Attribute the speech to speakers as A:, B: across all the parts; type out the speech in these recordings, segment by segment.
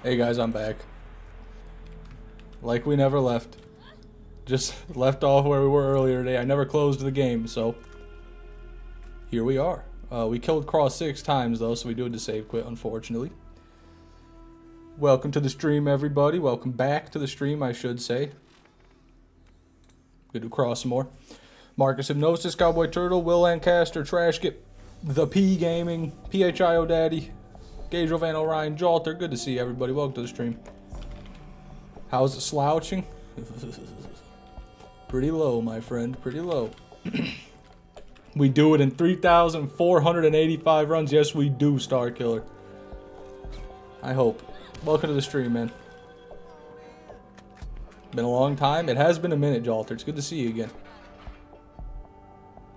A: Hey guys, I'm back. Like we never left. Just left off where we were earlier today. I never closed the game, so here we are. We killed Cross 6 times though, so we do have to save quit, unfortunately. Welcome to the stream, everybody. Welcome back to the stream, I should say. Good to cross some more. Marcus Hypnosis, Cowboy Turtle, Will Lancaster, Trashkit, The P Gaming, PHIO Daddy, Gage Van Orion, Jalter. Good to see everybody. Welcome to the stream. How's it slouching? Pretty low, my friend. Pretty low. We do it in 3,485 runs. Yes, we do, Star Killer. I hope. Welcome to the stream, man. Been a long time. It has been a minute, Jalter. It's good to see you again.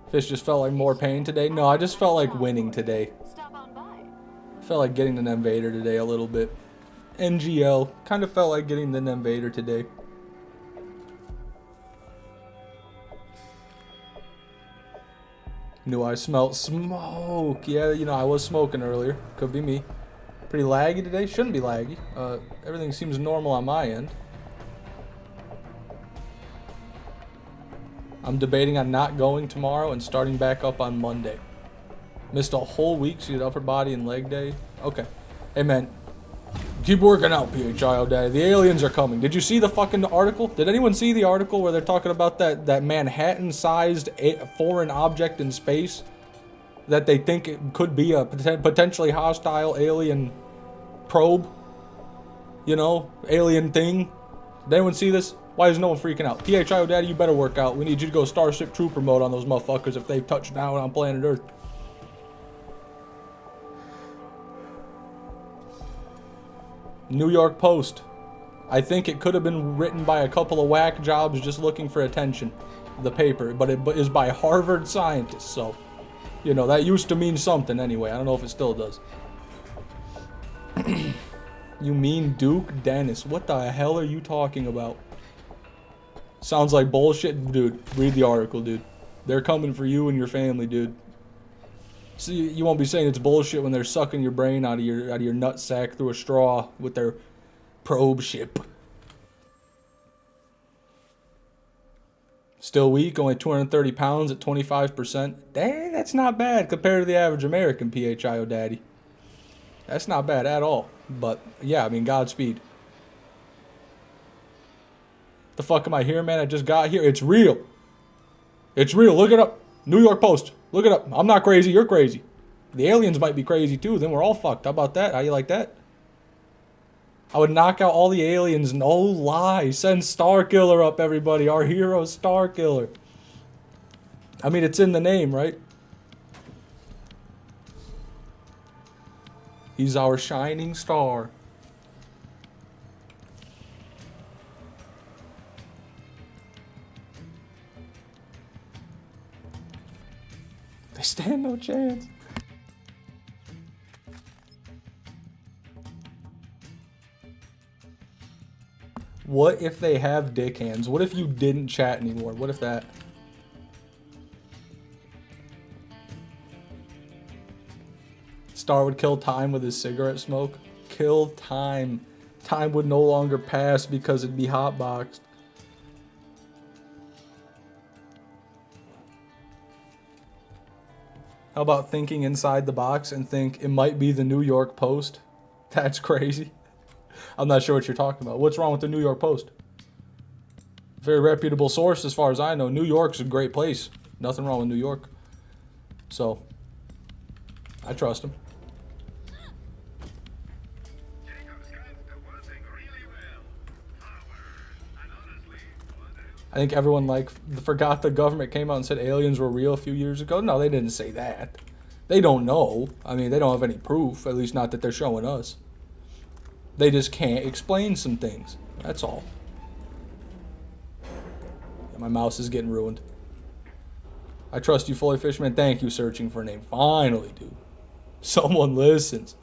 A: Fish just felt like more pain today. No, I just felt like winning today. Felt like getting the Invader today a little bit. NGL. Kind of felt like getting the Invader today. Knew I smelled smoke. Yeah, you know, I was smoking earlier. Could be me. Pretty laggy today. Shouldn't be laggy. Everything seems normal on my end. I'm debating on not going tomorrow and starting back up on Monday. Missed a whole week, so you had upper body and leg day. Okay. Hey, man. Keep working out, PHIO Daddy. The aliens are coming. Did you see the fucking article? Did anyone see the article where they're talking about that Manhattan-sized foreign object in space? That they think it could be a potentially hostile alien probe? You know? Alien thing? Did anyone see this? Why is no one freaking out? PHIO Daddy, you better work out. We need you to go Starship Trooper mode on those motherfuckers if they touch down on planet Earth. New York Post. I think it could have been written by a couple of whack jobs just looking for attention. The paper, but it is by Harvard scientists, so you know that used to mean something anyway. I don't know if it still does. You mean Duke Dennis? What the hell are you talking about? Sounds like bullshit, dude. Read the article, dude. They're coming for you and your family, dude. See, you won't be saying it's bullshit when they're sucking your brain out of your nut sack through a straw with their probe ship. Still weak, only 230 pounds at 25%. Dang, that's not bad compared to the average American, PHIO Daddy. That's not bad at all. But, yeah, I mean, Godspeed. The fuck am I here, man? I just got here. It's real. It's real. Look it up. New York Post. Look it up. I'm not crazy. You're crazy. The aliens might be crazy, too. Then we're all fucked. How about that? How you like that? I would knock out all the aliens. No lie. Send Star Killer up, everybody. Our hero, Star Killer. I mean, it's in the name, right? He's our shining star. They stand no chance. What if they have dick hands? What if you didn't chat anymore? What if that? Star would kill time with his cigarette smoke. Kill time. Time would no longer pass because it'd be hotboxed. How about thinking inside the box and think it might be the New York Post? That's crazy. I'm not sure what you're talking about. What's wrong with the New York Post? Very reputable source as far as I know. New York's a great place. Nothing wrong with New York. So, I trust him. I think everyone forgot the government came out and said aliens were real a few years ago. No, they didn't say that. They don't know. I mean, they don't have any proof, at least not that they're showing us. They just can't explain some things. That's all. My mouse is getting ruined. I trust you fully, Fishman. Thank you, searching for a name. Finally, dude. Someone listens.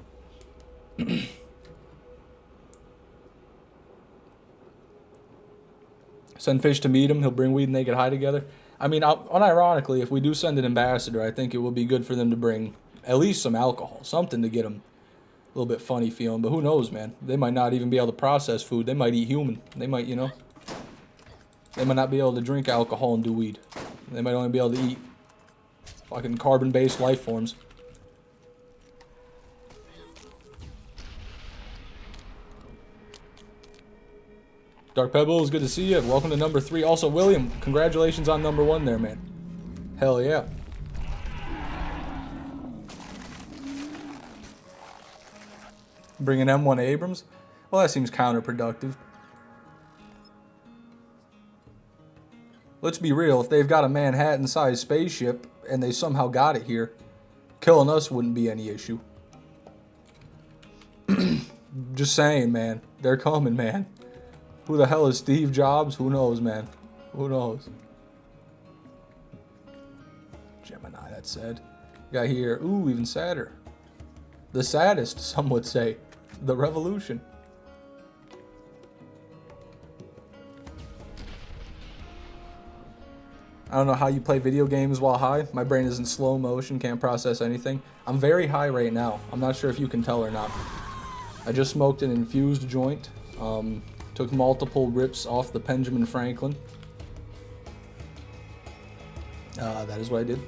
A: Send Fish to meet him. He'll bring weed and they get high together. I mean, unironically, if we do send an ambassador, I think it will be good for them to bring at least some alcohol. Something to get them little bit funny feeling, but who knows, man? They might not even be able to process food. They might eat human. They might, you know, they might not be able to drink alcohol and do weed. They might only be able to eat fucking carbon-based life forms. Dark Pebbles, good to see you. Welcome to number 3. Also, William, congratulations on number 1 there, man. Hell yeah. Bring an M1 Abrams? Well, that seems counterproductive. Let's be real, if they've got a Manhattan-sized spaceship and they somehow got it here, killing us wouldn't be any issue. Just saying, man. They're coming, man. Who the hell is Steve Jobs? Who knows, man? Who knows? Gemini, that's sad. Got here, ooh, even sadder. The saddest, some would say. The revolution. I don't know how you play video games while high. My brain is in slow motion, can't process anything. I'm very high right now. I'm not sure if you can tell or not. I just smoked an infused joint. Took multiple rips off the Benjamin Franklin. That is what I did.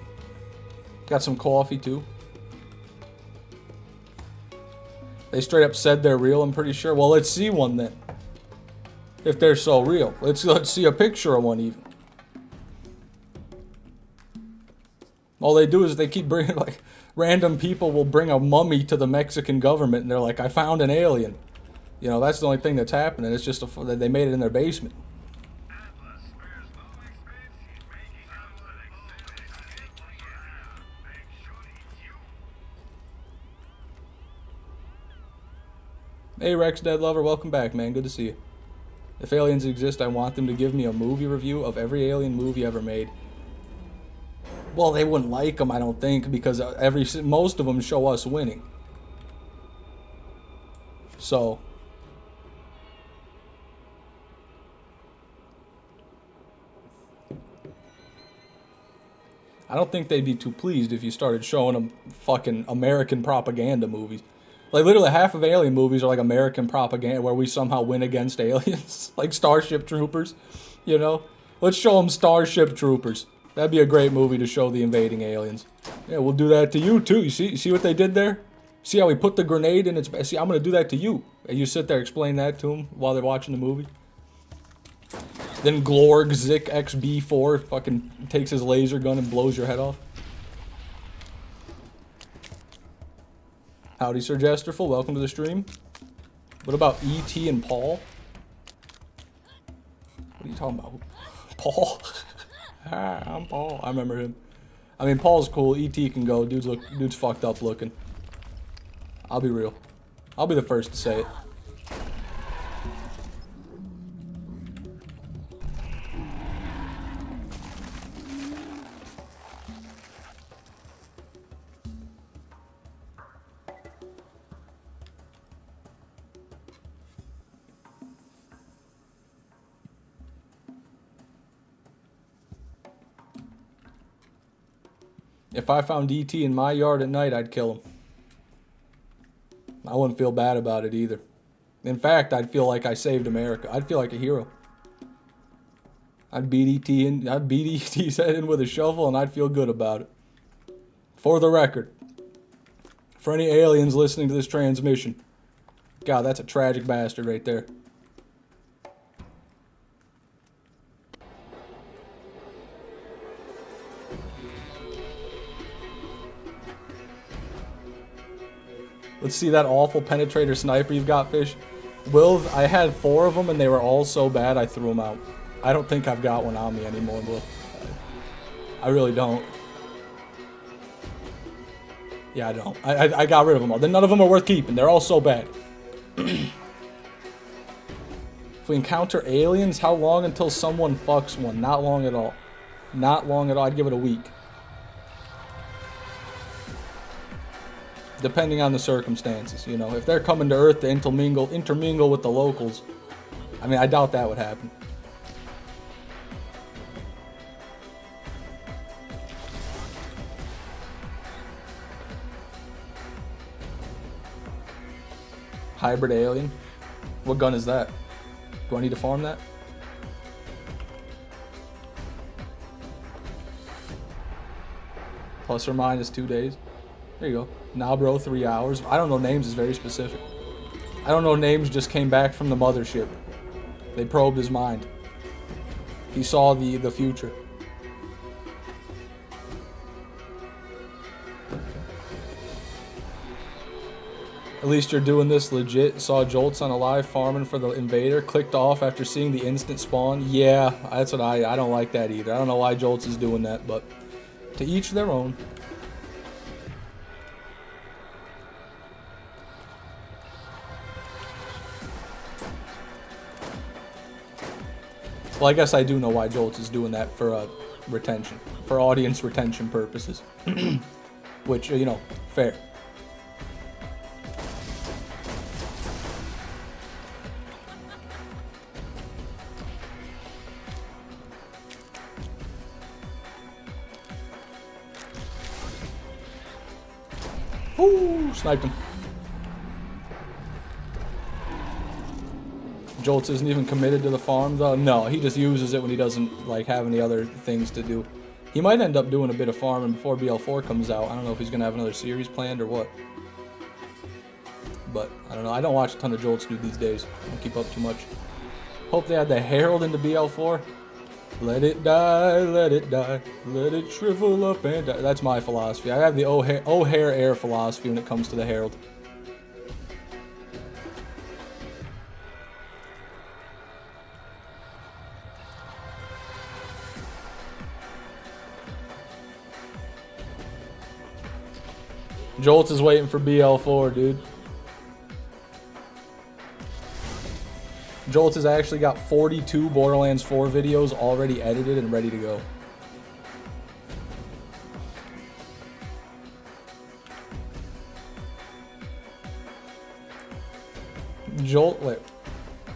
A: Got some coffee too. They straight up said they're real, I'm pretty sure. Well, let's see one then. If they're so real. Let's see a picture of one even. All they do is they keep bringing, like, random people will bring a mummy to the Mexican government and they're like, I found an alien. You know, that's the only thing that's happening. It's just they made it in their basement. Hey Rex Dead Lover, welcome back, man. Good to see you. If aliens exist, I want them to give me a movie review of every alien movie ever made. Well, they wouldn't like them, I don't think, because most of them show us winning. So I don't think they'd be too pleased if you started showing them fucking American propaganda movies. Like, literally half of alien movies are like American propaganda where we somehow win against aliens. Like Starship Troopers, you know? Let's show them Starship Troopers. That'd be a great movie to show the invading aliens. Yeah, we'll do that to you, too. You see what they did there? See how we put the grenade in its... See, I'm going to do that to you. And you sit there explain that to them while they're watching the movie. Then Glorg Zik XB4 fucking takes his laser gun and blows your head off. Howdy, Sir Jesterful. Welcome to the stream. What about E.T. and Paul? What are you talking about? Paul? I'm Paul. I remember him. I mean, Paul's cool. E.T. can go. Dude's fucked up looking. I'll be real. I'll be the first to say it. If I found E.T. in my yard at night, I'd kill him. I wouldn't feel bad about it either. In fact, I'd feel like I saved America. I'd feel like a hero. I'd beat E.T.'s head in with a shovel and I'd feel good about it. For the record. For any aliens listening to this transmission. God, that's a tragic bastard right there. Let's see that awful penetrator sniper you've got, Fish. Will, I had 4 of them and they were all so bad I threw them out. I don't think I've got one on me anymore, Will. I really don't. Yeah, I don't. I got rid of them all. Then none of them are worth keeping. They're all so bad. If we encounter aliens, how long until someone fucks one? Not long at all. Not long at all. I'd give it a week. Depending on the circumstances, you know. If they're coming to Earth to intermingle with the locals, I mean, I doubt that would happen. Hybrid alien. What gun is that? Do I need to farm that? Plus or minus 2 days. There you go. Now, bro, 3 hours. I don't know names is very specific. I don't know names just came back from the mothership. They probed his mind. He saw the future. At least you're doing this legit. Saw Jolts on a live farming for the Invader. Clicked off after seeing the instant spawn. Yeah, that's what I don't like that either. I don't know why Jolts is doing that, but to each their own. Well, I guess I do know why Jolts is doing that for retention. For audience retention purposes. Which, you know, fair. Ooh, sniped him. Jolts isn't even committed to the farm though. No, he just uses it when he doesn't like have any other things to do. He might end up doing a bit of farming before BL4 comes out. I don't know if he's gonna have another series planned or what. But I don't know. I don't watch a ton of Jolts dude these days. I don't keep up too much. Hope they add the Herald into BL4. Let it die, let it die, let it shrivel up and die. That's my philosophy. I have the O'Hare Air philosophy when it comes to the Herald. Jolts is waiting for BL4, dude. Jolts has actually got 42 Borderlands 4 videos already edited and ready to go.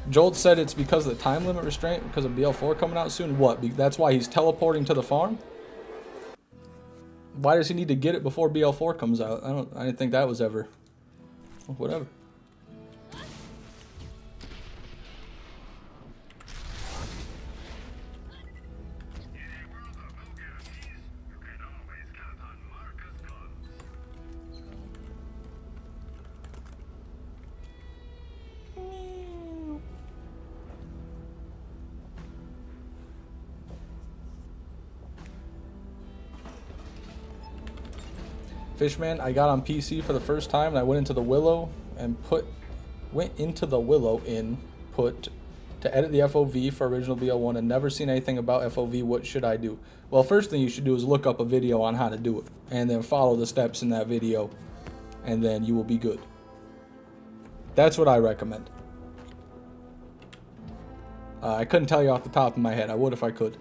A: Jolt said it's because of the time limit restraint, because of BL4 coming out soon. What? That's why he's teleporting to the farm? Why does he need to get it before BL4 comes out? I didn't think that was ever. Well, whatever. Fishman, I got on PC for the first time and I went into the Willow and put to edit the FOV for original BL1 and never seen anything about FOV. What should I do? Well, first thing you should do is look up a video on how to do it and then follow the steps in that video and then you will be good. That's what I recommend. I couldn't tell you off the top of my head. I would if I could.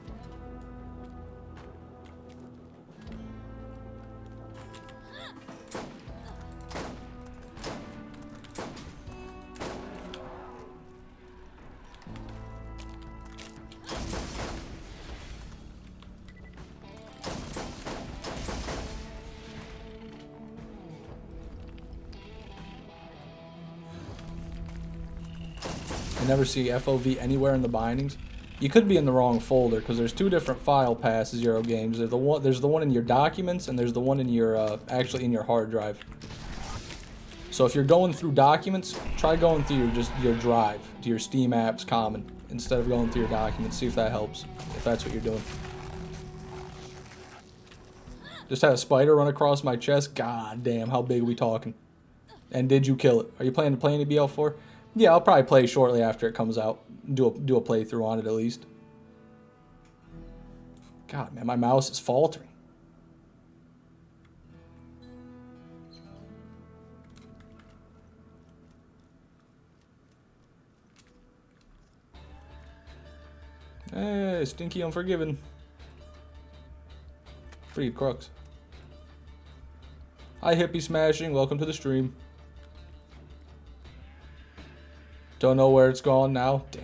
A: I never see FOV anywhere in the bindings. You could be in the wrong folder because there's two different file paths, Zero Games. There's the one in your documents and there's the one in your actually in your hard drive. So if you're going through documents, try going through your drive to your Steam apps common instead of going through your documents. See if that helps. If that's what you're doing. Just had a spider run across my chest. God damn, how big are we talking? And did you kill it? Are you planning to play any BL4? Yeah, I'll probably play shortly after it comes out. Do a playthrough on it at least. God, man, my mouse is faltering. Hey, Stinky Unforgiven. Free crux. Hi, Hippie Smashing. Welcome to the stream. Don't know where it's gone now? Damn.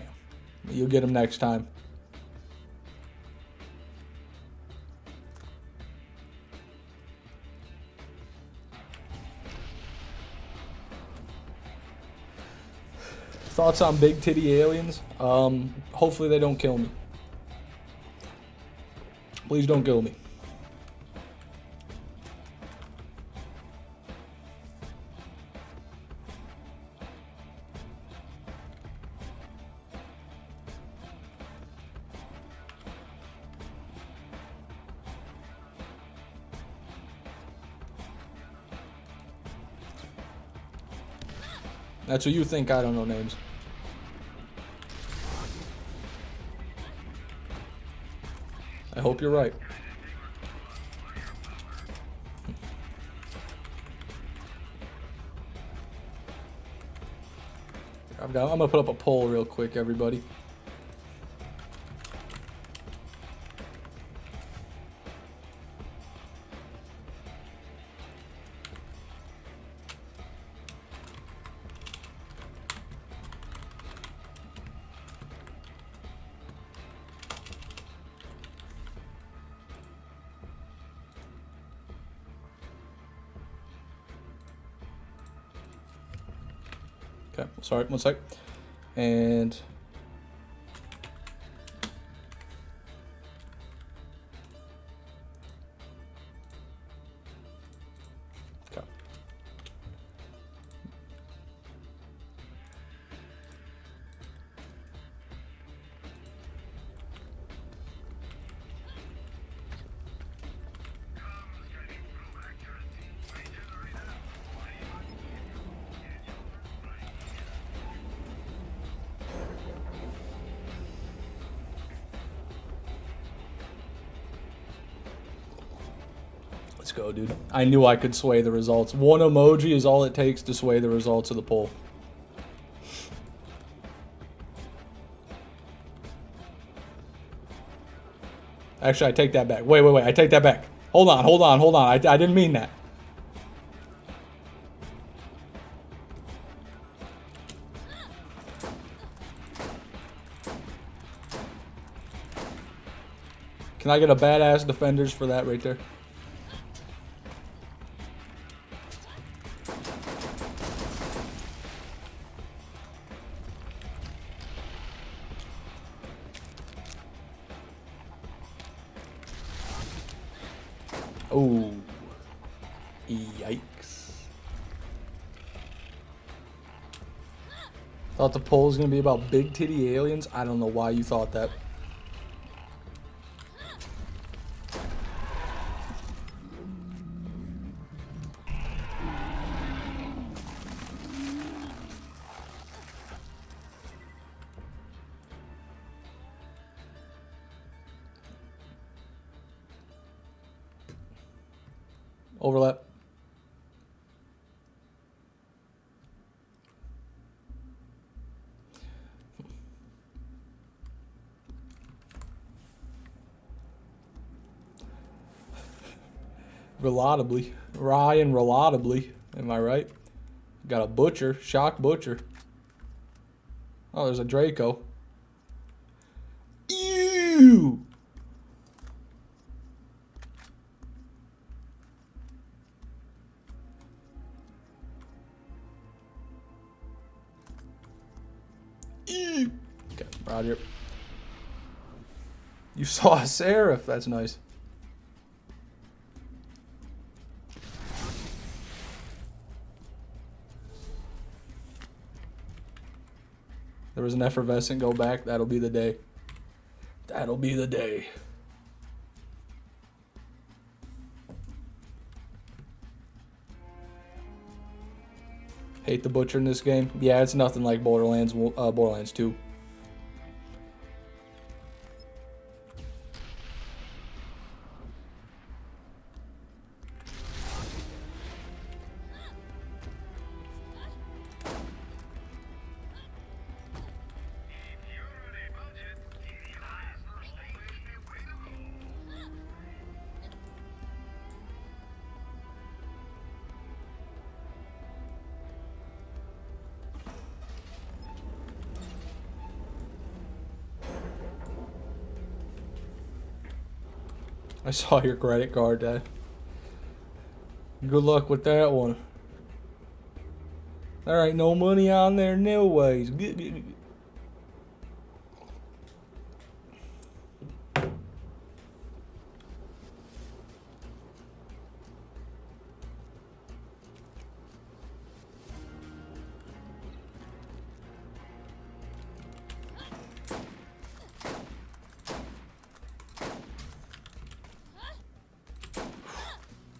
A: You'll get him next time. Thoughts on big titty aliens? Hopefully they don't kill me. Please don't kill me. That's what you think. I don't know names. I hope you're right. I'm gonna put up a poll real quick, everybody. Okay, sorry, one sec. And okay. Let's go, dude. I knew I could sway the results. One emoji is all it takes to sway the results of the poll. Actually, I take that back. Wait. I take that back. Hold on. I didn't mean that. Can I get a badass defenders for that right there? Oh, yikes. Thought the poll was going to be about big titty aliens. I don't know why you thought that. Overlap. Relatably. Ryan relatably. Am I right? Got a butcher. Shock butcher. Oh, there's a Draco. Ew! Okay, Roger. You saw a Seraph. That's nice. There was an effervescent go back. That'll be the day. That'll be the day. Hate the butcher in this game. Yeah, it's nothing like Borderlands 2. I saw your credit card, Dad. Good luck with that one. There ain't no money on there, no ways.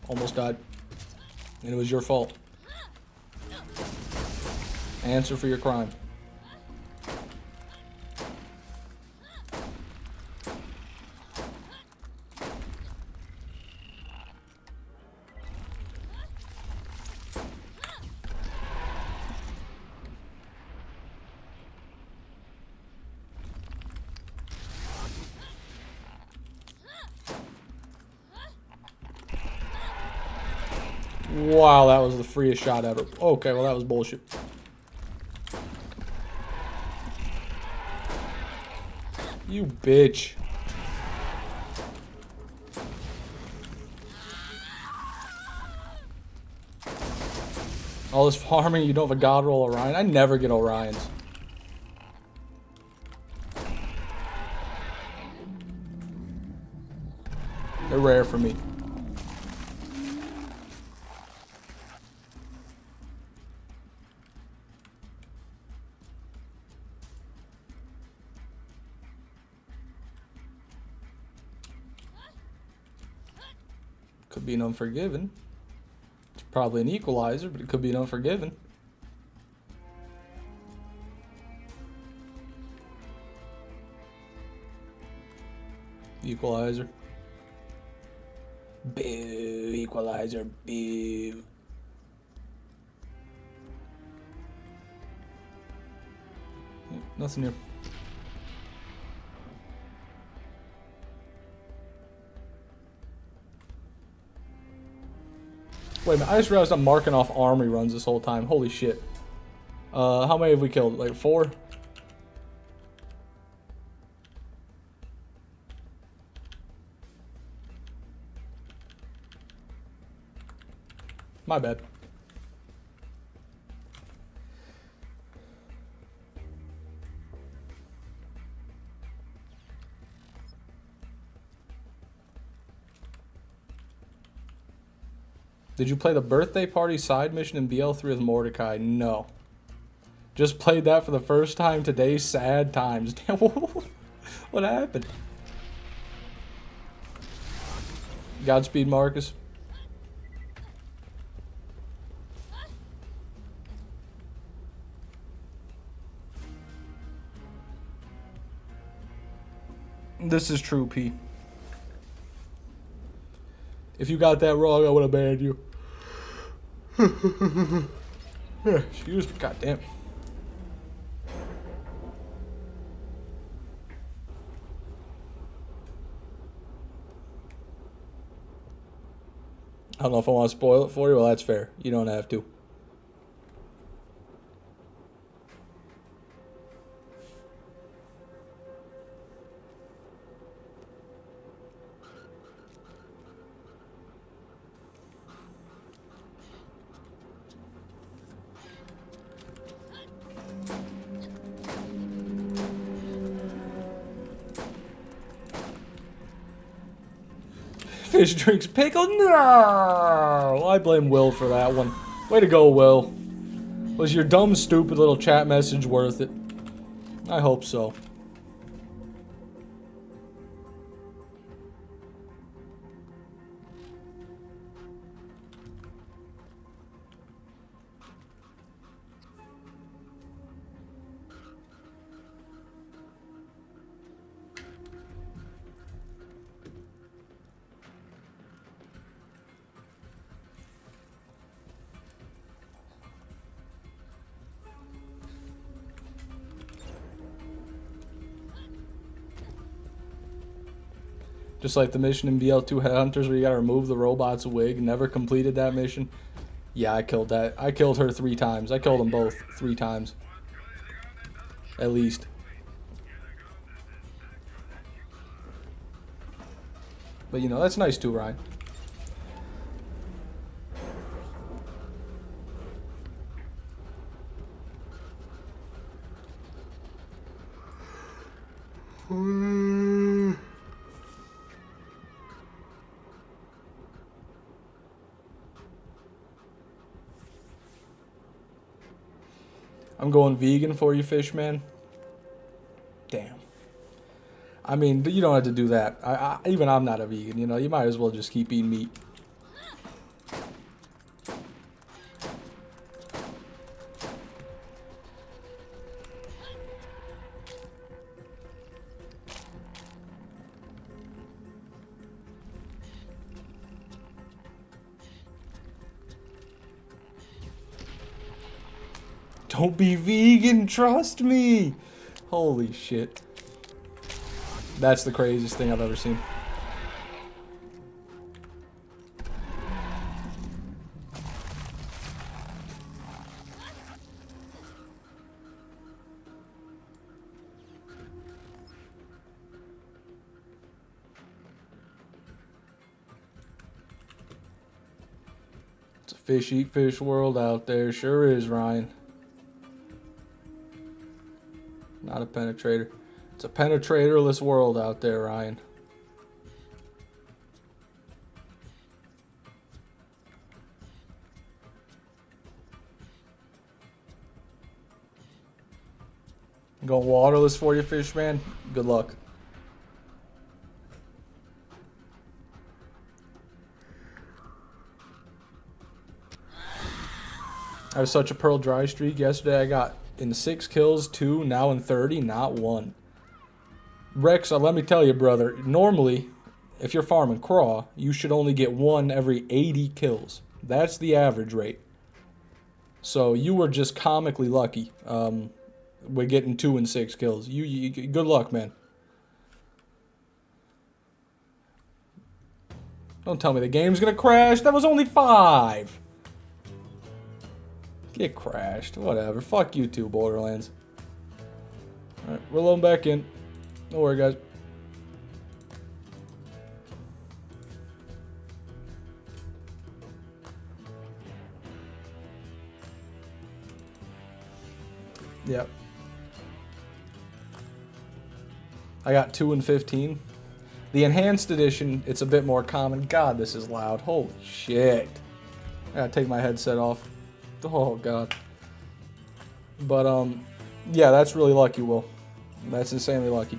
A: Almost died. And it was your fault. Answer for your crime. Wow, that was the freest shot ever. Okay, well that was bullshit. You bitch. All this farming, you don't have a god roll Orion? I never get Orions. They're rare for me. Could be an Unforgiven. It's probably an Equalizer, but it could be an Unforgiven. Equalizer. Boo, Equalizer, boo. Nothing here. Wait a minute, I just realized I'm marking off armory runs this whole time. Holy shit. How many have we killed? Like 4? My bad. Did you play the birthday party side mission in BL3 with Mordecai? No. Just played that for the first time today. Sad times. Damn, what happened? Godspeed, Marcus. This is true, P. If you got that wrong, I would have banned you. Excuse me, goddamn. I don't know if I want to spoil it for you. Well, that's fair. You don't have to. Fish drinks pickle? No! I blame Will for that one. Way to go, Will. Was your dumb, stupid little chat message worth it? I hope so. Just like the mission in BL2 Headhunters where you gotta remove the robot's wig. Never completed that mission. Yeah, I killed that. I killed her 3 times. I killed them both 3 times. At least. But you know, that's nice too, Ryan. I'm going vegan for you, fish man. Damn. I mean, you don't have to do that. Even I'm not a vegan, you know. You might as well just keep eating meat. Don't be vegan, trust me. Holy shit. That's the craziest thing I've ever seen. It's a fish eat fish world out there. Sure is, Ryan. Not a penetrator. It's a penetratorless world out there, Ryan. I'm going waterless for you, fish man. Good luck. I have such a pearl dry streak. Yesterday I got in 6 kills, 2, now in 30, not 1. Rex, let me tell you, brother, normally, if you're farming craw, you should only get 1 every 80 kills. That's the average rate. So you were just comically lucky with getting 2 and 6 kills. You good luck, man. Don't tell me the game's gonna crash. That was only 5. Get crashed. Whatever. Fuck you too, Borderlands. Alright, we're loading back in. Don't worry, guys. Yep. I got 2 and 15. The enhanced edition, it's a bit more common. God, this is loud. Holy shit. I gotta take my headset off. Oh, God. But, yeah, that's really lucky, Will. That's insanely lucky.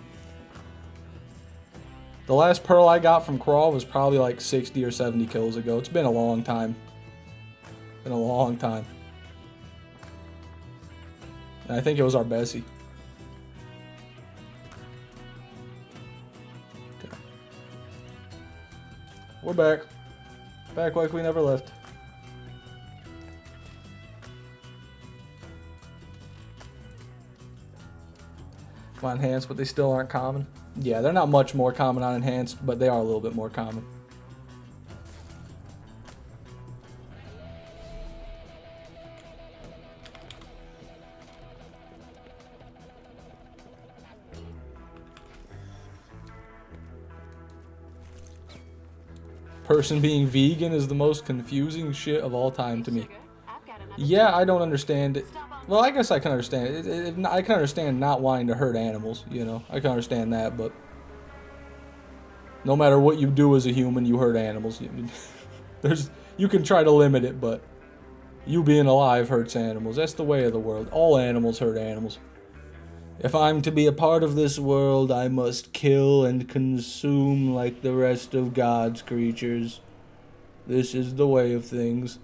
A: The last pearl I got from Crawl was probably like 60 or 70 kills ago. It's been a long time. Been a long time. And I think it was our Bessie. Okay. We're back. Back like we never left. On enhanced, but they still aren't common. Yeah, they're not much more common on enhanced, but they are a little bit more common. Person being vegan is the most confusing shit of all time to me. Yeah, I don't understand it. Well, I guess I can understand it. I can understand not wanting to hurt animals, you know. I can understand that, but no matter what you do as a human, you hurt animals. You can try to limit it, but you being alive hurts animals. That's the way of the world. All animals hurt animals. If I'm to be a part of this world, I must kill and consume like the rest of God's creatures. This is the way of things.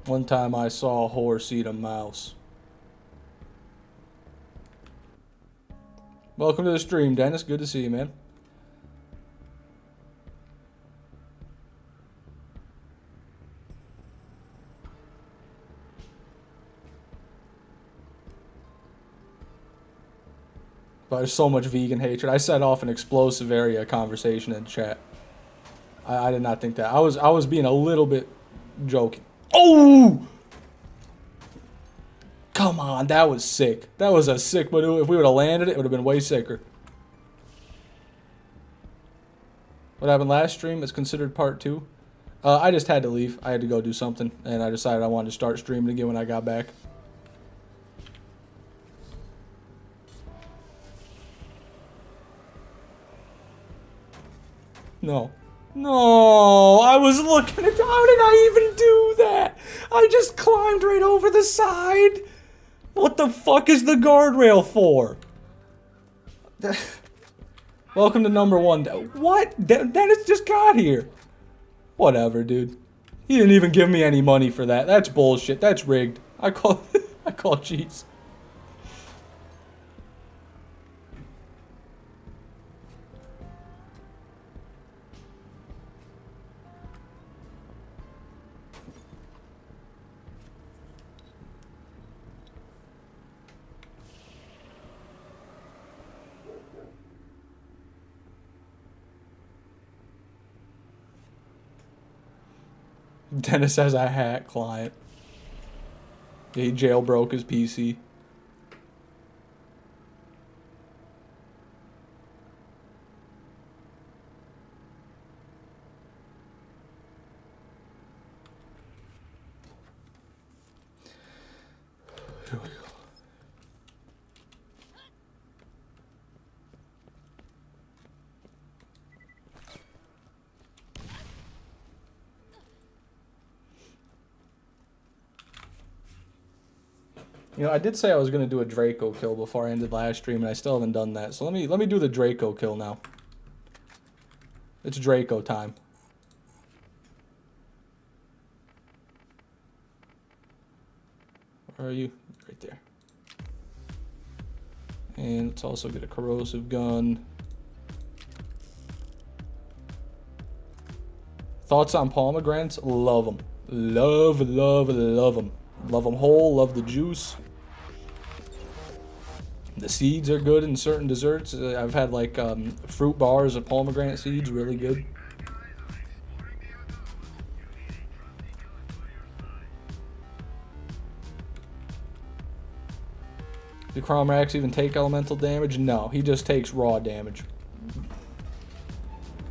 A: One time I saw a horse eat a mouse. Welcome to the stream, Dennis. Good to see you, man. But there's so much vegan hatred. I set off an explosive area conversation in chat. I did not think that. I was being a little bit joking. Oh! Come on, that was sick. That was a sick maneuver. If we would have landed it, it would have been way sicker. What happened last stream is considered part 2. I just had to leave. I had to go do something, and I decided I wanted to start streaming again when I got back. No. No, I was looking at, how did I even do that? I just climbed right over the side. What the fuck is the guardrail for? Welcome to number 1. What? Dennis just got here. Whatever, dude. He didn't even give me any money for that. That's bullshit. That's rigged. I call cheese. Dennis has a hack client. He jailbroke his PC. Here we go. You know, I did say I was going to do a Draco kill before I ended last stream, and I still haven't done that. So let me do the Draco kill now. It's Draco time. Where are you? Right there. And let's also get a corrosive gun. Thoughts on pomegranates? Love them. Love, love, love them. Love them whole, love the juice. The seeds are good in certain desserts. I've had like fruit bars of pomegranate seeds, really good. Do Cromrax even take elemental damage? No, he just takes raw damage.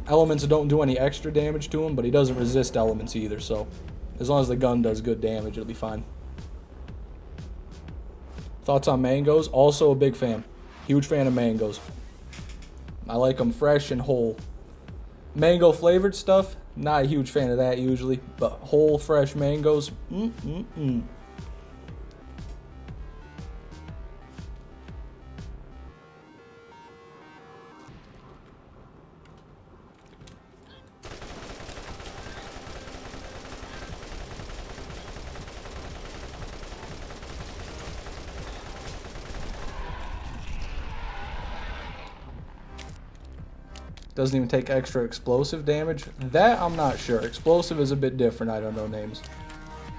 A: Elements don't do any extra damage to him, but he doesn't resist elements either, so as long as the gun does good damage, it'll be fine. Thoughts on mangoes? Also a big fan. Huge fan of mangoes. I like them fresh and whole. Mango flavored stuff, not a huge fan of that usually, but whole fresh mangoes, Doesn't even take extra explosive damage. That I'm not sure. Explosive is a bit different. I don't know names.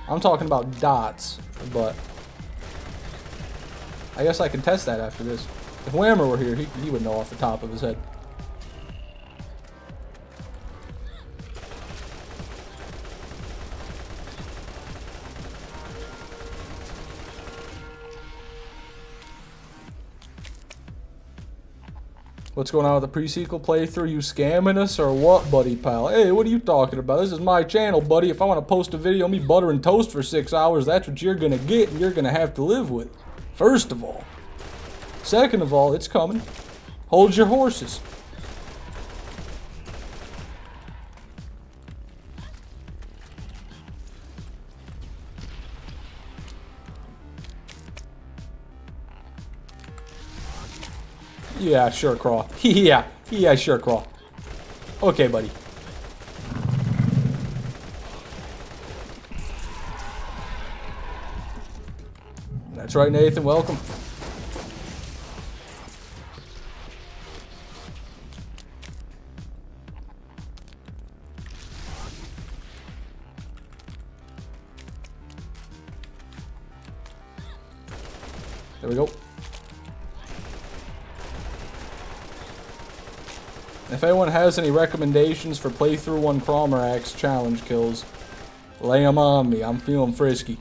A: I'm talking about dots, but I guess I can test that after this. If Whammer were here, he would know off the top of his head. What's going on with the pre-sequel playthrough? You scamming us or what, buddy pal? Hey, what are you talking about? This is my channel, buddy. If I want to post a video of me buttering toast for 6 hours, that's what you're going to get and you're going to have to live with. First of all. Second of all, it's coming. Hold your horses. Yeah, sure, Craw. Yeah, sure, Craw. Okay, buddy. That's right, Nathan. Welcome. There we go. If anyone has any recommendations for playthrough 1 Crawmerax challenge kills, lay them on me. I'm feeling frisky.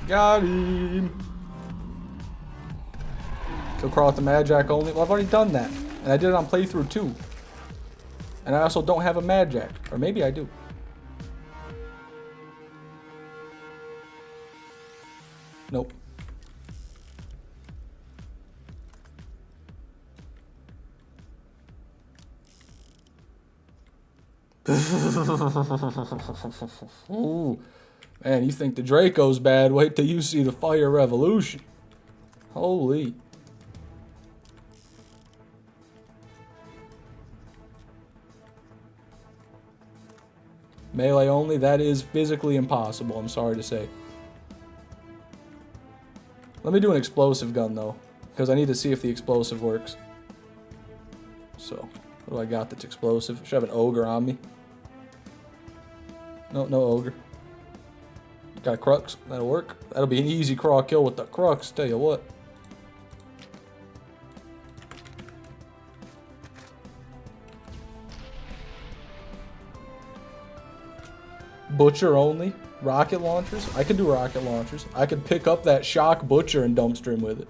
A: Got him. Kill Crawl with the Mad Jack only. Well, I've already done that. And I did it on playthrough 2. And I also don't have a Mad Jack. Or maybe I do. Nope. Ooh. Man, you think the Draco's bad? Wait till you see the Fire Revolution. Holy. Melee only? That is physically impossible, I'm sorry to say. Let me do an explosive gun, though. Because I need to see if the explosive works. So, what do I got that's explosive? Should have an ogre on me. No, no ogre. Got a crux. That'll work. That'll be an easy crawl kill with the crux, tell you what. Butcher only? Rocket launchers? I could do rocket launchers. I could pick up that shock butcher and dumpster him with it.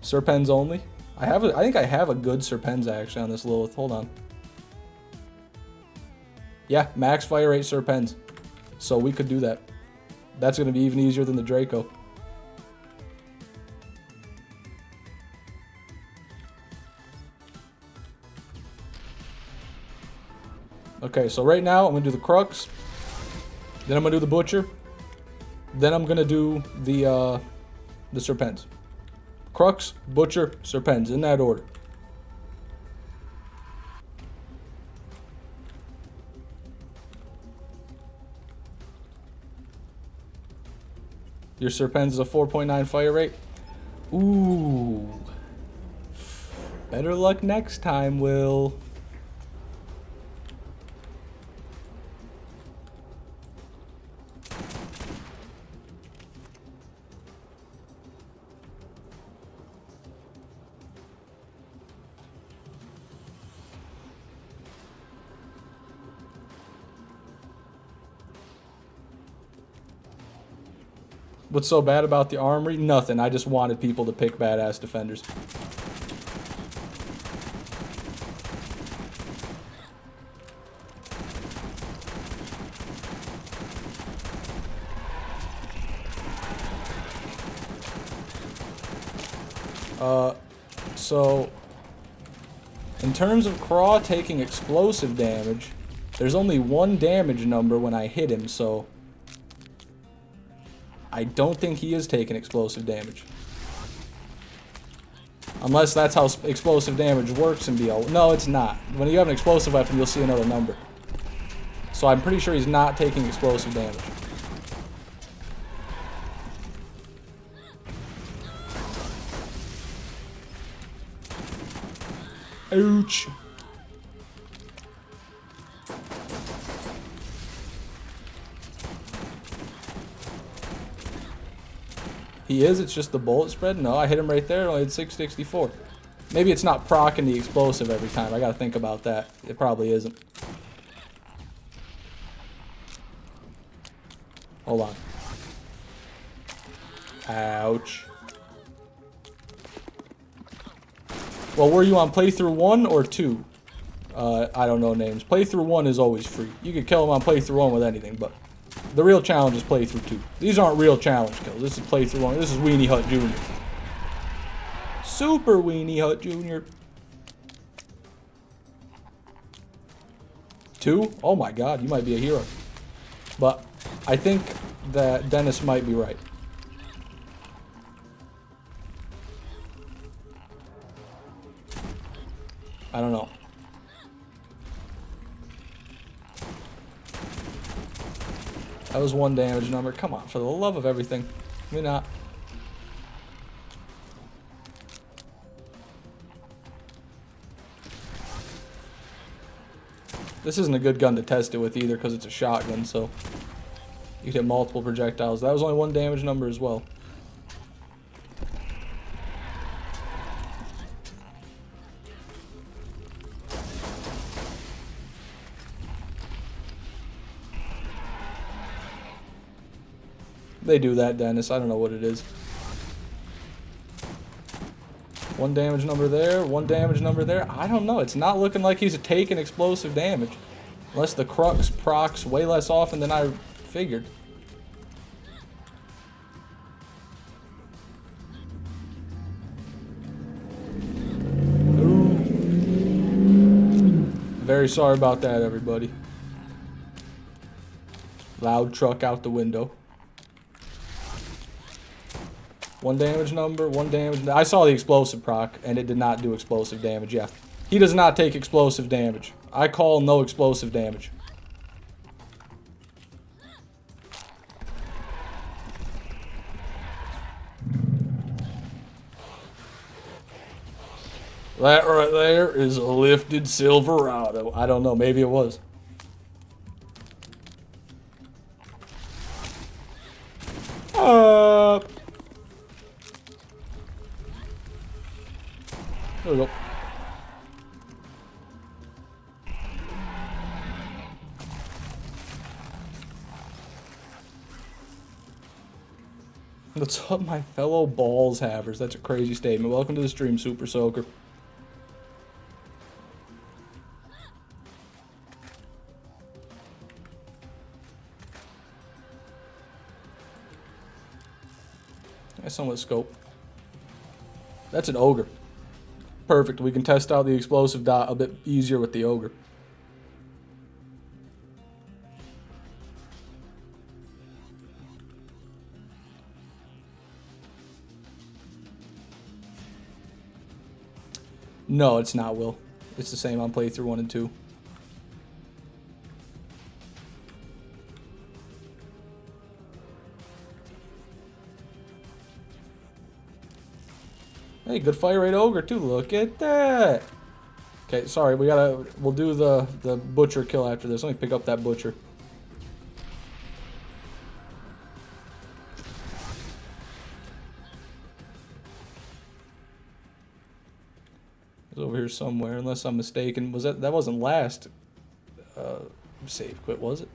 A: Serpens only? I think I have a good Serpens actually on this Lilith. Hold on. Yeah, max fire rate Serpens. So we could do that. That's going to be even easier than the Draco. Okay, so right now I'm going to do the Crux. Then I'm going to do the Butcher. Then I'm going to do the Serpens. Crux, Butcher, Serpens, in that order. Your Serpens is a 4.9 fire rate. Ooh. Better luck next time, Will. What's so bad about the armory? Nothing. I just wanted people to pick badass defenders. So in terms of Craw taking explosive damage, there's only one damage number when I hit him, so I don't think he is taking explosive damage. Unless that's how explosive damage works in BL. No, it's not. When you have an explosive weapon, you'll see another number. So I'm pretty sure he's not taking explosive damage. Ouch. He is, it's just the bullet spread? No, I hit him right there, only had 664. Maybe it's not proccing the explosive every time. I gotta think about that. It probably isn't. Hold on. Ouch. Well, were you on playthrough 1 or 2? I don't know names. Playthrough 1 is always free. You can kill him on playthrough 1 with anything, but the real challenge is playthrough 2. These aren't real challenge kills. This is playthrough 1. This is Weenie Hut Jr. Super Weenie Hut Jr. 2? Oh my god, you might be a hero. But I think that Dennis might be right. I don't know. That was 1 damage number. Come on, for the love of everything. Maybe not. This isn't a good gun to test it with either because it's a shotgun, so you can hit multiple projectiles. That was only 1 damage number as well. They do that, Dennis. I don't know what it is. 1 damage number there, 1 damage number there. I don't know. It's not looking like he's taking explosive damage. Unless the crux procs way less often than I figured. Ooh. Very sorry about that, everybody. Loud truck out the window. 1 damage number, 1 damage. I saw the explosive proc, and it did not do explosive damage, yeah. He does not take explosive damage. I call no explosive damage. That right there is a lifted Silverado. I don't know, maybe it was. There we go. What's up, my fellow balls havers? That's a crazy statement. Welcome to the stream, Super Soaker. That's somewhat scope. That's an ogre. Perfect. We can test out the explosive dot a bit easier with the ogre. No, it's not, Will. It's the same on playthrough 1 and 2. Hey, good fire rate ogre too. Look at that. Okay, sorry, we'll do the butcher kill after this. Let me pick up that butcher. It's over here somewhere, unless I'm mistaken. Was that wasn't last save quit, was it?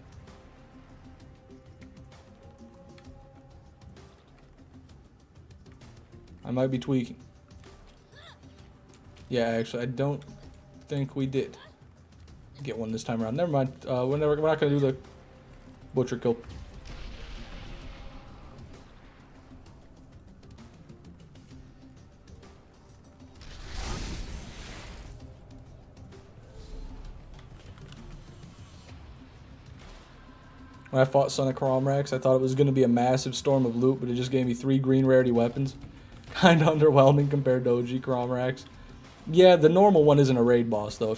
A: I might be tweaking. Yeah, actually, I don't think we did get one this time around. Never mind. We're not going to do the butcher kill. When I fought Son of Cromrax, I thought it was going to be a massive storm of loot, but it just gave me 3 green rarity weapons. Kind of underwhelming compared to OG Cromrax. Yeah, the normal one isn't a raid boss though.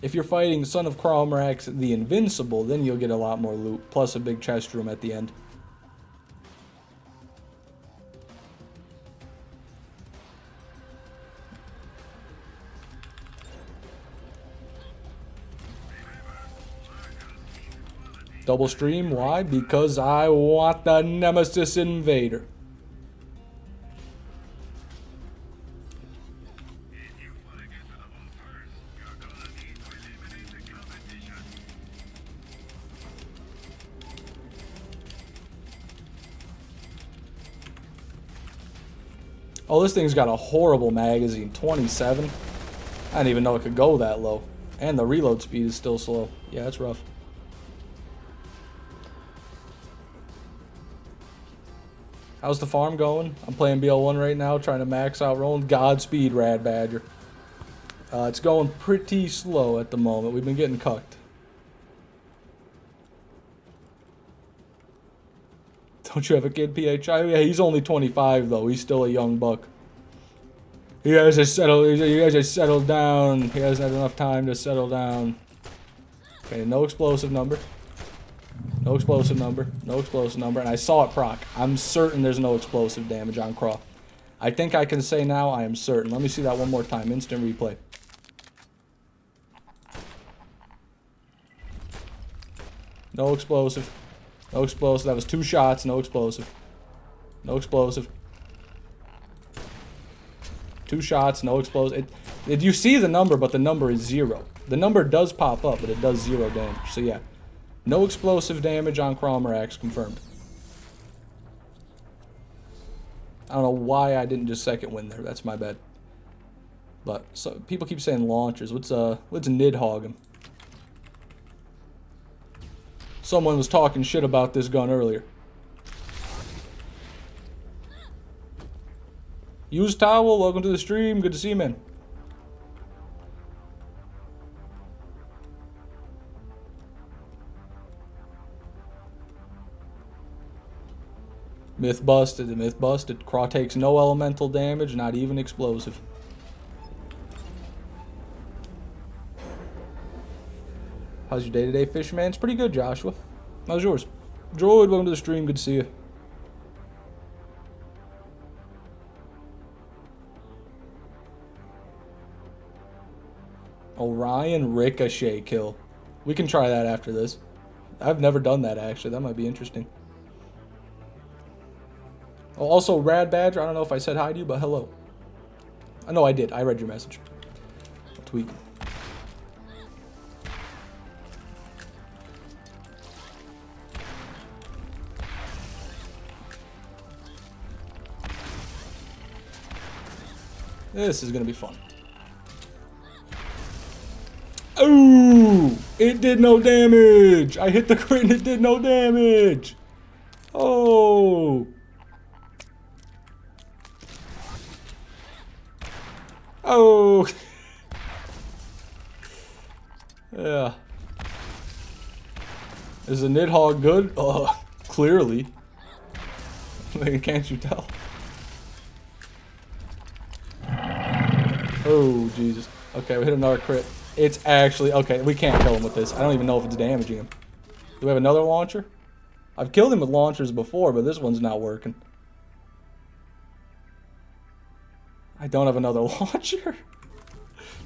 A: If you're fighting Son of Cromrax the Invincible, then you'll get a lot more loot, plus a big chest room at the end. Double stream, why? Because I want the Nemesis Invader. Oh, this thing's got a horrible magazine, 27. I didn't even know it could go that low. And the reload speed is still slow. Yeah, it's rough. How's the farm going? I'm playing BL1 right now, trying to max out rolling. Godspeed, Rad Badger. It's going pretty slow at the moment. We've been getting cucked. Don't you have a kid, PHI? Yeah, he's only 25 though. He's still a young buck. He has to settle. He has to settle down. He hasn't had enough time to settle down. Okay, no explosive number. No explosive number. No explosive number. And I saw it proc. I'm certain there's no explosive damage on Craw. I think I can say now I am certain. Let me see that one more time. Instant replay. No explosive. No explosive. That was 2 shots. No explosive. No explosive. 2 shots. No explosive. You see the number, but the number is 0. The number does pop up, but it does 0 damage. So yeah. No explosive damage on Cromarax confirmed. I don't know why I didn't just second win there. That's my bad. But so people keep saying launchers. Let's Nidhogg him. Someone was talking shit about this gun earlier. Use towel. Welcome to the stream. Good to see you, man. Myth busted. The myth busted. Craw takes no elemental damage, not even explosive. How's your day-to-day, Fishman? It's pretty good, Joshua. How's yours? Droid, welcome to the stream. Good to see you. Orion Ricochet kill. We can try that after this. I've never done that, actually. That might be interesting. Oh, also, Rad Badger. I don't know if I said hi to you, but hello. I know I did. I read your message. I'll tweak. This is going to be fun. Ooh! It did no damage! I hit the crit and it did no damage! Oh! Oh! Yeah. Is the Nidhogg good? Clearly. Can't you tell? Oh, Jesus. Okay, we hit another crit. It's actually... Okay, we can't kill him with this. I don't even know if it's damaging him. Do we have another launcher? I've killed him with launchers before, but this one's not working. I don't have another launcher.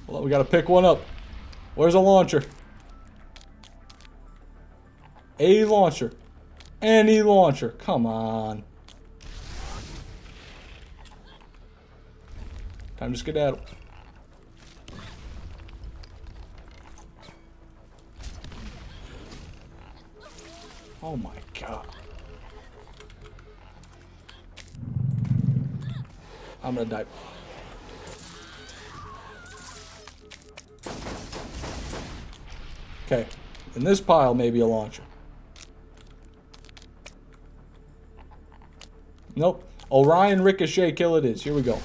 A: Well, we gotta pick one up. Where's a launcher? A launcher. Any launcher. Come on. Time to skedaddle. Oh my god. I'm gonna die. Okay. In this pile, maybe a launcher. Nope. Orion Ricochet kill it is. Here we go.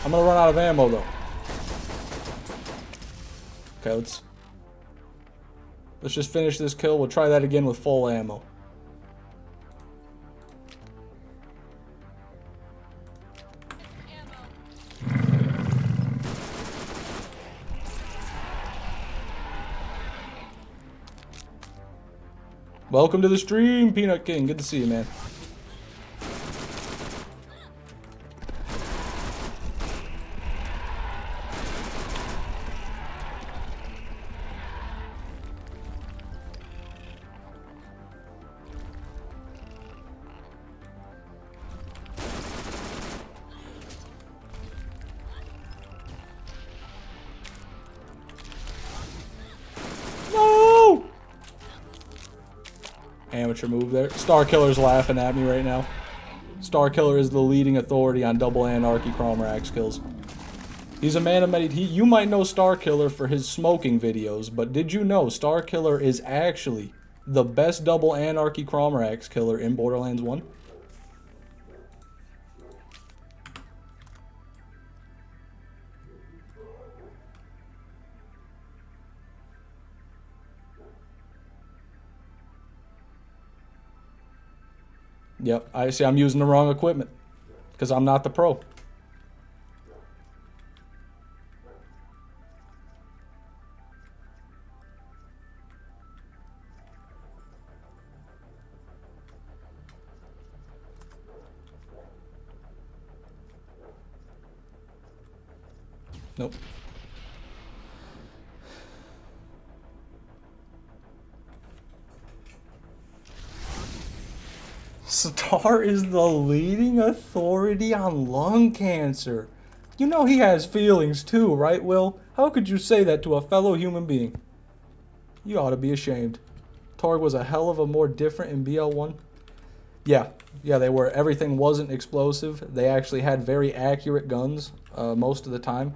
A: I'm gonna run out of ammo though. Okay, let's just finish this kill. We'll try that again with full ammo. Welcome to the stream, Peanut King. Good to see you, man. Amateur move there. Star Killer's laughing at me right now. Star Killer is the leading authority on double anarchy Cromarax kills. He's a man of many... You might know Star Killer for his smoking videos, but did you know Star Killer is actually the best double anarchy Cromarax killer in Borderlands 1? Yep, I see I'm using the wrong equipment. Because I'm not the pro. Nope. Star is the leading authority on lung cancer. You know he has feelings too, right, Will? How could you say that to a fellow human being? You ought to be ashamed. Torg was a hell of a more different in BL1. Yeah, they were. Everything wasn't explosive. They actually had very accurate guns most of the time.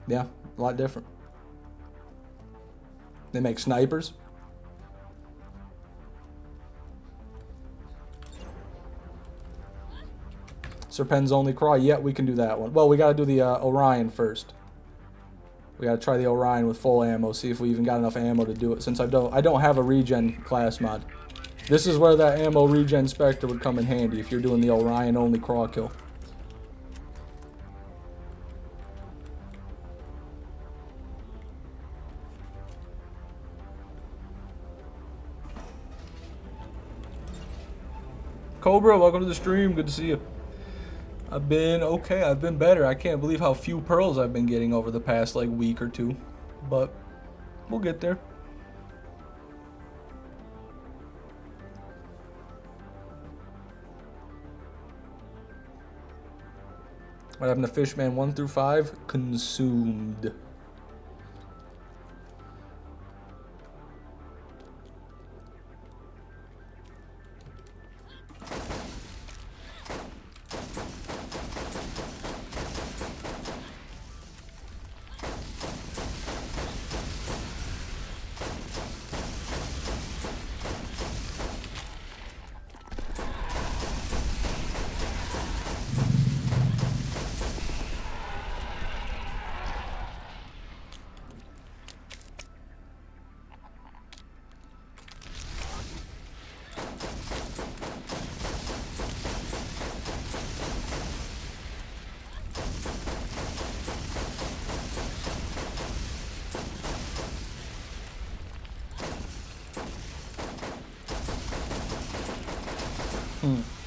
A: Yeah, a lot different. They make snipers. Serpent's only craw. Yeah, we can do that one. Well, we gotta do the Orion first. We gotta try the Orion with full ammo. See if we even got enough ammo to do it. Since I don't have a regen class mod. This is where that ammo regen Spectre would come in handy if you're doing the Orion only craw kill. Cobra, welcome to the stream. Good to see you. I've been okay. I've been better. I can't believe how few pearls I've been getting over the past like week or two. But we'll get there. What happened to Fishman 1 through 5? Consumed.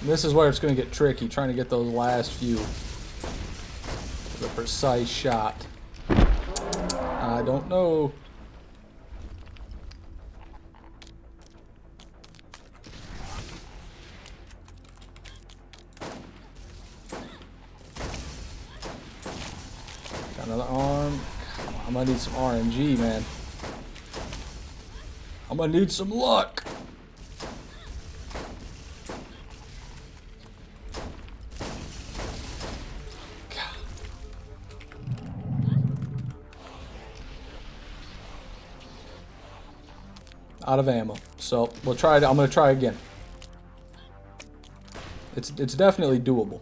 A: This is where it's going to get tricky, trying to get those last few. The precise shot. I don't know. Got another arm. I'm going to need some RNG, man. I'm going to need some luck. Out of ammo, so we'll try it. I'm gonna try again. It's definitely doable.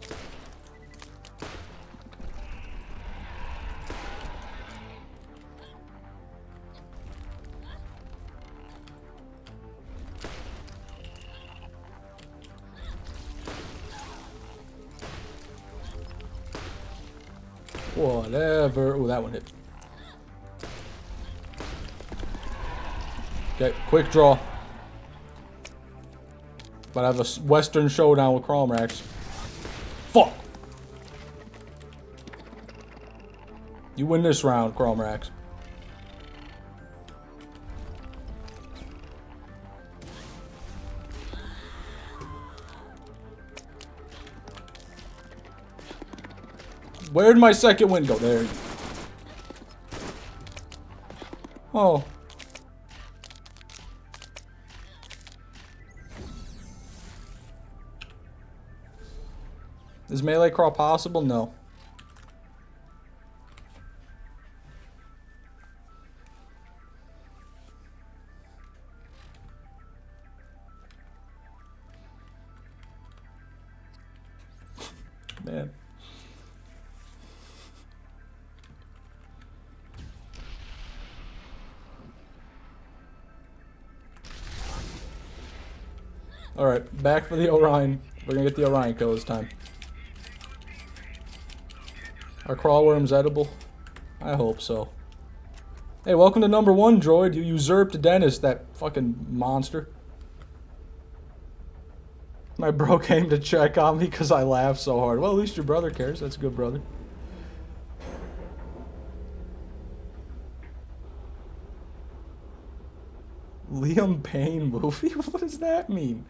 A: Whatever. Oh, that one hit. Okay, quick draw. But I have a Western showdown with Cromrax. Fuck! You win this round, Cromrax. Where'd my second win go? There. Oh. Is melee crawl possible? No. Man. Alright, back for the Orion. We're gonna get the Orion kill this time. Are crawlworms edible? I hope so. Hey, welcome to number 1, droid. You usurped Dennis, that fucking monster. My bro came to check on me because I laughed so hard. Well, at least your brother cares. That's a good brother. Liam Payne movie? What does that mean?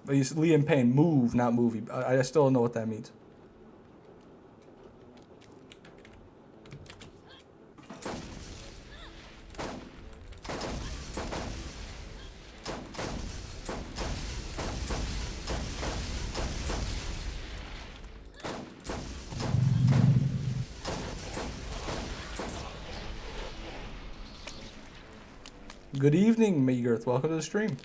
A: Liam Payne, move, not movie. I still don't know what that means. Good evening, Meagirth. Welcome to the stream.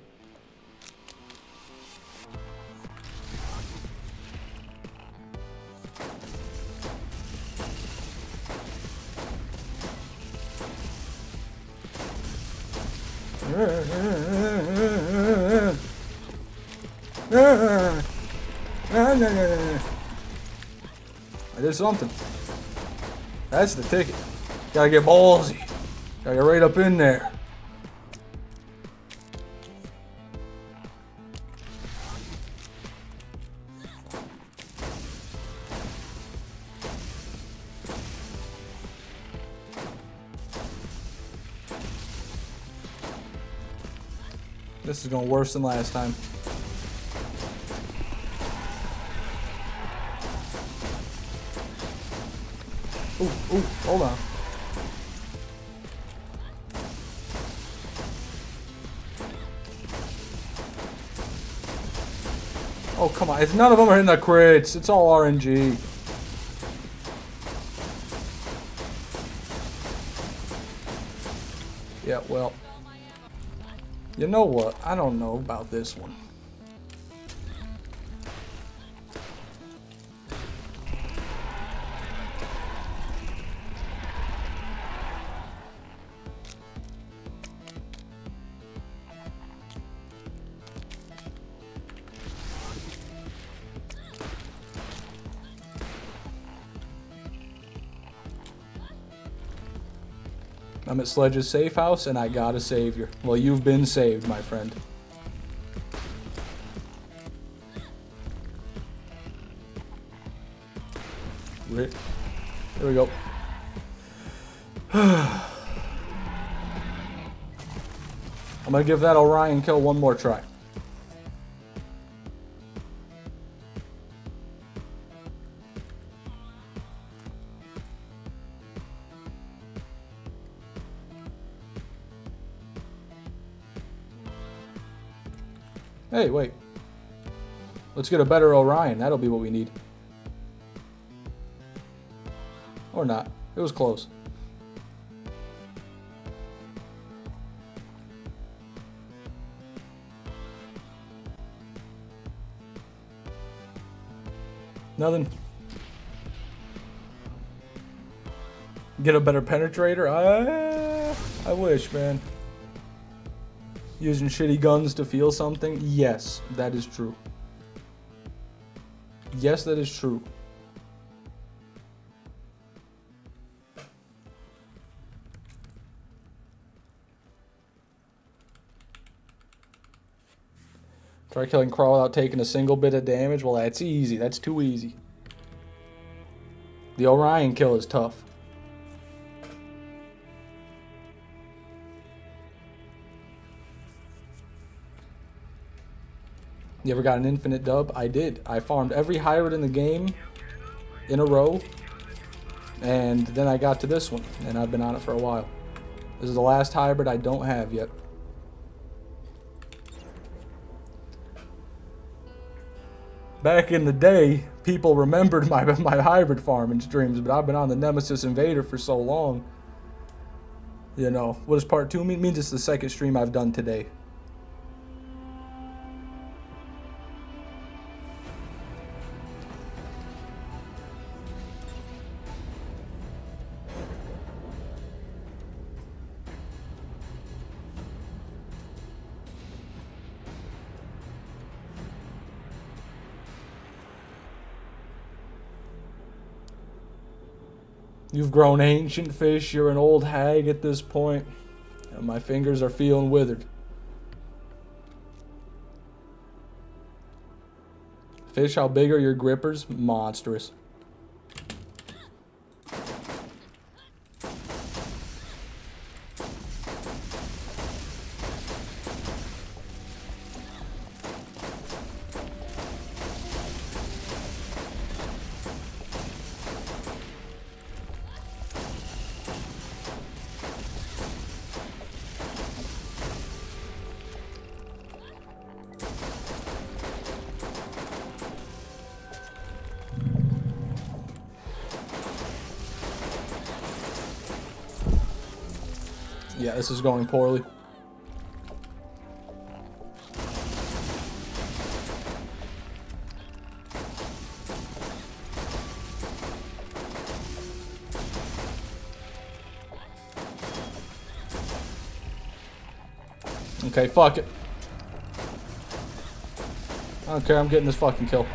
A: I did something. That's the ticket. Gotta get ballsy. Gotta get right up in there. This is going worse than last time. Ooh, hold on. Oh, come on. None of them are hitting the crits. It's all RNG. Yeah, well. You know what? I don't know about this one. I'm at Sledge's safe house, and I got a savior. Well, you've been saved, my friend. Here we go. I'm gonna give that Orion kill one more try. Hey, wait. Let's get a better Orion. That'll be what we need. Or not. It was close. Nothing. Get a better penetrator? I wish, man. Using shitty guns to feel something? Yes, that is true. Yes, that is true. Try killing Crawl without taking a single bit of damage? Well, that's easy. That's too easy. The Orion kill is tough. You ever got an infinite dub? I did. I farmed every hybrid in the game in a row. And then I got to this one. And I've been on it for a while. This is the last hybrid I don't have yet. Back in the day, people remembered my hybrid farming streams, but I've been on the Nemesis Invader for so long. You know, what does part 2 mean? It means it's the second stream I've done today. You've grown ancient, fish. You're an old hag at this point. And my fingers are feeling withered. Fish, how big are your grippers? Monstrous. Yeah, this is going poorly. Okay, fuck it. I don't care, I'm getting this fucking kill.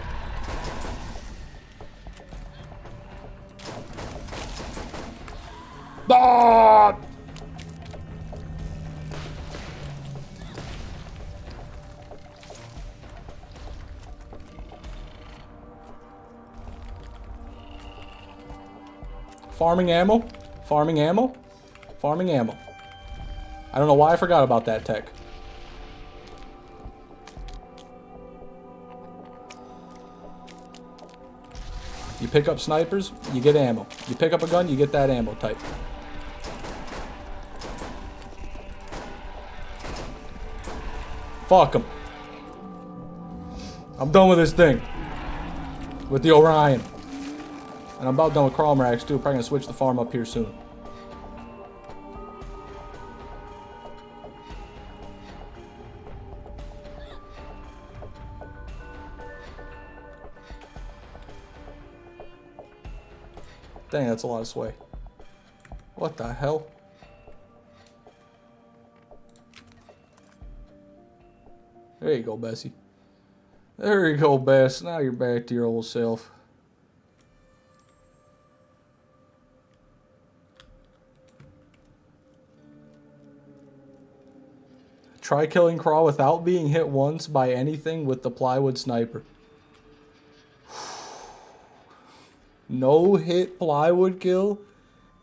A: Ah! Farming ammo? Farming ammo? Farming ammo. I don't know why I forgot about that tech. You pick up snipers, you get ammo. You pick up a gun, you get that ammo type. Fuck him. I'm done with this thing. With the Orion. And I'm about done with crawl racks too. Probably gonna switch the farm up here soon. Dang, that's a lot of sway. What the hell? There you go, Bessie. There you go, Bess. Now you're back to your old self. Try killing Crawl without being hit once by anything with the plywood sniper. No hit plywood kill?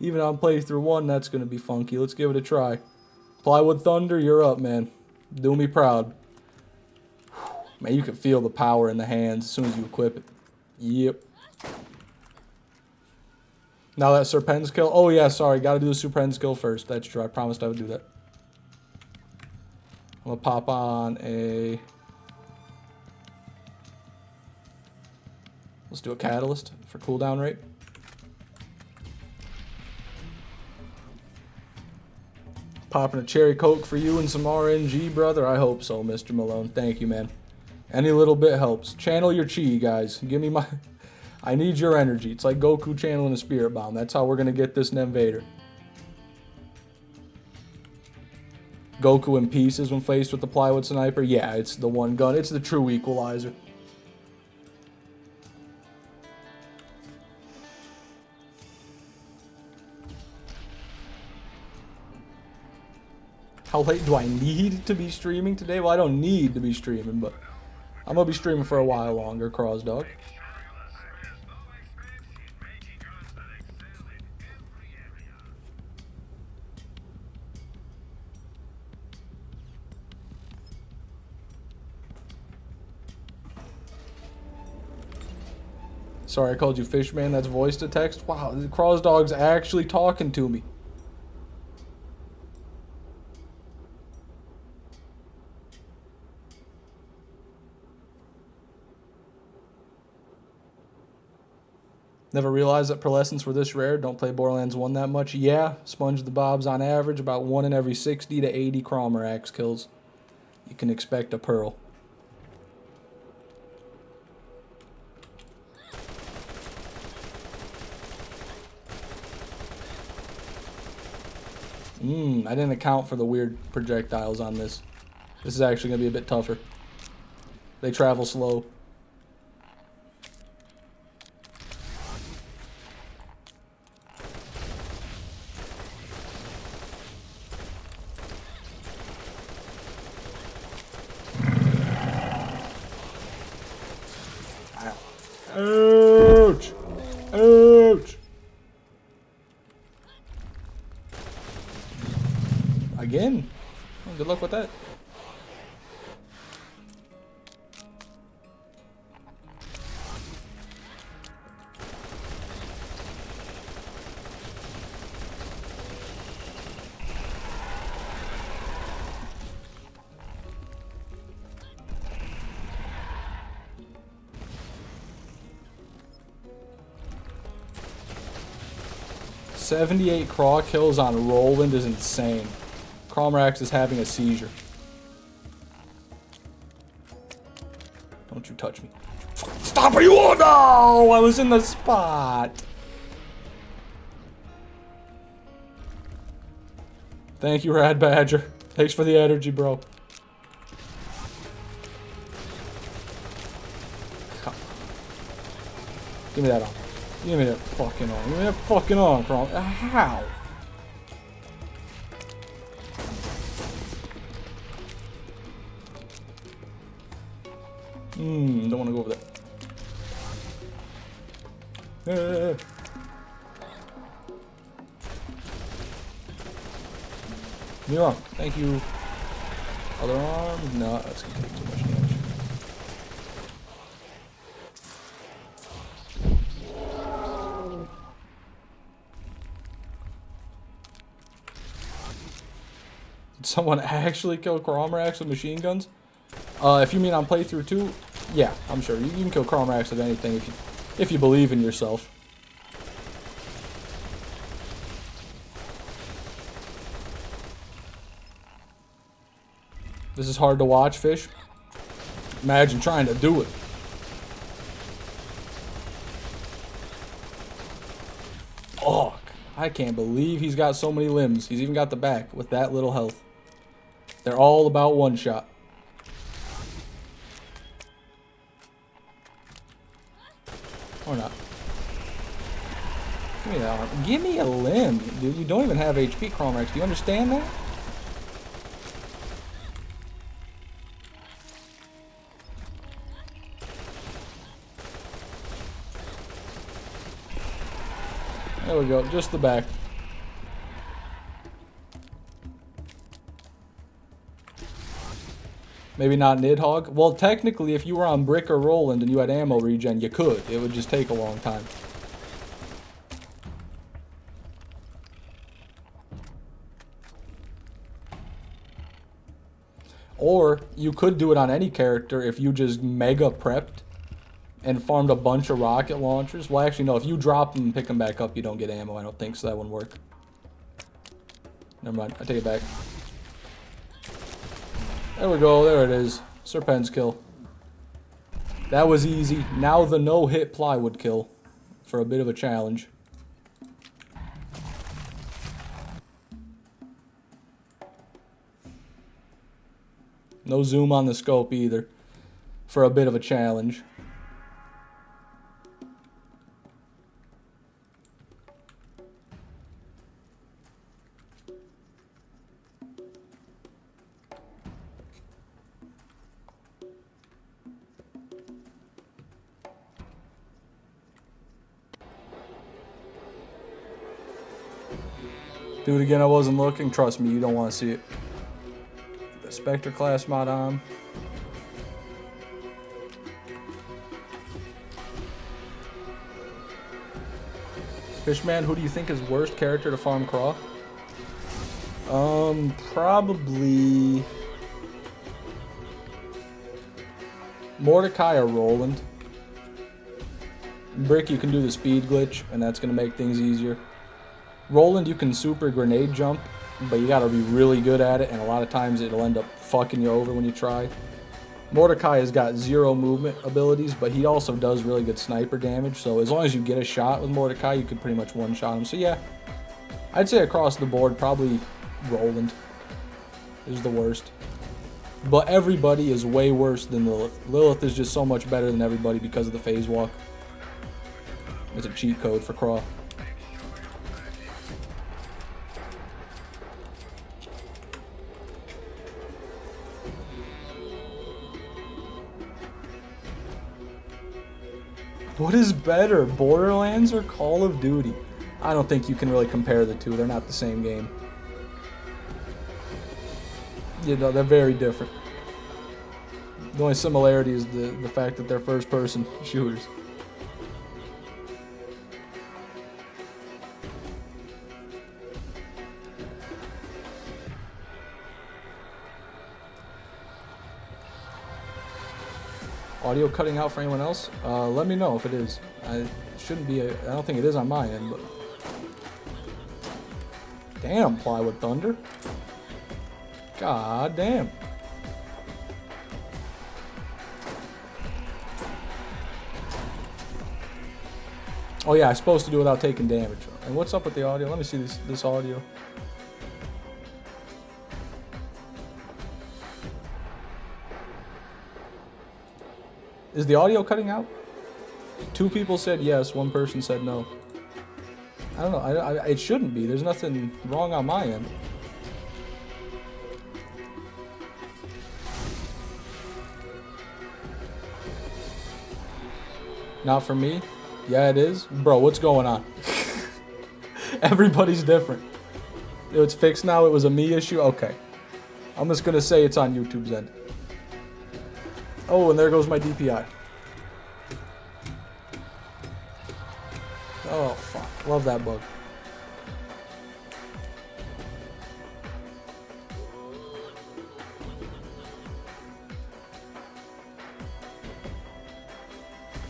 A: Even on playthrough 1, that's going to be funky. Let's give it a try. Plywood Thunder, you're up, man. Do me proud. Man, you can feel the power in the hands as soon as you equip it. Yep. Now that Serpent's kill. Oh, yeah, sorry. Got to do the Serpent's kill first. That's true. I promised I would do that. I'm going to pop on a... Let's do a Catalyst for cooldown rate. Popping a Cherry Coke for you and some RNG, brother. I hope so, Mr. Malone. Thank you, man. Any little bit helps. Channel your chi, guys. Give me my... I need your energy. It's like Goku channeling a Spirit Bomb. That's how we're going to get this Invader. Goku in pieces when faced with the plywood sniper. Yeah, it's the one gun. It's the true equalizer. How late do I need to be streaming today? Well, I don't need to be streaming, but I'm going to be streaming for a while longer, Cross Dog. Sorry, I called you Fishman. That's voice to text. Wow, the Cross Dog's actually talking to me. Never realized that pearlescents were this rare. Don't play Borderlands 1 that much. Yeah, Sponge the Bob's on average about 1 in every 60 to 80 Cromer axe kills. You can expect a pearl. I didn't account for the weird projectiles on this. This is actually going to be a bit tougher. They travel slow. Ouch! Ouch! Again? Well, good luck with that. "78 craw kills on Roland is insane. Cromrax is having a seizure." Don't you touch me. Stop! Are you? Oh no! I was in the spot. Thank you, Rad Badger. Thanks for the energy, bro. Give me that on. Give me that fucking on. Give me that fucking on, Crom. How? Don't want to go over there. You're wrong. Thank you. Other arm? No, that's gonna take too much damage. Did someone actually kill Cromrax with machine guns? If you mean on playthrough 2, yeah, I'm sure. You can kill Cromrax with anything if you believe in yourself. This is hard to watch, Fish. Imagine trying to do it. Fuck. I can't believe he's got so many limbs. He's even got the back with that little health. They're all about one shot. Or not. Give me that one. Give me a limb. Dude, you don't even have HP, Cromrax. Do you understand that? There we go. Just the back. Maybe not Nidhogg. Well, technically, if you were on Brick or Roland and you had ammo regen, you could. It would just take a long time. Or you could do it on any character if you just mega prepped and farmed a bunch of rocket launchers. Well, actually, no. If you drop them and pick them back up, you don't get ammo. I don't think so. That wouldn't work. Never mind. I take it back. There we go. There it is. Serpent's kill. That was easy. Now the no-hit plywood kill for a bit of a challenge. No zoom on the scope either for a bit of a challenge. Do it again, I wasn't looking. Trust me, you don't want to see it. The Spectre class mod on. Fishman, who do you think is worst character to farm Craw? Probably Mordecai or Roland. Brick, you can do the speed glitch, and that's going to make things easier. Roland, you can super grenade jump, but you gotta be really good at it, and a lot of times it'll end up fucking you over when you try. Mordecai has got 0 movement abilities, but he also does really good sniper damage, so as long as you get a shot with Mordecai, you could pretty much one-shot him. So yeah, I'd say across the board, probably Roland is the worst. But everybody is way worse than Lilith. Lilith is just so much better than everybody because of the phase walk. It's a cheat code for Craw. What is better, Borderlands or Call of Duty? I don't think you can really compare the two. They're not the same game. You know, they're very different. The only similarity is the fact that they're first-person shooters. Audio cutting out for anyone else? Let me know if it is. I shouldn't be. I don't think it is on my end, but damn, Plywood Thunder. God damn. Oh yeah, I'm supposed to do it without taking damage. And what's up with the audio? Let me see this audio. Is the audio cutting out? 2 people said yes, 1 person said no. I don't know. It shouldn't be. There's nothing wrong on my end. Not for me? Yeah, it is. Bro, what's going on? Everybody's different. It's fixed now. It was a me issue? Okay. I'm just going to say it's on YouTube's end. Oh, and there goes my DPI. Oh, fuck. Love that bug.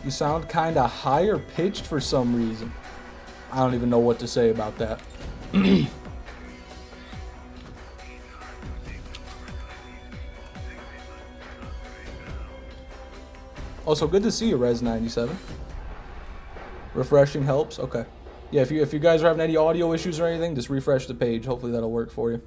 A: You sound kind of higher pitched for some reason. I don't even know what to say about that. Also, good to see you, Res97. Refreshing helps. Okay. Yeah, if you guys are having any audio issues or anything, just refresh the page. Hopefully that'll work for you.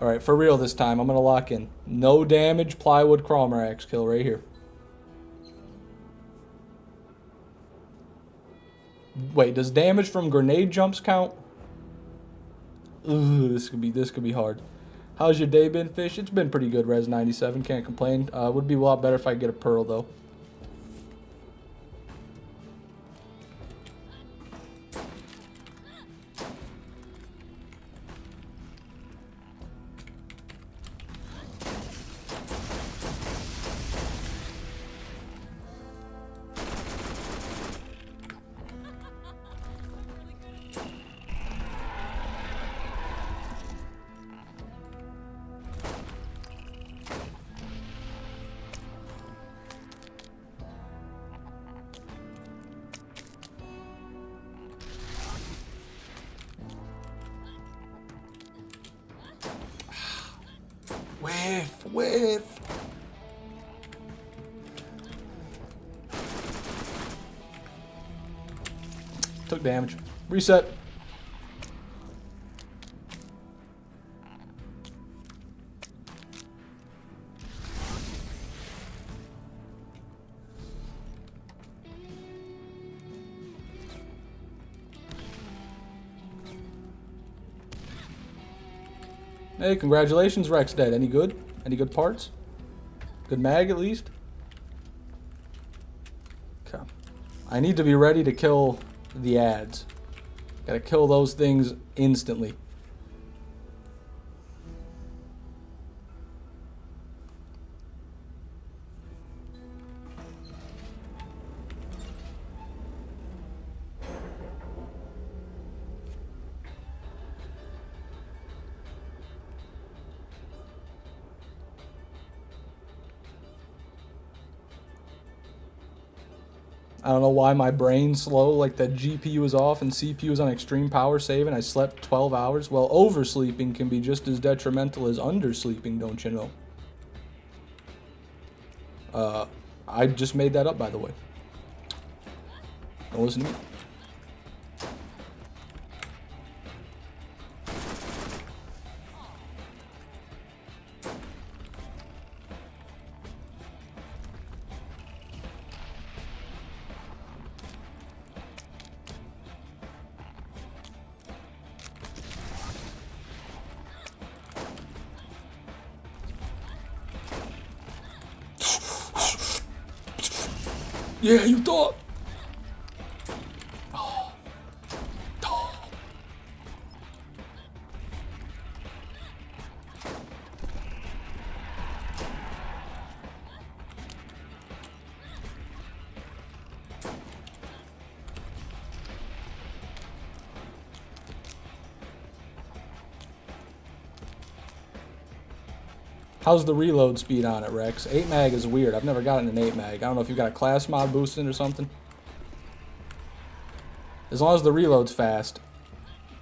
A: Alright, for real this time, I'm going to lock in. No damage, plywood, Cromer axe kill right here. Wait, does damage from grenade jumps count? Ooh, this could be hard. How's your day been, Fish? It's been pretty good, Res97. Can't complain. Would be a lot better if I could get a pearl, though. Whiff. Took damage. Reset. Hey, congratulations, Rex dead. Any good? Any good parts? Good mag, at least? Okay. I need to be ready to kill the ads. Gotta kill those things instantly. I don't know why my brain's slow, like the GPU is off and CPU is on extreme power saving. I slept 12 hours. Well, oversleeping can be just as detrimental as undersleeping, don't you know? I just made that up, by the way. Don't listen to me. Yeah, you thought. How's the reload speed on it, Rex? 8 mag is weird. I've never gotten an 8 mag. I don't know if you've got a class mod boosting or something. As long as the reload's fast,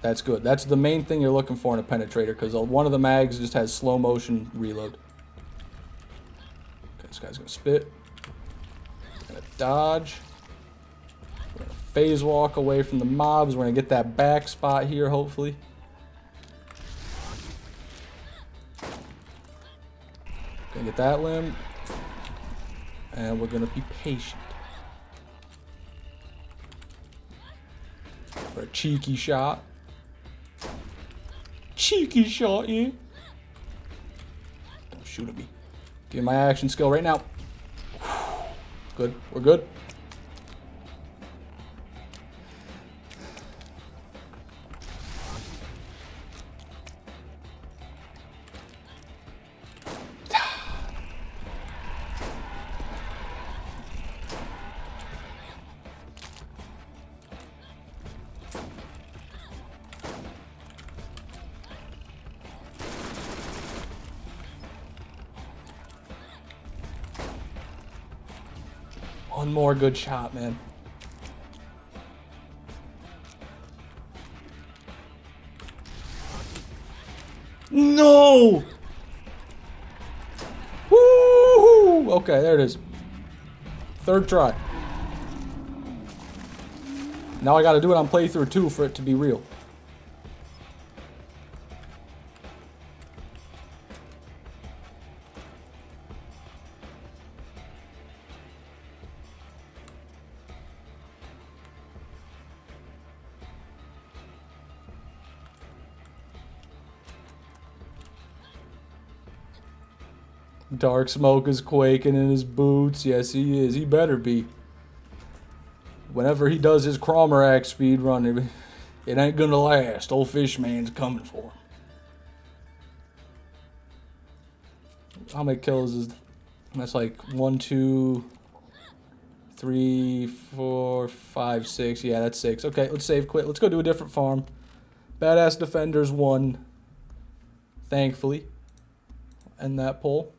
A: that's good. That's the main thing you're looking for in a penetrator, because one of the mags just has slow motion reload. Okay, this guy's gonna spit. Gonna dodge. We're gonna phase walk away from the mobs. We're gonna get that back spot here, hopefully. Gonna get that limb. And we're gonna be patient. For a cheeky shot. Cheeky shot, yeah. Don't shoot at me. Give me my action skill right now. Good. We're good. One more good shot, man. No! Woo! Okay, there it is. Third try. Now I gotta do it on playthrough 2 for it to be real. Dark Smoke is quaking in his boots. Yes, he is. He better be. Whenever he does his Cromerak speed run, it ain't gonna last. Old Fishman's coming for him. How many kills is... That's like 1, 2, 3, 4, 5, 6. Yeah, that's 6. Okay, let's save quit. Let's go do a different farm. Badass Defenders won. Thankfully. End that poll.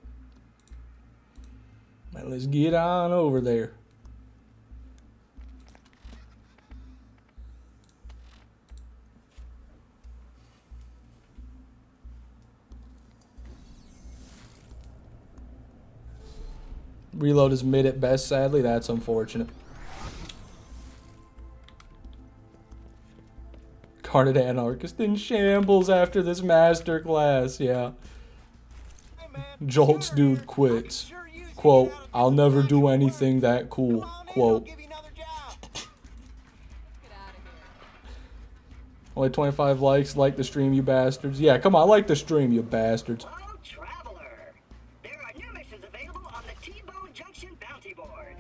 A: Right, let's get on over there. Reload is mid at best, sadly. That's unfortunate. Carnage Anarchist in shambles after this masterclass. Yeah. Jolt's dude quits. Quote, I'll never do anything that cool. Quote. Only 25 likes. Like the stream, you bastards. Yeah, come on. Like the stream, you bastards.
B: Hello, traveler. There are new missions available on the T-Bone Junction bounty board.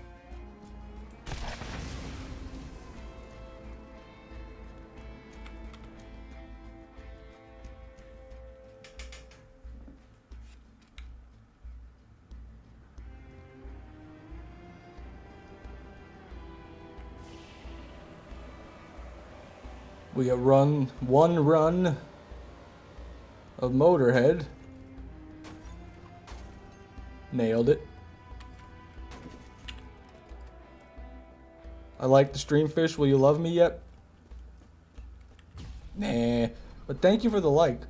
A: We got one run of Motorhead. Nailed it. I like the streamfish. Will you love me yet? Nah. But thank you for the like.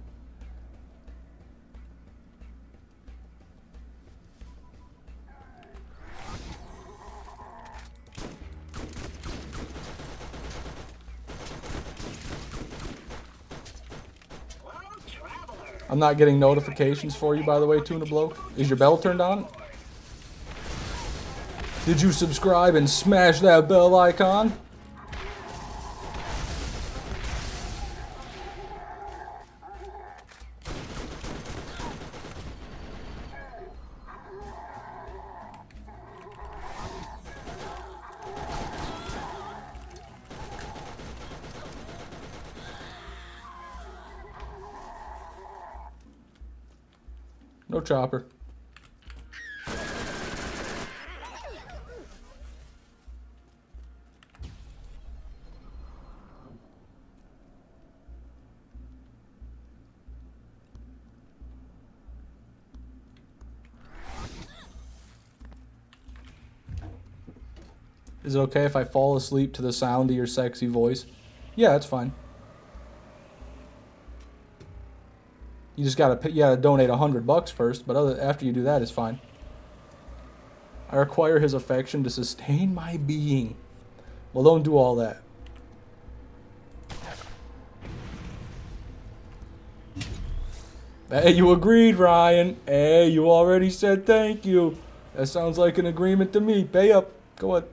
A: I'm not getting notifications for you, by the way, Tuna Bloke. Is your bell turned on? Did you subscribe and smash that bell icon? No chopper. Is it okay if I fall asleep to the sound of your sexy voice? Yeah, that's fine. You just gotta donate $100 first, but after you do that, it's fine. I require his affection to sustain my being. Well, don't do all that. Hey, you agreed, Ryan. Hey, you already said thank you. That sounds like an agreement to me. Pay up. Go on.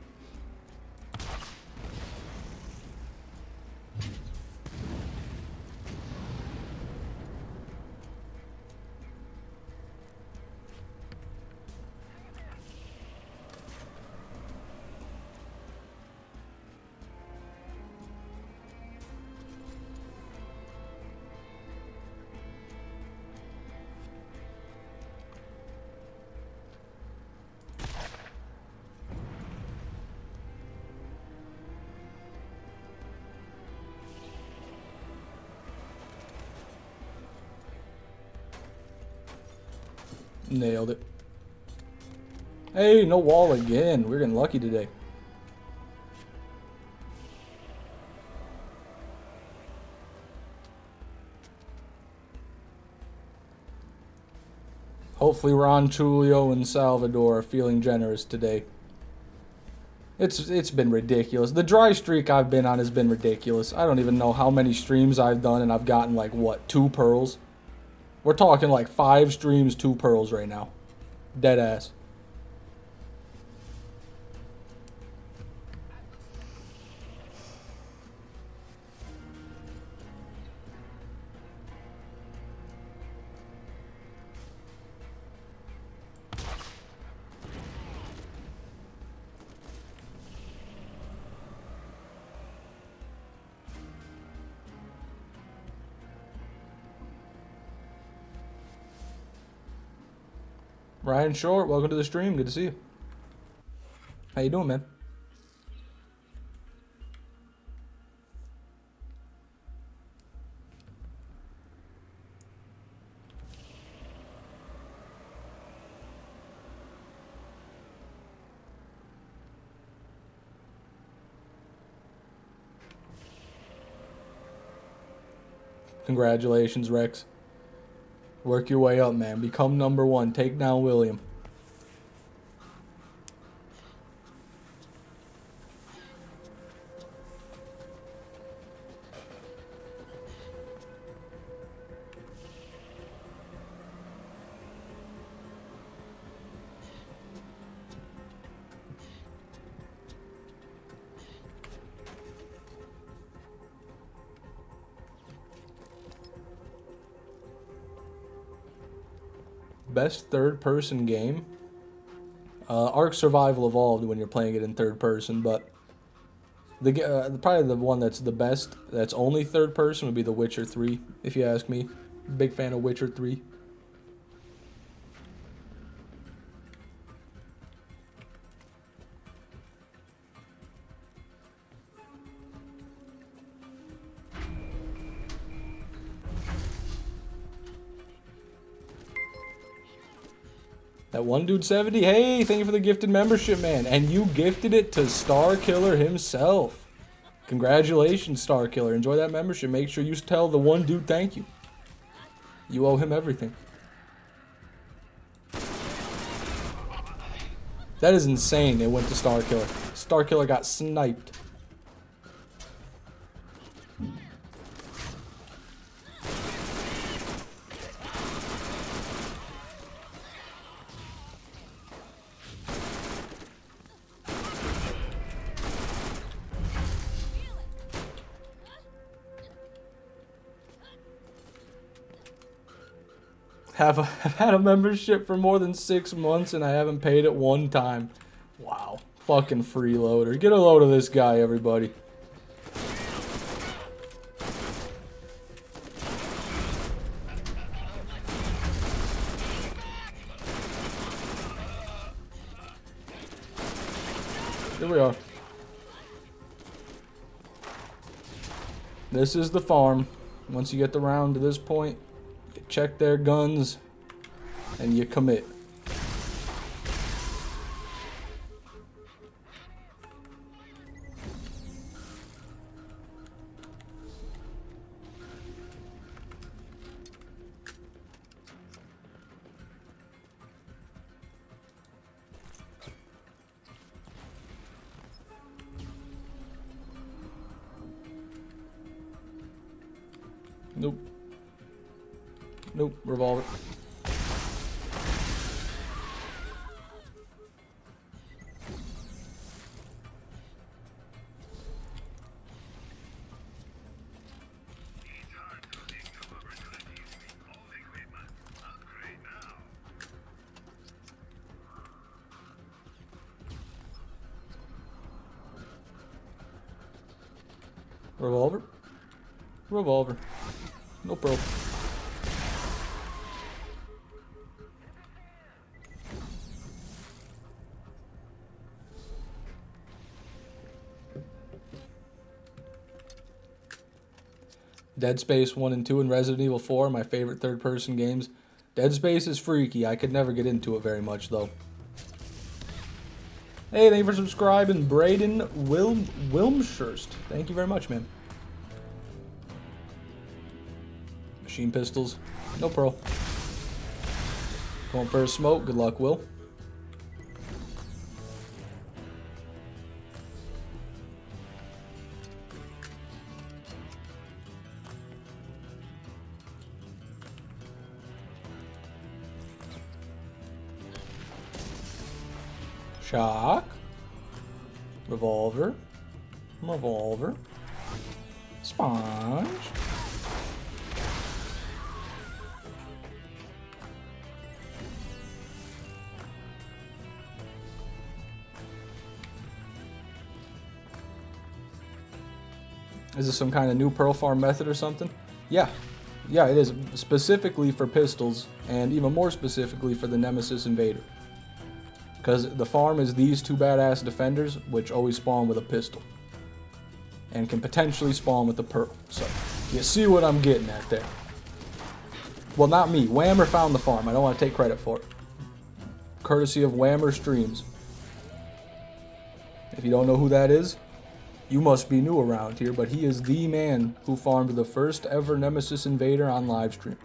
A: Nailed it. Hey, no wall again. We're getting lucky today. Hopefully Ron, Julio, and Salvador are feeling generous today. It's been ridiculous. The dry streak I've been on has been ridiculous. I don't even know how many streams I've done, and I've gotten like, what, 2 pearls? We're talking like 5 streams, 2 pearls right now. Dead ass. Ryan Short, welcome to the stream. Good to see you. How you doing, man? Congratulations, Rex. Work your way up, man. Become #1. Take down William. Best third-person game? Ark Survival Evolved when you're playing it in third person, but probably the one that's the best, that's only third person, would be The Witcher 3, if you ask me. Big fan of Witcher 3. That one dude 70, hey, thank you for the gifted membership, man. And you gifted it to Star Killer himself. Congratulations, Star Killer. Enjoy that membership. Make sure you tell the one dude thank you. You owe him everything. That is insane. It went to Star Killer. Star Killer got sniped. I've had a membership for more than 6 months and I haven't paid it one time. Wow. Fucking freeloader. Get a load of this guy, everybody. Here we are. This is the farm. Once you get the round to this point, you check their guns and you commit. Nope. Nope. Revolver. Revolver. Revolver. No problem. Dead Space 1 and 2 and Resident Evil 4 are my favorite third-person games. Dead Space is freaky. I could never get into it very much, though. Hey, thank you for subscribing, Braden Wilmshurst. Thank you very much, man. Machine pistols. No pro. Going for a smoke. Good luck, Will. Shock. Revolver. Revolver. Sponge. Is this some kind of new pearl farm method or something? Yeah. Yeah, it is. Specifically for pistols, and even more specifically for the Nemesis Invader. Because the farm is these two badass defenders, which always spawn with a pistol. And can potentially spawn with a pearl. So, you see what I'm getting at there. Well, not me. Whammer found the farm. I don't want to take credit for it. Courtesy of Whammer Streams. If you don't know who that is, you must be new around here, but he is the man who farmed the first ever Nemesis Invader on livestream.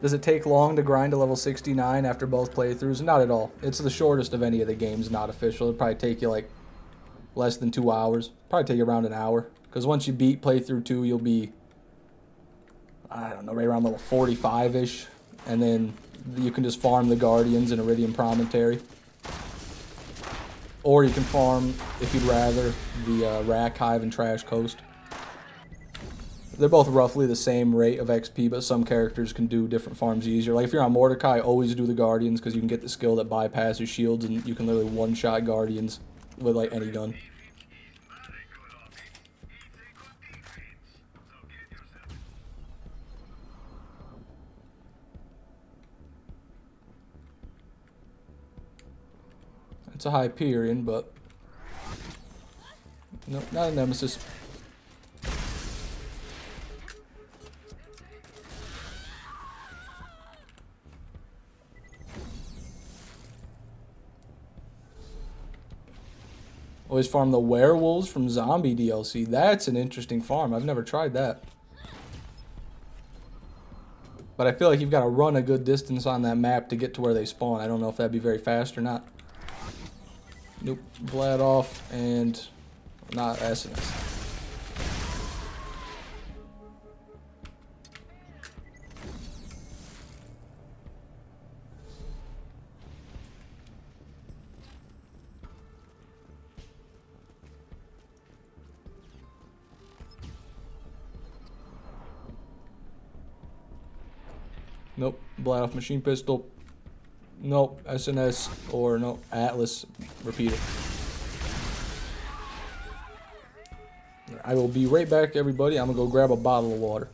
A: Does it take long to grind to level 69 after both playthroughs? Not at all. It's the shortest of any of the games not official. It'd probably take you like less than 2 hours. Probably take you around an hour. Because once you beat playthrough 2, you'll be, I don't know, right around level 45-ish. And then you can just farm the Guardians in Iridium Promontory. Or you can farm, if you'd rather, the Rack Hive and Trash Coast. They're both roughly the same rate of XP, but some characters can do different farms easier. Like if you're on Mordecai, always do the Guardians because you can get the skill that bypasses shields and you can literally one-shot Guardians with like any gun. It's a Hyperion, but no, not a Nemesis. Always farm the werewolves from Zombie DLC. That's an interesting farm. I've never tried that. But I feel like you've got to run a good distance on that map to get to where they spawn. I don't know if that'd be very fast or not. Nope. Vlad off and not SNS. Nope. Blast off machine pistol. Nope. SNS or no Atlas repeater. I will be right back, everybody. I'm gonna go grab a bottle of water.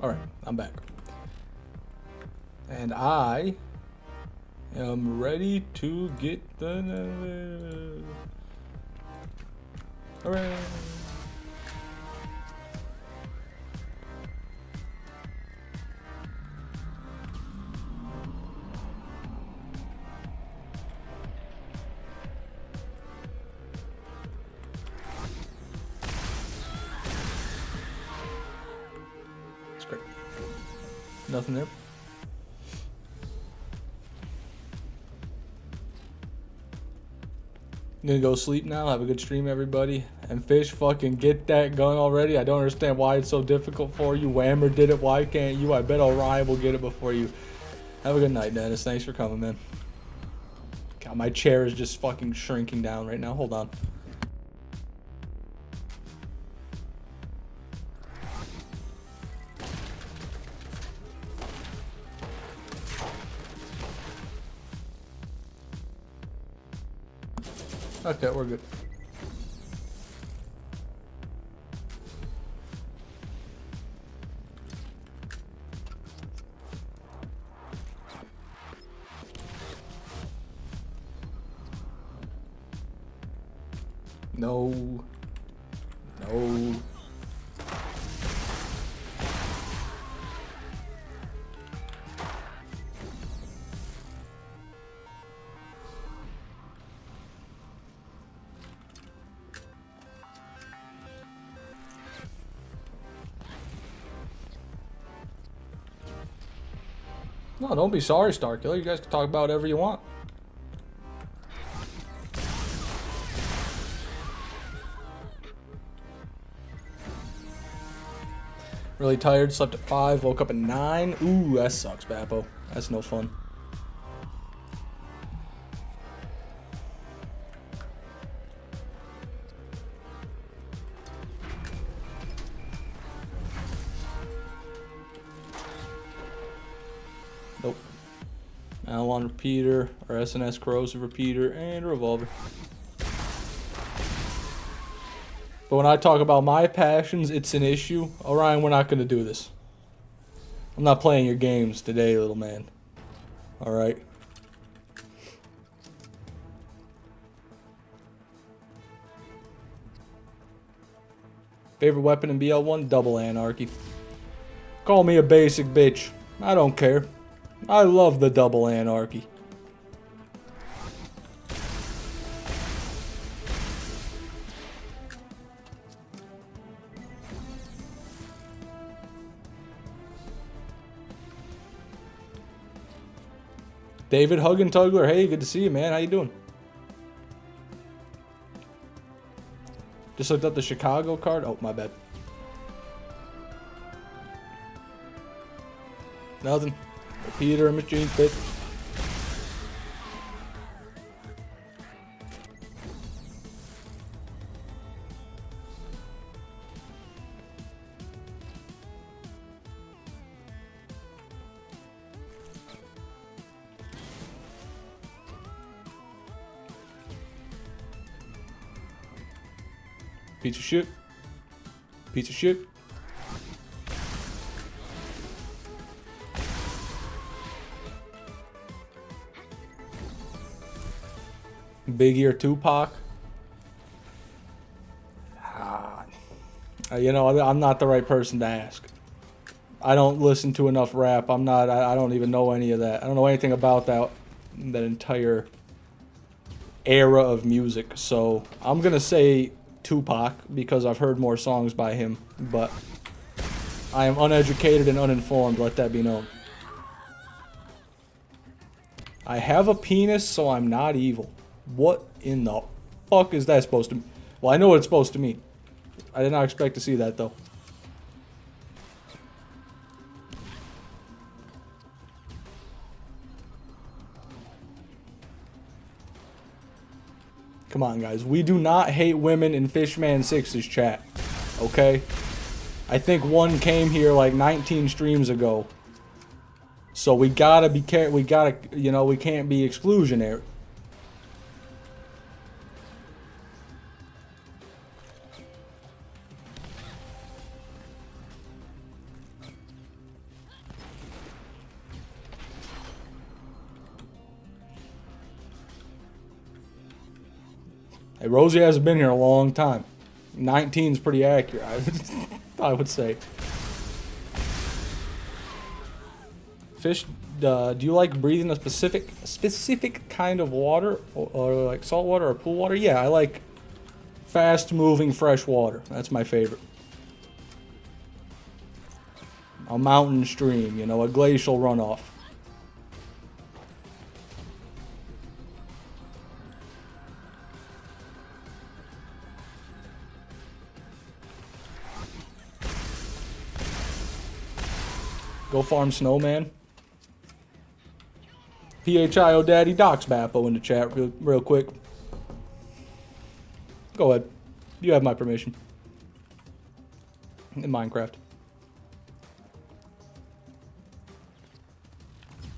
A: Alright, I'm back. And I am ready to get the... Hooray! It's great. Nothing there. I'm gonna go sleep now. Have a good stream, everybody. And Fish, fucking get that gun already. I don't understand why it's so difficult for you. Whammer did it. Why can't you? I bet Orion will get it before you. Have a good night, Dennis. Thanks for coming, man. God, my chair is just fucking shrinking down right now. Hold on. Okay, we're good. No. No. No, don't be sorry, Starkiller. You guys can talk about whatever you want. Really tired, slept at 5, woke up at 9. Ooh, that sucks, Bappo. That's no fun. Nope. Alon repeater, or SNS corrosive repeater, and a revolver. But when I talk about my passions, it's an issue. Orion, we're not going to do this. I'm not playing your games today, little man. Alright? Favorite weapon in BL1? Double Anarchy. Call me a basic bitch. I don't care. I love the double Anarchy. David Huggentugler, hey, good to see you, man. How you doing? Just looked up the Chicago card. Oh, my bad. Nothing. Peter and machine pit. Pizza shit. Pizza shit. Big Ear Tupac. You know, I'm not the right person to ask. I don't listen to enough rap. I don't even know any of that. I don't know anything about that entire era of music. So I'm going to say Tupac because I've heard more songs by him. But I am uneducated and uninformed. Let that be known. I have a penis, so I'm not evil. What in the fuck is that supposed to mean? Well, I know what it's supposed to mean. I did not expect to see that, though. Come on, guys. We do not hate women in Fishman 6's chat. Okay? I think one came here like 19 streams ago. So we gotta be careful. We gotta, you know, we can't be exclusionary. Hey, Rosie hasn't been here a long time. 19 is pretty accurate, I would say. Fish, do you like breathing a specific kind of water, or like salt water or pool water? Yeah, I like fast-moving fresh water. That's my favorite. A mountain stream, you know, a glacial runoff. Go farm snowman. PHIO Daddy Docs Bappo in the chat real quick. Go ahead. You have my permission. In Minecraft.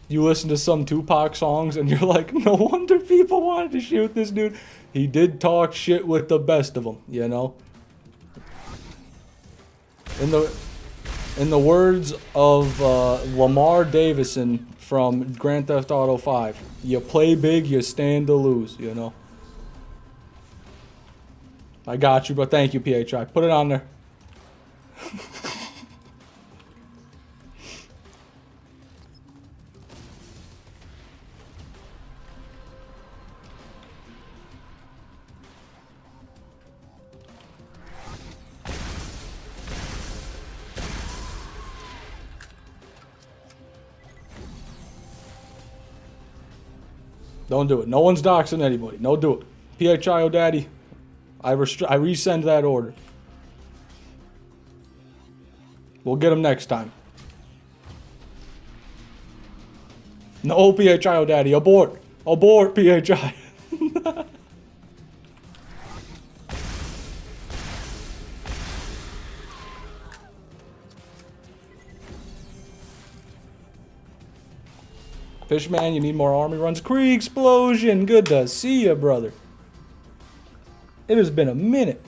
A: You listen to some Tupac songs and you're like, no wonder people wanted to shoot this dude. He did talk shit with the best of them, you know? In the words of Lamar Davison from Grand Theft Auto 5, you play big, you stand to lose, you know? I got you, but thank you, PHI. Put it on there. Don't do it. No one's doxing anybody. No, do it. PHIO Daddy, I rescind that order. We'll get him next time. No, PHIO Daddy. Abort. Abort, PHI. Fishman, you need more army runs. Kree Explosion, good to see you, brother. It has been a minute.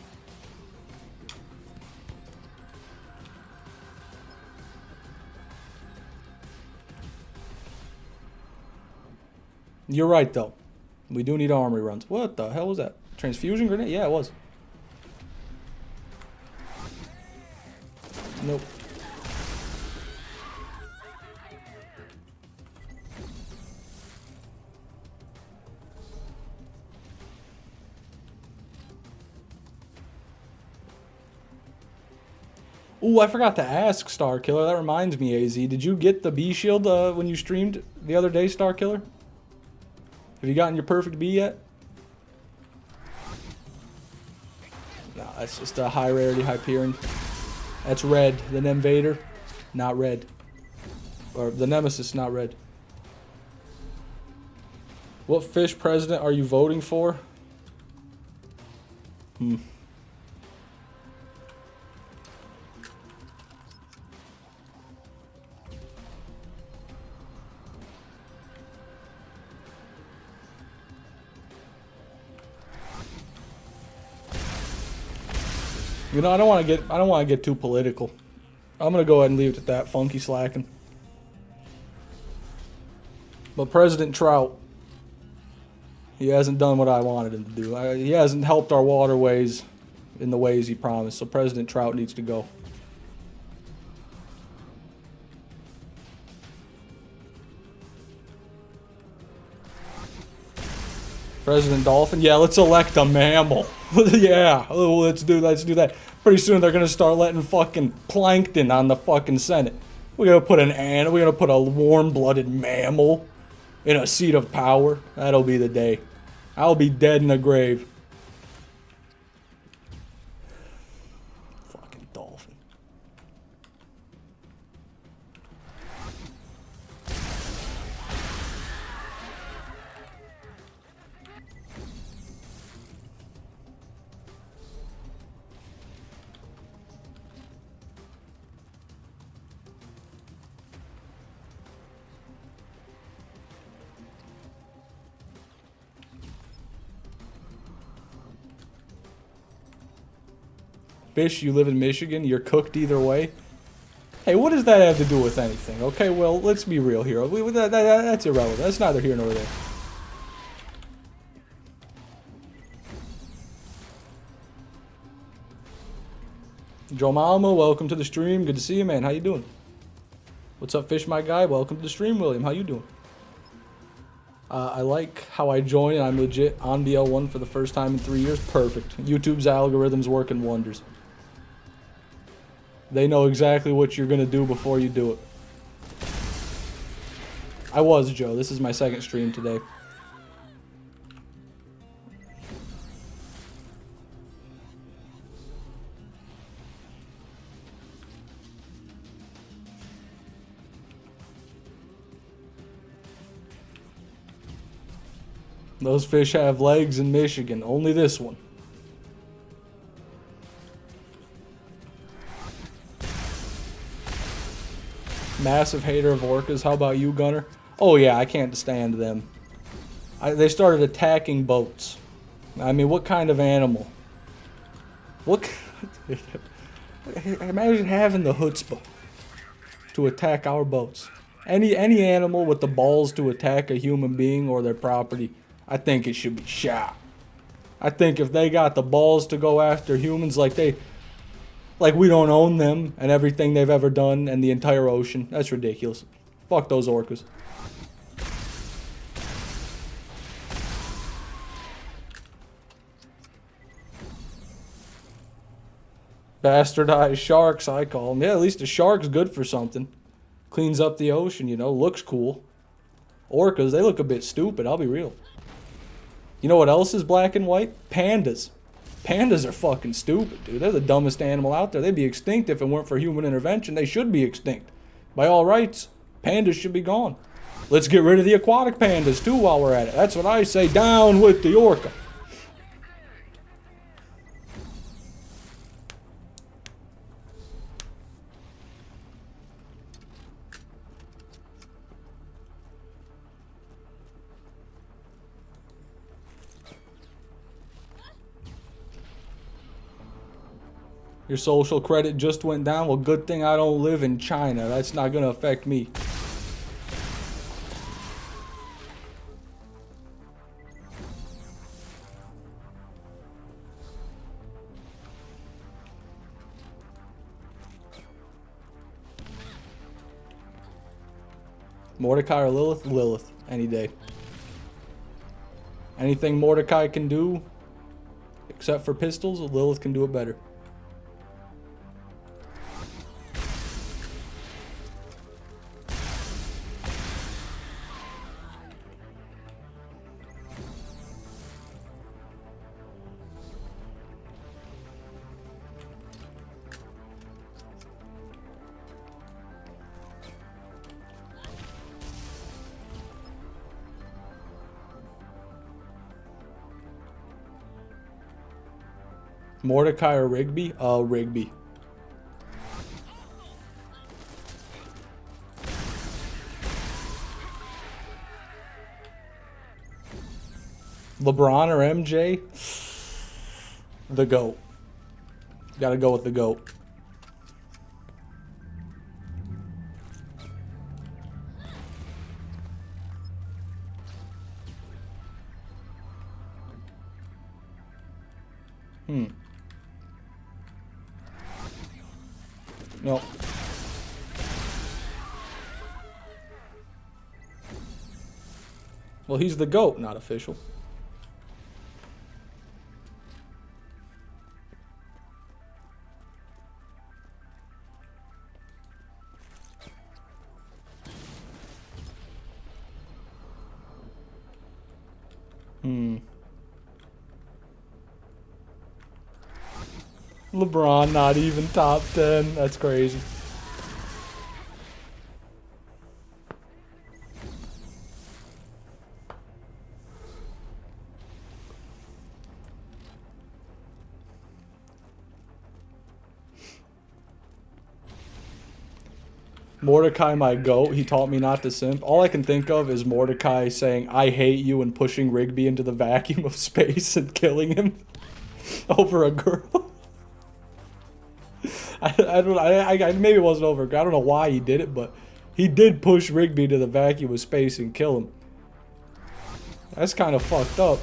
A: You're right, though. We do need army runs. What the hell was that? Transfusion grenade? Yeah, it was. Nope. Ooh, I forgot to ask, Star Killer. That reminds me, AZ. Did you get the B shield when you streamed the other day, Star Killer? Have you gotten your perfect B yet? No, that's just a high rarity Hyperion. That's red. The Invader, not red. Or the Nemesis, not red. What fish president are you voting for? You know, I don't want to get too political. I'm gonna go ahead and leave it at that. Funky slacking. But President Trout, he hasn't done what I wanted him to do. He hasn't helped our waterways in the ways he promised. So President Trout needs to go. President Dolphin? Yeah, let's elect a mammal. Yeah, let's do that. Pretty soon they're gonna start letting fucking plankton on the fucking Senate. We're gonna put a warm-blooded mammal in a seat of power. That'll be the day. I'll be dead in the grave. Fucking dolphin. Fish, you live in Michigan, you're cooked either way. Hey, what does that have to do with anything? Okay, well, let's be real here. That's irrelevant. That's neither here nor there. Joe Malmo, welcome to the stream. Good to see you, man. How you doing? What's up, Fish, my guy? Welcome to the stream, William. How you doing? I like how I joined and I'm legit on BL1 for the first time in 3 years. Perfect. YouTube's algorithms working wonders. They know exactly what you're going to do before you do it. I was, Joe. This is my second stream today. Those fish have legs in Michigan. Only this one. Massive hater of orcas. How about you, Gunner? Oh yeah, I can't stand them. They started attacking boats. I mean, what kind of animal? What? Imagine having the chutzpah to attack our boats. Any animal with the balls to attack a human being or their property, I think it should be shot. I think if they got the balls to go after humans like we don't own them and everything they've ever done and the entire ocean, that's ridiculous. Fuck those orcas. Bastardized sharks, I call them. Yeah, at least a shark's good for something. Cleans up the ocean, you know, looks cool. Orcas, they look a bit stupid, I'll be real. You know what else is black and white? Pandas. Pandas are fucking stupid, dude. They're the dumbest animal out there. They'd be extinct if it weren't for human intervention. They should be extinct. By all rights, pandas should be gone. Let's get rid of the aquatic pandas, too, while we're at it. That's what I say. Down with the orca. Your social credit just went down. Well, good thing I don't live in China. That's not going to affect me. Mordecai or Lilith? Lilith. Any day. Anything Mordecai can do, except for pistols, Lilith can do it better. Mordecai or Rigby? Rigby. LeBron or MJ? The GOAT. Gotta go with the GOAT. No. Well, he's the GOAT, not official. LeBron not even top 10. That's crazy. Mordecai, my GOAT. He taught me not to simp. All I can think of is Mordecai saying, "I hate you," and pushing Rigby into the vacuum of space and killing him over a girl. I maybe it wasn't over. I don't know why he did it, but he did push Rigby to the vacuum of space and kill him. That's kind of fucked up.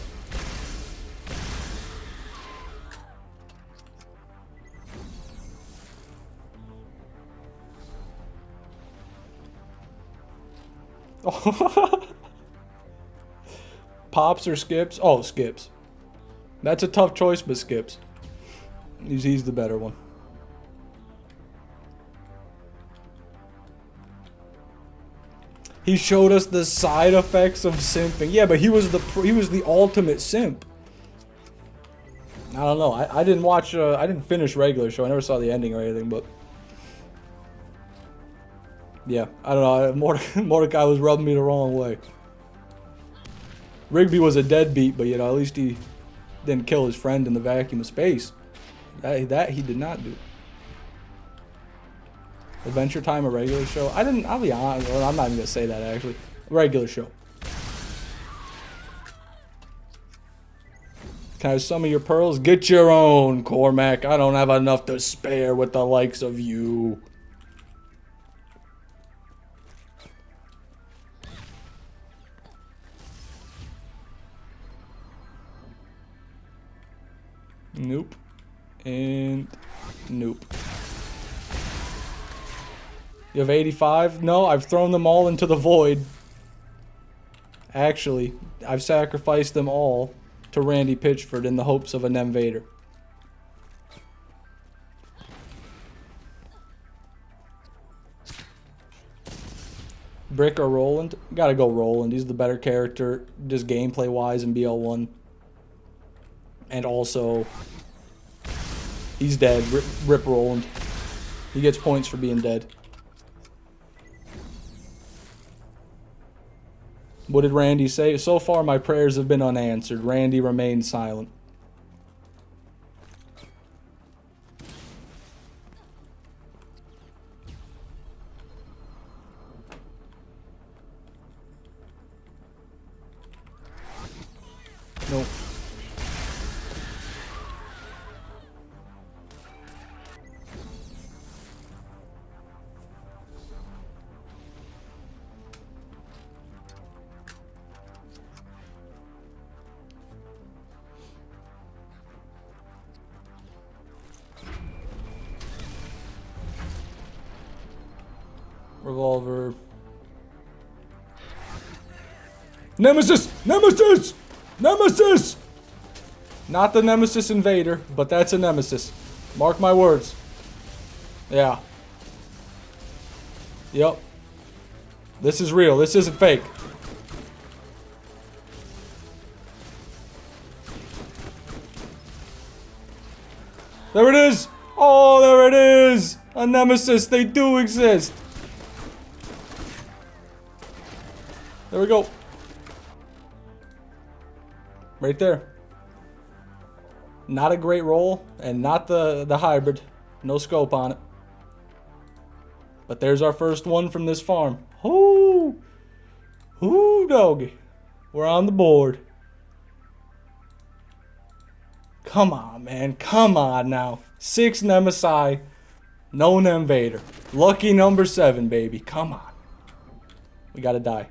A: Pops or Skips? Oh, Skips. That's a tough choice, but Skips. He's the better one. He showed us the side effects of simping. Yeah, but he was the ultimate simp. I don't know. I didn't watch. I didn't finish regular show. I never saw the ending or anything. But yeah, I don't know. Mordecai was rubbing me the wrong way. Rigby was a deadbeat, but you know, at least he didn't kill his friend in the vacuum of space. That he did not do. Adventure Time, a regular show? I'll be honest, I'm not even gonna say that actually. Regular show. Can I have some of your pearls? Get your own, Cormac. I don't have enough to spare with the likes of you. Nope. And nope. You have 85? No, I've thrown them all into the void. Actually, I've sacrificed them all to Randy Pitchford in the hopes of a Invader. Brick or Roland? Gotta go Roland. He's the better character, just gameplay wise in BL1. And also, he's dead. Rip Roland. He gets points for being dead. What did Randy say? So far, my prayers have been unanswered. Randy remained silent. Nope. Revolver. Nemesis! Nemesis! Nemesis! Not the Nemesis Invader, but that's a Nemesis. Mark my words. Yeah. Yep. This is real. This isn't fake. There it is! Oh, there it is! A Nemesis. They do exist. There we go. Right there. Not a great roll, and not the hybrid. No scope on it. But there's our first one from this farm. Ooh! Ooh, doggy. We're on the board. Come on, man. Come on now. 6 Nemesi. No Invader. Lucky number 7, baby. Come on. We gotta die.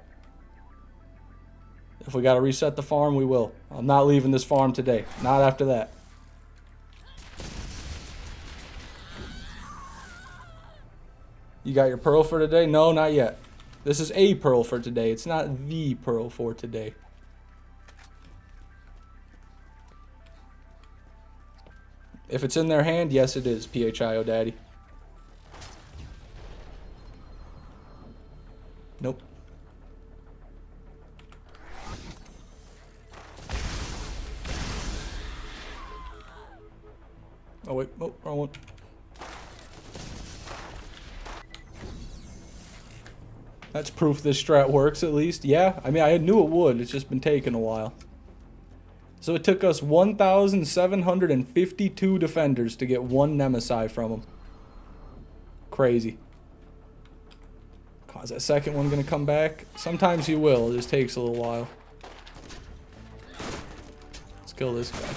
A: If we gotta reset the farm, we will. I'm not leaving this farm today. Not after that. You got your pearl for today? No, not yet. This is a pearl for today. It's not the pearl for today. If it's in their hand, yes it is, PHIO Daddy. Nope. Oh wait, oh, wrong one. That's proof this strat works at least. Yeah, I mean I knew it would, it's just been taking a while. So it took us 1,752 defenders to get 1 Nemesis from them. Crazy. Is that second one gonna come back? Sometimes he will, it just takes a little while. Let's kill this guy.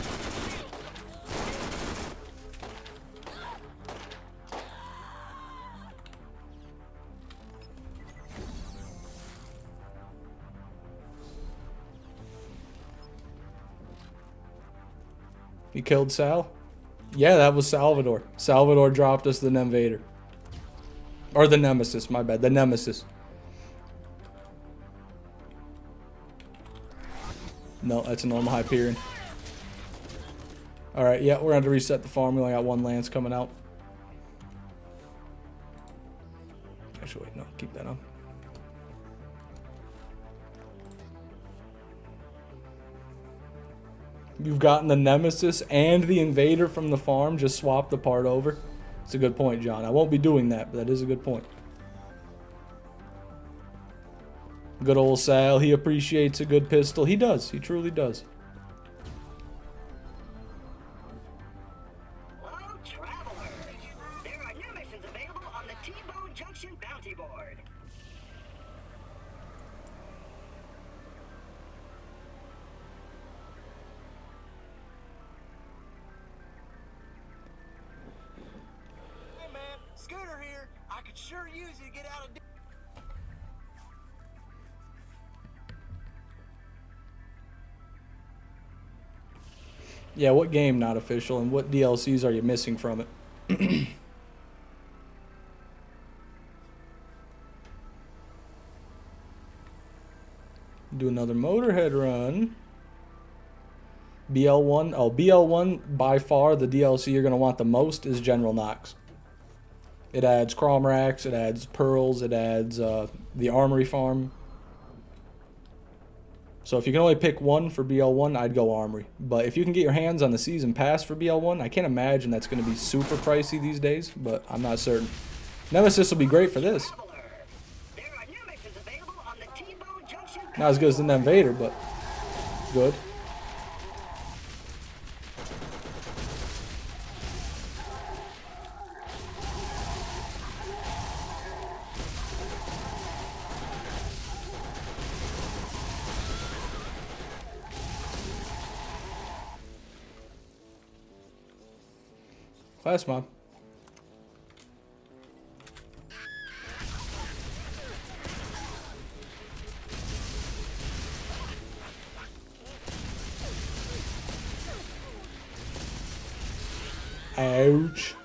A: You killed Sal? Yeah, that was Salvador. Salvador dropped us the Invader. Or the Nemesis, my bad. The Nemesis. No, that's a normal Hyperion. Alright, yeah, we're going to reset the farm. We only got 1 lance coming out. Actually, wait, no, keep that on. You've gotten the Nemesis and the Invader from the farm. Just swap the part over. It's a good point, John. I won't be doing that, but that is a good point. Good old Sal. He appreciates a good pistol. He does. He truly does.
B: Hello, traveler. There are new missions available on the T-Bone Junction bounty board.
C: Hey man, Scooter here. I could sure use you to get out of.
A: Yeah, what game not official and what DLCs are you missing from it? Do another Motorhead run. BL1. Oh, BL1, by far, the DLC you're going to want the most is General Knox. It adds chrome racks, it adds pearls, it adds the armory farm. So if you can only pick one for BL1, I'd go armory. But if you can get your hands on the season pass for BL1, I can't imagine that's going to be super pricey these days, but I'm not certain. Nemesis will be great for this.
B: There are new missions available on the T-Bone Junction.
A: Not as good as the Invader, but good. Class mob. Ouch.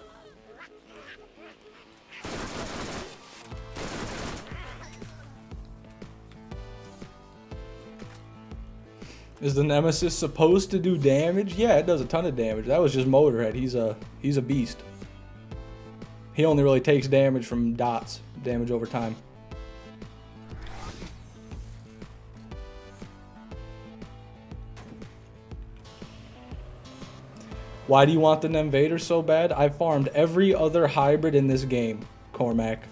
A: Is the Nemesis supposed to do damage? Yeah, it does a ton of damage. That was just Motorhead. He's a beast. He only really takes damage from dots, damage over time. Why do you want the Invader so bad? I farmed every other hybrid in this game, Cormac,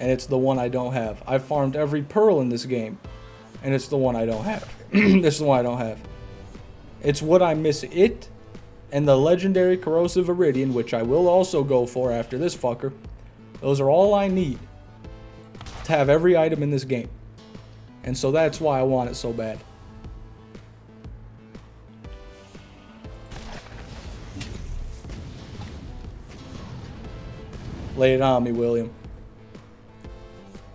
A: and it's the one I don't have. I farmed every pearl in this game, and it's the one I don't have. This is the one I don't have. It's what I miss. It and the legendary corrosive iridium, which I will also go for after this fucker. Those are all I need to have every item in this game. And so that's why I want it so bad. Lay it on me, William.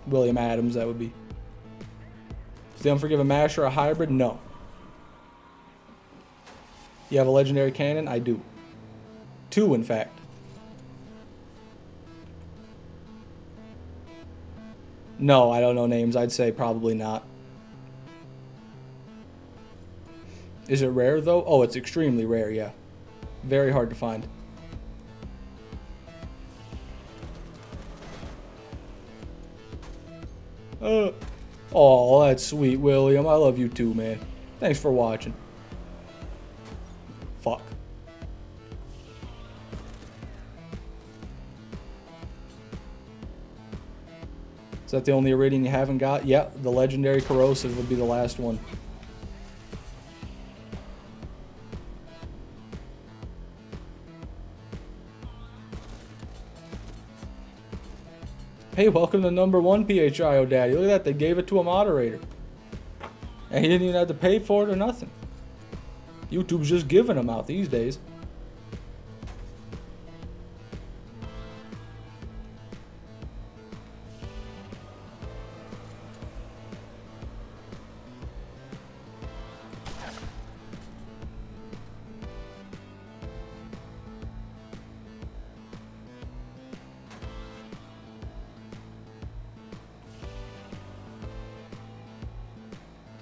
A: William Adams, that would be. Is the Unforgiven Masher a hybrid? No. You have a legendary cannon? I do. 2, in fact. No, I don't know names. I'd say probably not. Is it rare, though? Oh, it's extremely rare, yeah. Very hard to find. Oh, that's sweet, William. I love you too, man. Thanks for watching. Fuck. Is that the only iridium you haven't got? Yeah, the legendary corrosive would be the last one. Hey, welcome to #1 PHIO Daddy. Look at that, they gave it to a moderator. And he didn't even have to pay for it or nothing. YouTube's just giving them out these days.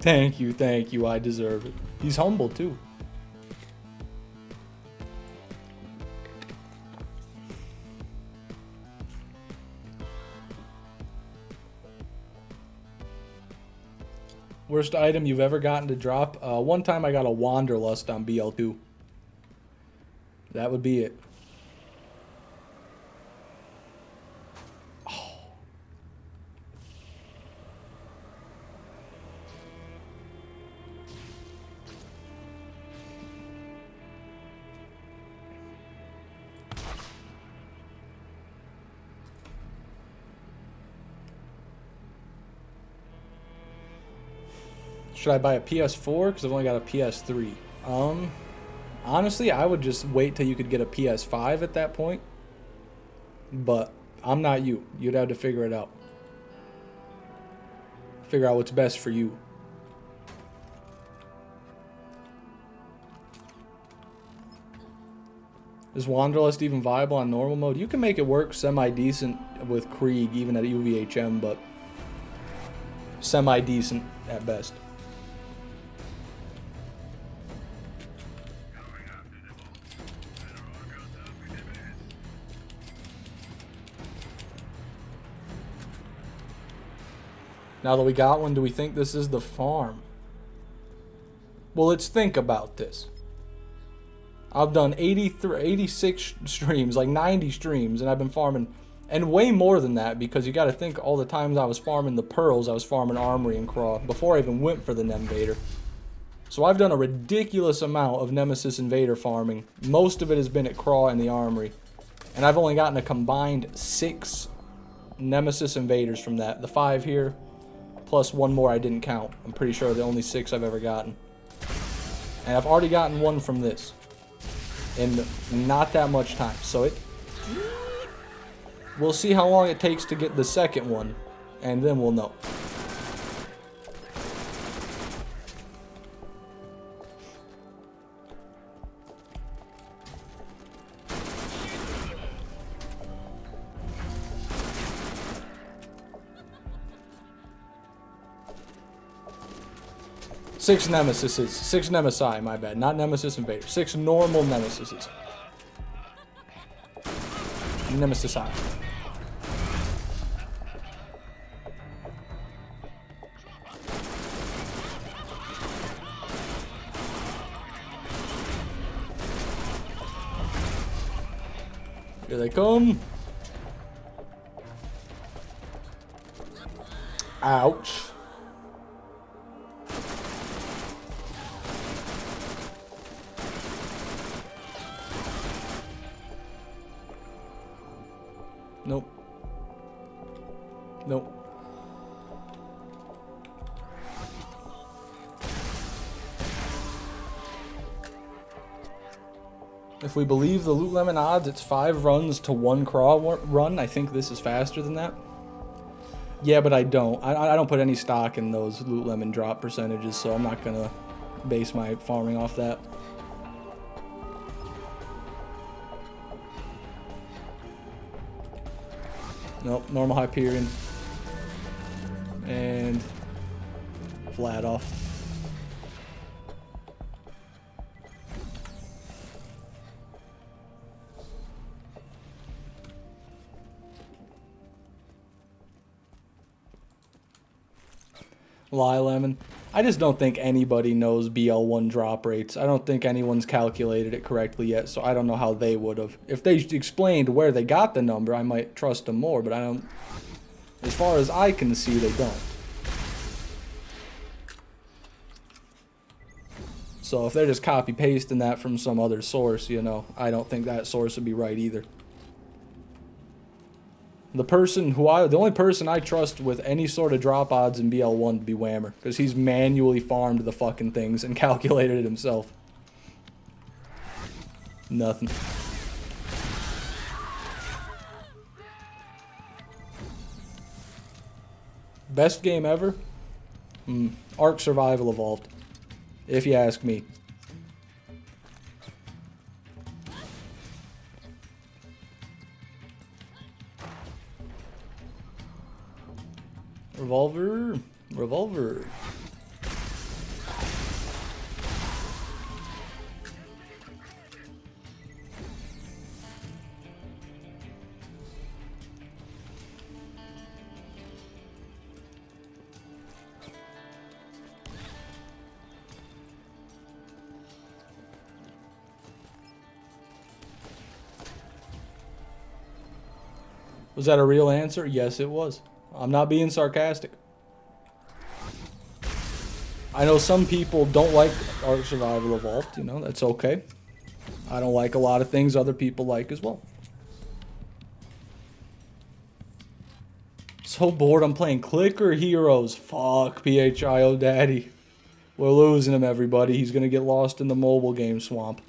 A: Thank you, I deserve it. He's humble too. Worst item you've ever gotten to drop? One time I got a Wanderlust on BL2. That would be it. Should I buy a PS4? Because I've only got a PS3. Honestly, I would just wait till you could get a PS5 at that point. But I'm not you. You'd have to figure it out. Figure out what's best for you. Is Wanderlust even viable on normal mode? You can make it work semi-decent with Krieg, even at UVHM, but semi-decent at best. Now that we got one, do we think this is the farm? Well, let's think about this. I've done 86 streams, like 90 streams, and I've been farming, and way more than that, because you got to think all the times I was farming the pearls, I was farming Armory and Craw before I even went for the Invader. So I've done a ridiculous amount of Nemesis Invader farming. Most of it has been at Craw and the Armory, and I've only gotten a combined 6 Nemesis Invaders from that. The 5 here, plus one more I didn't count. I'm pretty sure the only 6 I've ever gotten. And I've already gotten one from this in not that much time. So we'll see how long it takes to get the second one, and then we'll know. Six Nemesises. 6 Nemesi, my bad. Not Nemesis Invader. 6 normal Nemesises. Nemesis I. Here they come. Ouch. Nope. Nope. If we believe the Loot Lemon odds, it's 5 runs to 1 craw run. I think this is faster than that. Yeah, but I don't. I don't put any stock in those Loot Lemon drop percentages, so I'm not gonna base my farming off that. Nope, normal Hyperion. And flat off. Lie Lemon. I just don't think anybody knows BL1 drop rates. I don't think anyone's calculated it correctly yet, so I don't know how they would have. If they explained where they got the number, I might trust them more, but I don't. As far as I can see, they don't. So if they're just copy pasting that from some other source, you know, I don't think that source would be right either. The only person I trust with any sort of drop odds in BL1 would be Whammer, because he's manually farmed the fucking things and calculated it himself. Nothing. Best game ever? Ark Survival Evolved, if you ask me. Revolver. Was that a real answer? Yes, it was. I'm not being sarcastic. I know some people don't like Ark Survival Evolved, you know, that's okay. I don't like a lot of things other people like as well. So bored I'm playing Clicker Heroes. Fuck, PHIO Daddy. We're losing him, everybody. He's gonna get lost in the mobile game swamp.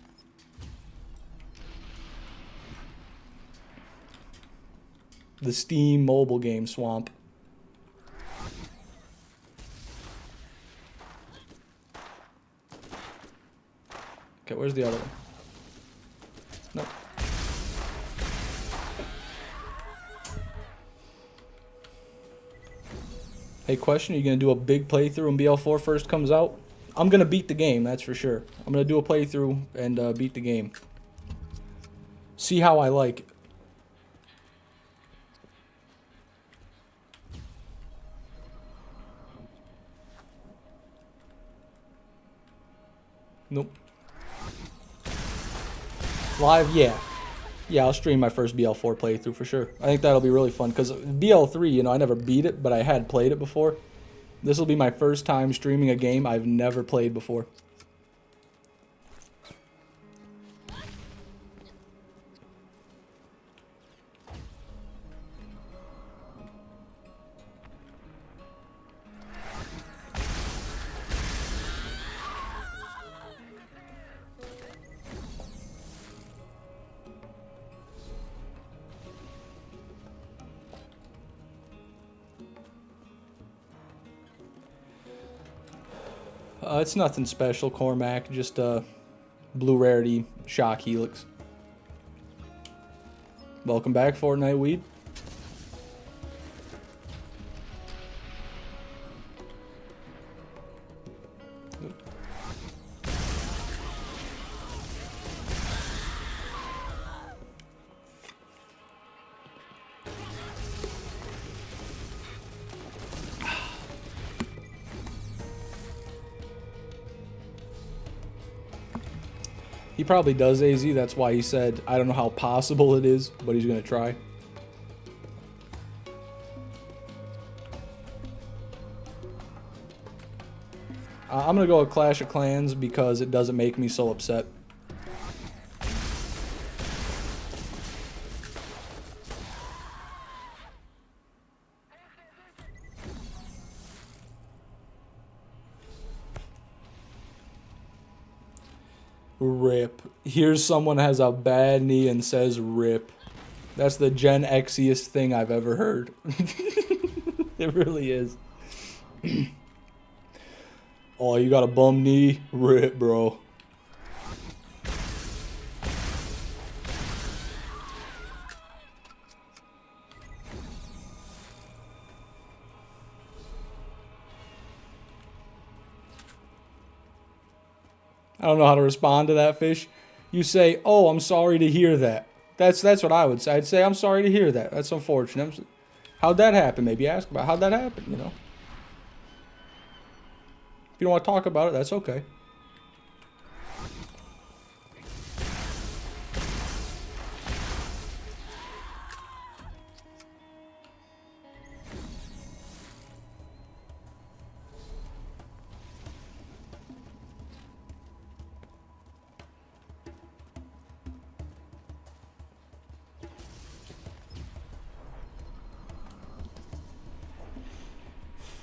A: The Steam mobile game swamp. Okay, where's the other one? Nope. Hey, question, are you going to do a big playthrough when BL4 first comes out? I'm going to beat the game, that's for sure. I'm going to do a playthrough and beat the game. See how I like it. Nope. Live, yeah. Yeah, I'll stream my first BL4 playthrough for sure. I think that'll be really fun, because BL3, you know, I never beat it, but I had played it before. This will be my first time streaming a game I've never played before. It's nothing special, Cormac. Just blue rarity shock helix. Welcome back, Fortnite Weed. He probably does, AZ. That's why he said, I don't know how possible it is, but he's going to try. I'm going to go with Clash of Clans because it doesn't make me so upset. Rip. Here's someone has a bad knee and says rip. That's the Gen Xiest thing I've ever heard. It really is. Oh, you got a bum knee? Rip, bro. I don't know how to respond to that, Fish. You say, oh, I'm sorry to hear that. That's what I would say. I'd say, I'm sorry to hear that. That's unfortunate. How'd that happen? Maybe ask about how'd that happen, you know? If you don't want to talk about it, that's okay.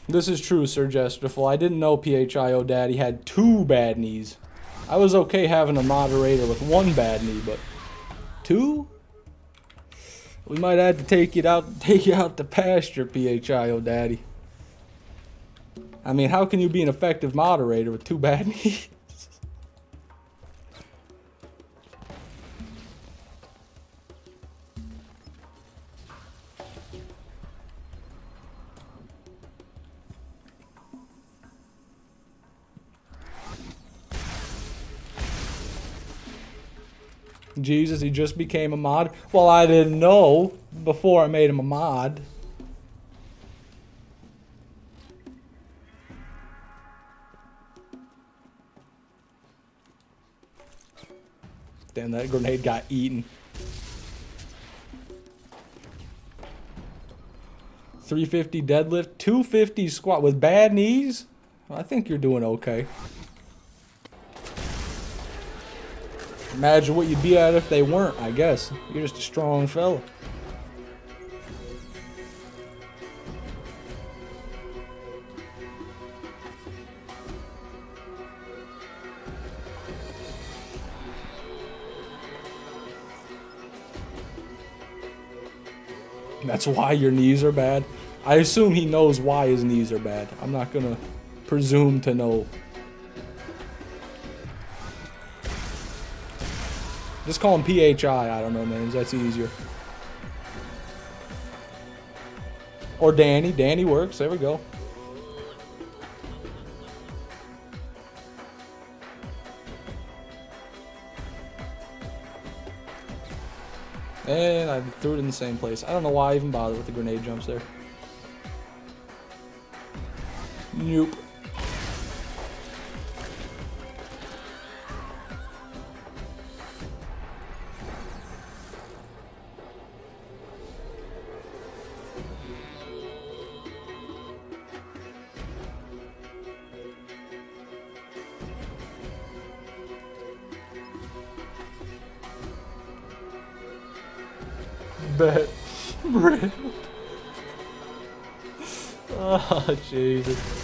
A: This is true, Sir Jesterful. I didn't know PHIO Daddy had 2 bad knees. I was okay having a moderator with 1 bad knee, but 2? We might have to take you out to pasture, PHIO Daddy. I mean, how can you be an effective moderator with 2 bad knees? Jesus, he just became a mod? Well, I didn't know before I made him a mod. Damn, that grenade got eaten. 350 deadlift, 250 squat with bad knees? I think you're doing okay. Imagine what you'd be at if they weren't, I guess. You're just a strong fella. That's why your knees are bad. I assume he knows why his knees are bad. I'm not gonna presume to know. Just call him PHI. I don't know names. That's easier. Or Danny. Danny works. There we go. And I threw it in the same place. I don't know why I even bothered with the grenade jumps there. Nope. Bet. Rip. Oh, Jesus.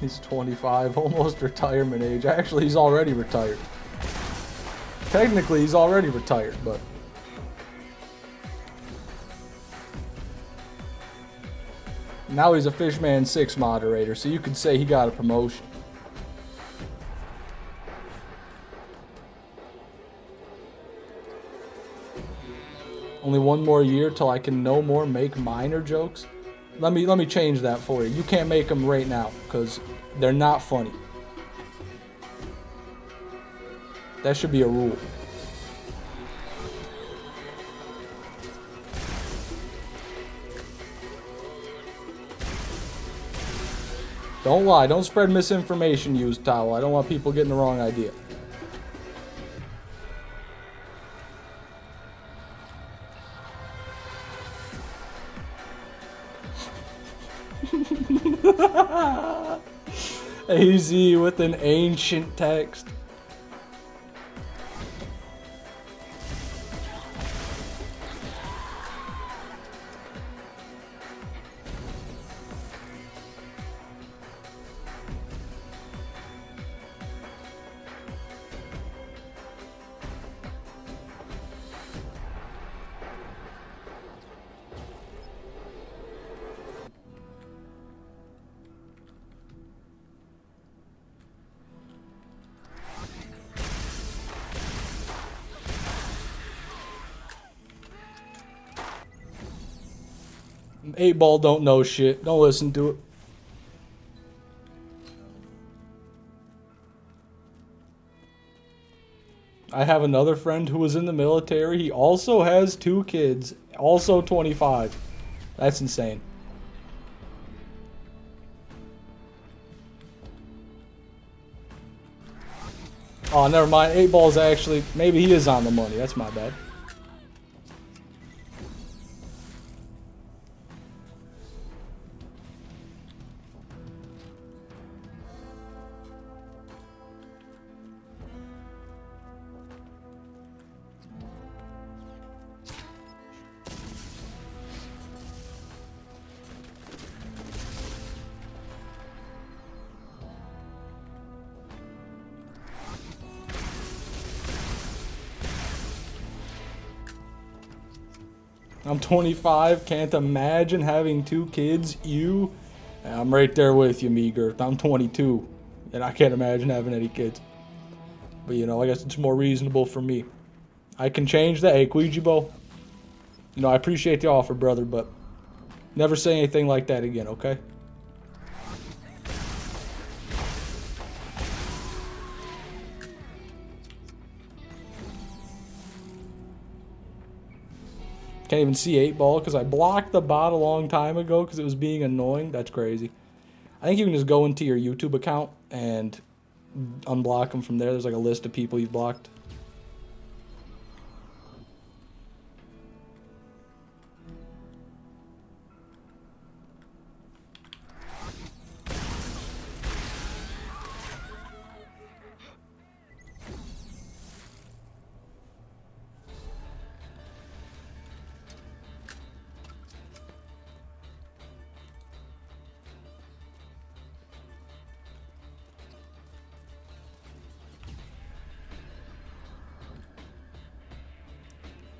A: He's 25, almost retirement age. Actually, he's already retired. Technically, he's already retired, but... now he's a Fishman 6 moderator, so you could say he got a promotion. Only one more year till I can no more make minor jokes. Let me change that for you. You can't make them right now, because they're not funny. That should be a rule. Don't lie. Don't spread misinformation, used towel. I don't want people getting the wrong idea. AZ with an ancient text. Eight Ball don't know shit. Don't listen to it. I have another friend who was in the military. He also has 2 kids. Also 25. That's insane. Oh, never mind. 8 Ball's actually... maybe he is on the money. That's my bad. I'm 25, can't imagine having 2 kids. You? I'm right there with you, Meager. I'm 22, and I can't imagine having any kids. But, you know, I guess it's more reasonable for me. I can change that. Hey, Quijibo. You know, I appreciate the offer, brother, but never say anything like that again, okay? Can't even see 8 Ball because I blocked the bot a long time ago because it was being annoying. That's crazy. I think you can just go into your YouTube account and unblock them from there. There's like a list of people you've blocked.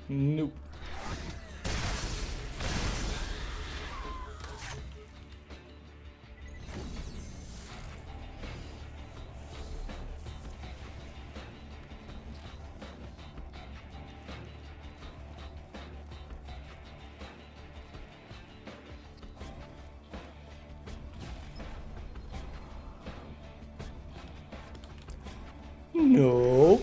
A: Nope. Nope.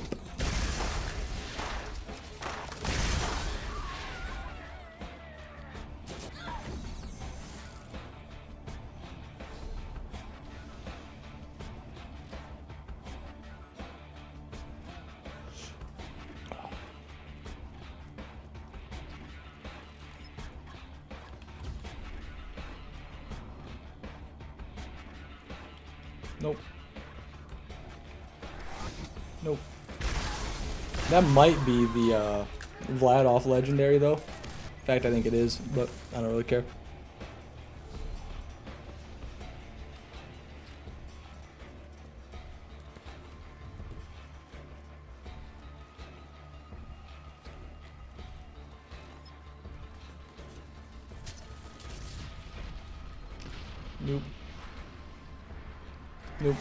A: Nope. Nope. That might be the Vladoff legendary though. In fact, I think it is, but I don't really care. Nope. Nope.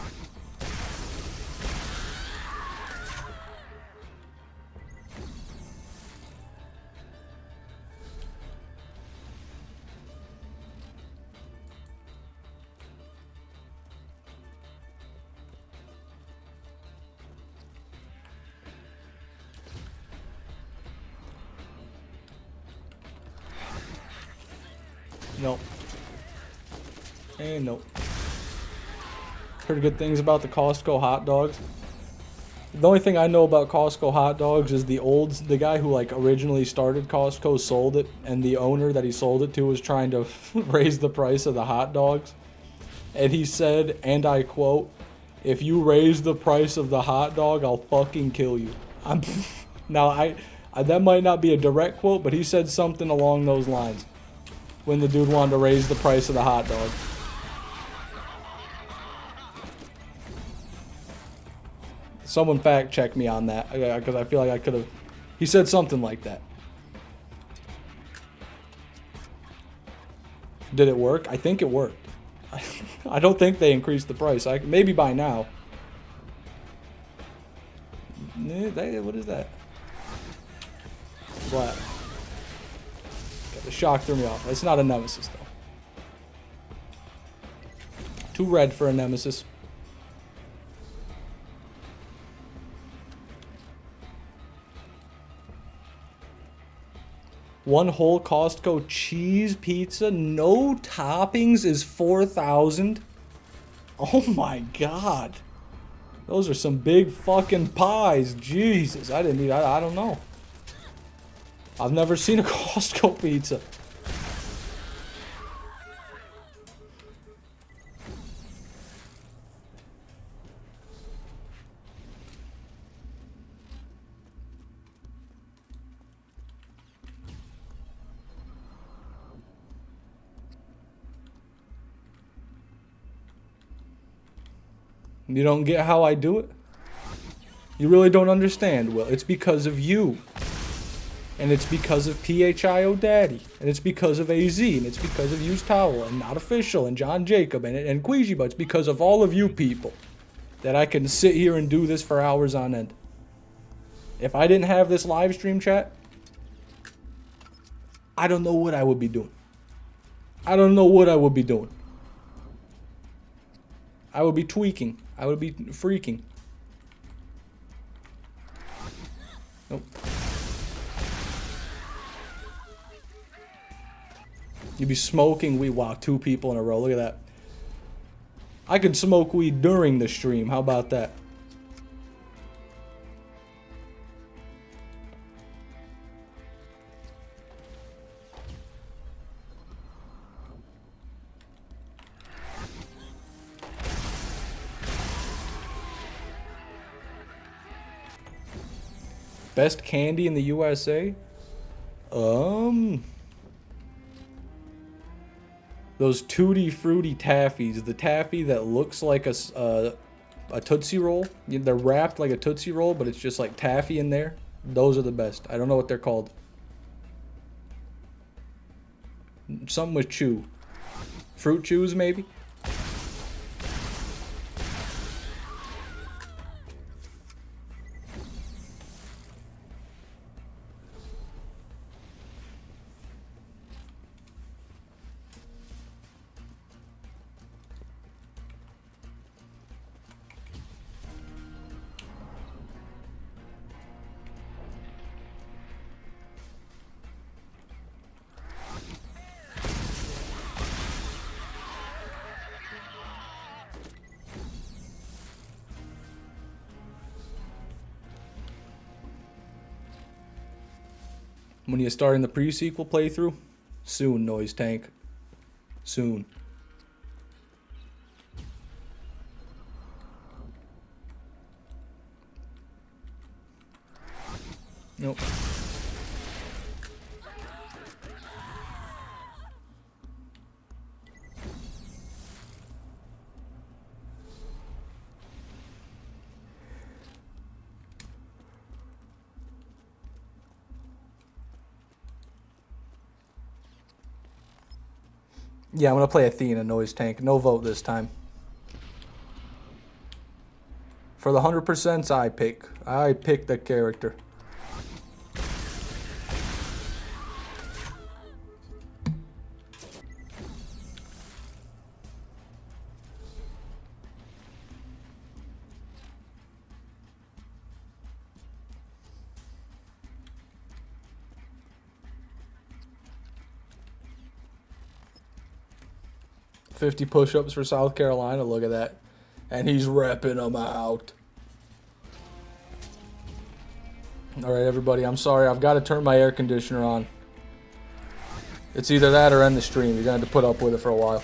A: Nope. And nope. Heard good things about the Costco hot dogs. The only thing I know about Costco hot dogs is the guy who like originally started Costco sold it, and the owner that he sold it to was trying to raise the price of the hot dogs. And he said, and I quote, "If you raise the price of the hot dog, I'll fucking kill you." Now I that might not be a direct quote, but he said something along those lines when the dude wanted to raise the price of the hot dog. Someone fact check me on that, because I feel like I could have. He said something like that. Did it work? I think it worked. I don't think they increased the price. Maybe by now. What is that? Black. Okay, the shock threw me off. It's not a Nemesis though. Too red for a Nemesis. One whole Costco cheese pizza, no toppings, is 4,000. Oh my god. Those are some big fucking pies. Jesus, I don't know. I've never seen a Costco pizza. You don't get how I do it? You really don't understand, Will. It's because of you. And it's because of PHIO Daddy. And it's because of AZ. And it's because of Used Towel. And Not Official. And John Jacob. And Queasy. But it's because of all of you people that I can sit here and do this for hours on end. If I didn't have this live stream chat, I don't know what I would be doing. I don't know what I would be doing. I would be tweaking. I would be freaking. Nope. You'd be smoking weed. Wow, 2 people in a row. Look at that. I could smoke weed during the stream. How about that? Best candy in the USA? Those Tutti Frutti Taffies. The taffy that looks like a Tootsie Roll. They're wrapped like a Tootsie Roll, but it's just like taffy in there. Those are the best. I don't know what they're called. Something with chew. Fruit chews, maybe? When you're starting the pre-sequel playthrough? Soon, Noise Tank. Soon. Nope. Yeah, I'm gonna play Athena noise tank. No vote this time. For the 100%, I pick the character. "50 push-ups for South Carolina." Look at that. And he's repping them out. All right, everybody. I'm sorry. I've got to turn my air conditioner on. It's either that or end the stream. You're going to have to put up with it for a while.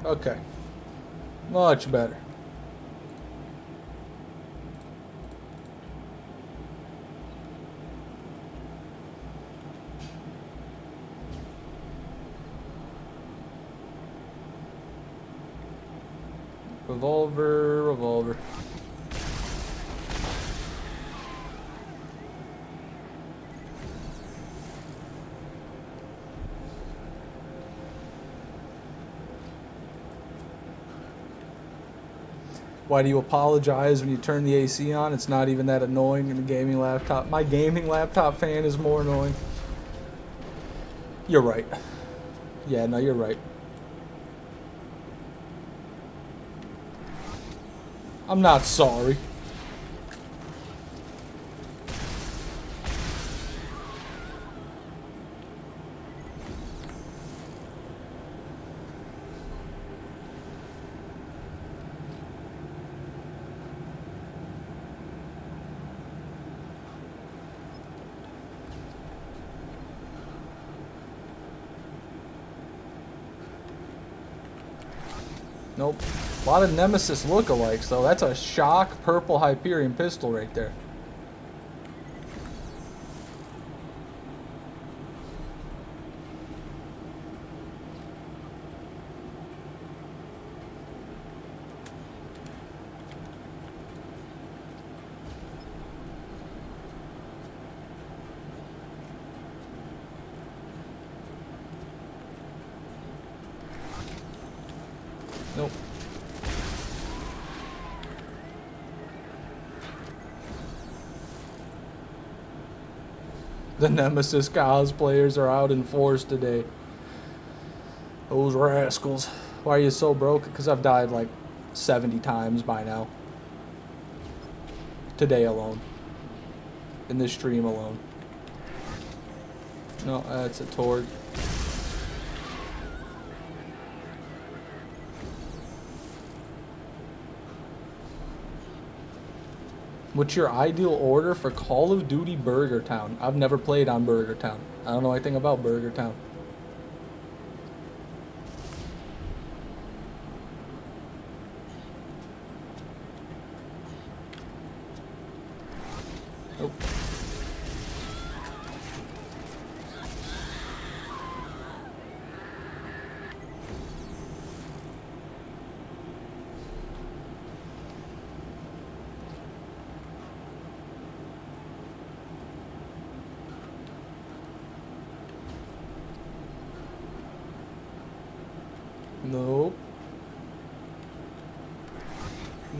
A: Okay. Much better. Revolver. Why do you apologize when you turn the AC on? It's not even that annoying in a gaming laptop. My gaming laptop fan is more annoying. You're right. Yeah, no, you're right. I'm not sorry. Nope. A lot of Nemesis lookalikes, though. That's a shock purple Hyperion pistol right there. Nope. The Nemesis cosplayers are out in force today. Those rascals. Why are you so broke? Because I've died like 70 times by now. Today alone. In this stream alone. No, that's a Torg. What's your ideal order for Call of Duty Burger Town? I've never played on Burger Town. I don't know anything about Burger Town. Nope.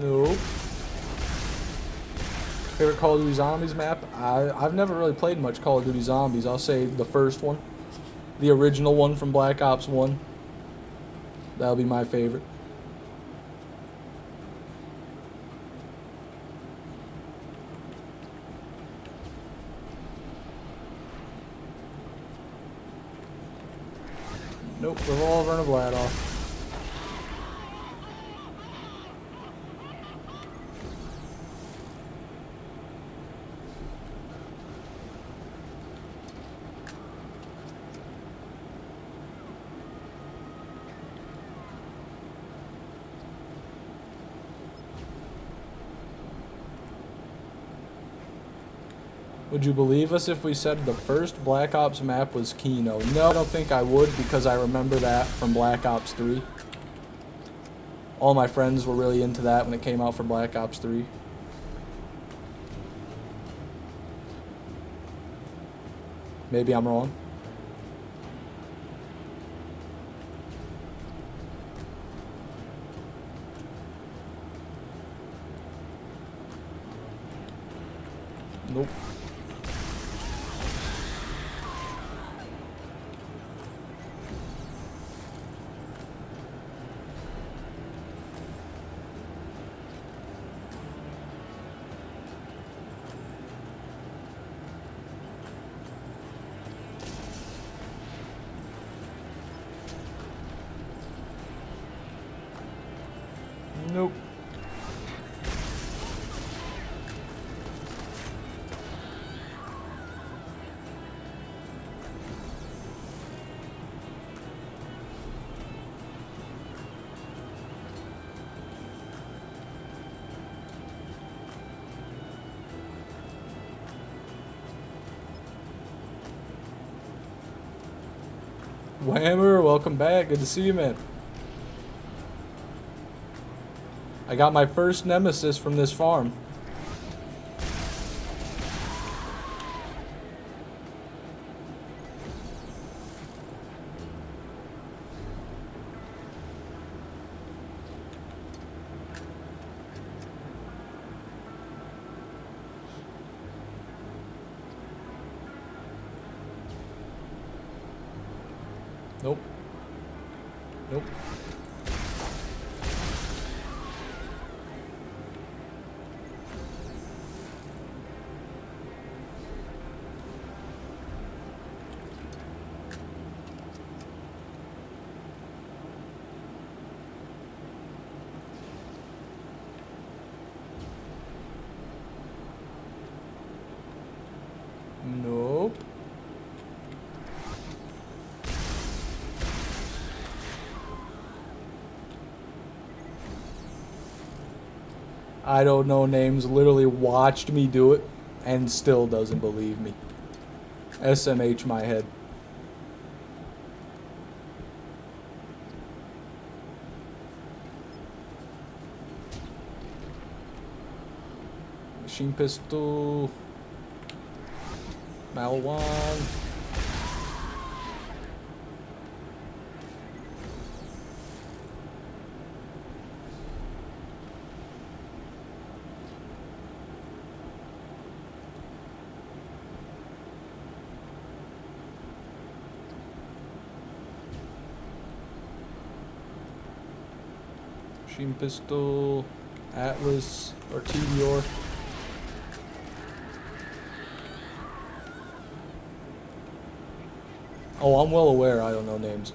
A: Nope. Favorite Call of Duty Zombies map? I've never really played much Call of Duty Zombies. I'll say the first one. The original one from Black Ops 1. That'll be my favorite. Nope, revolver and a Vladoff. Would you believe us if we said the first Black Ops map was Kino? No, I don't think I would because I remember that from Black Ops 3. All my friends were really into that when it came out for Black Ops 3. Maybe I'm wrong. Nope. Nope. Whammer, welcome back. Good to see you, man. I got my first Nemesis from this farm. Nope. Nope. Nope. I don't know names, literally watched me do it and still doesn't believe me. SMH my head. Machine pistol. Malwan. Machine pistol, Atlas, or TDR. Oh, I'm well aware I don't know names.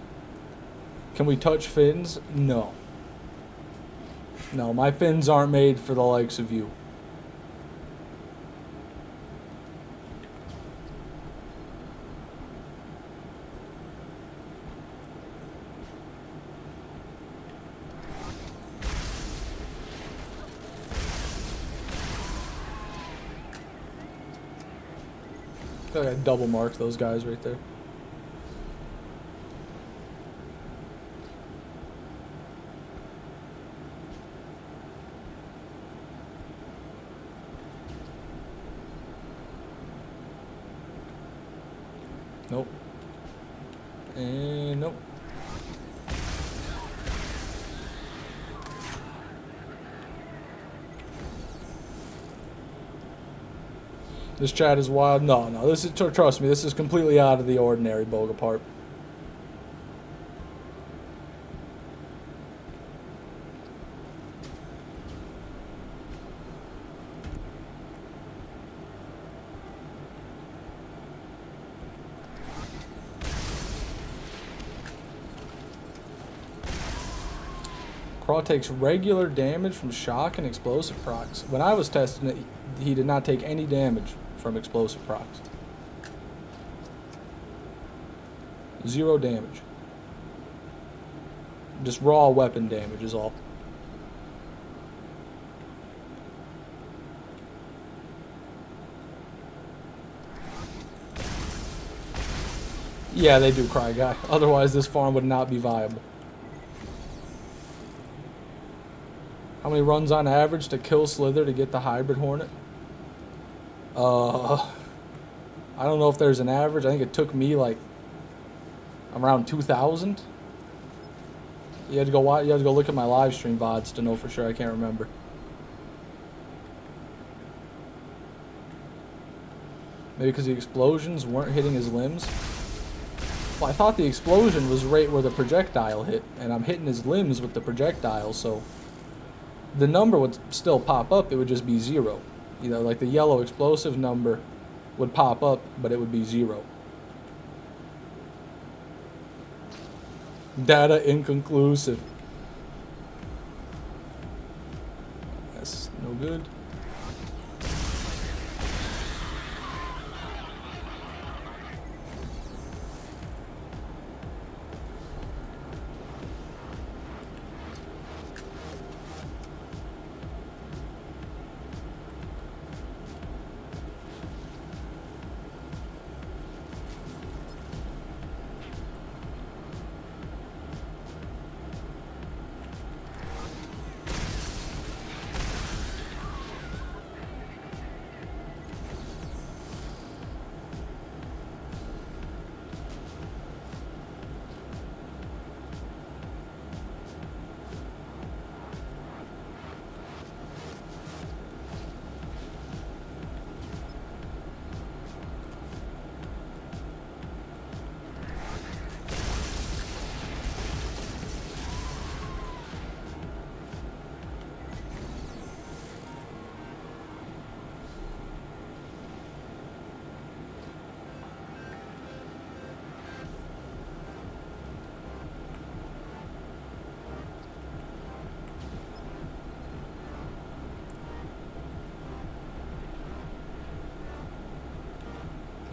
A: Can we touch fins? No. No, my fins aren't made for the likes of you. I double marked those guys right there. Nope. And nope. This chat is wild. No, no. This is, trust me, this is completely out of the ordinary, Bogapart. Craw takes regular damage from shock and explosive procs. When I was testing it, he did not take any damage from explosive procs. 0 damage. Just raw weapon damage is all. Yeah, they do, Cry Guy. Otherwise, this farm would not be viable. How many runs on average to kill Slither to get the Hybrid Hornet? I don't know if there's an average. I think it took me like around 2,000. You had to go watch. You had to go look at my live stream VODs to know for sure. I can't remember. Maybe because the explosions weren't hitting his limbs. Well, I thought the explosion was right where the projectile hit, and I'm hitting his limbs with the projectile, so the number would still pop up. It would just be 0. You know, like the yellow explosive number would pop up, but it would be 0. Data inconclusive. That's no good.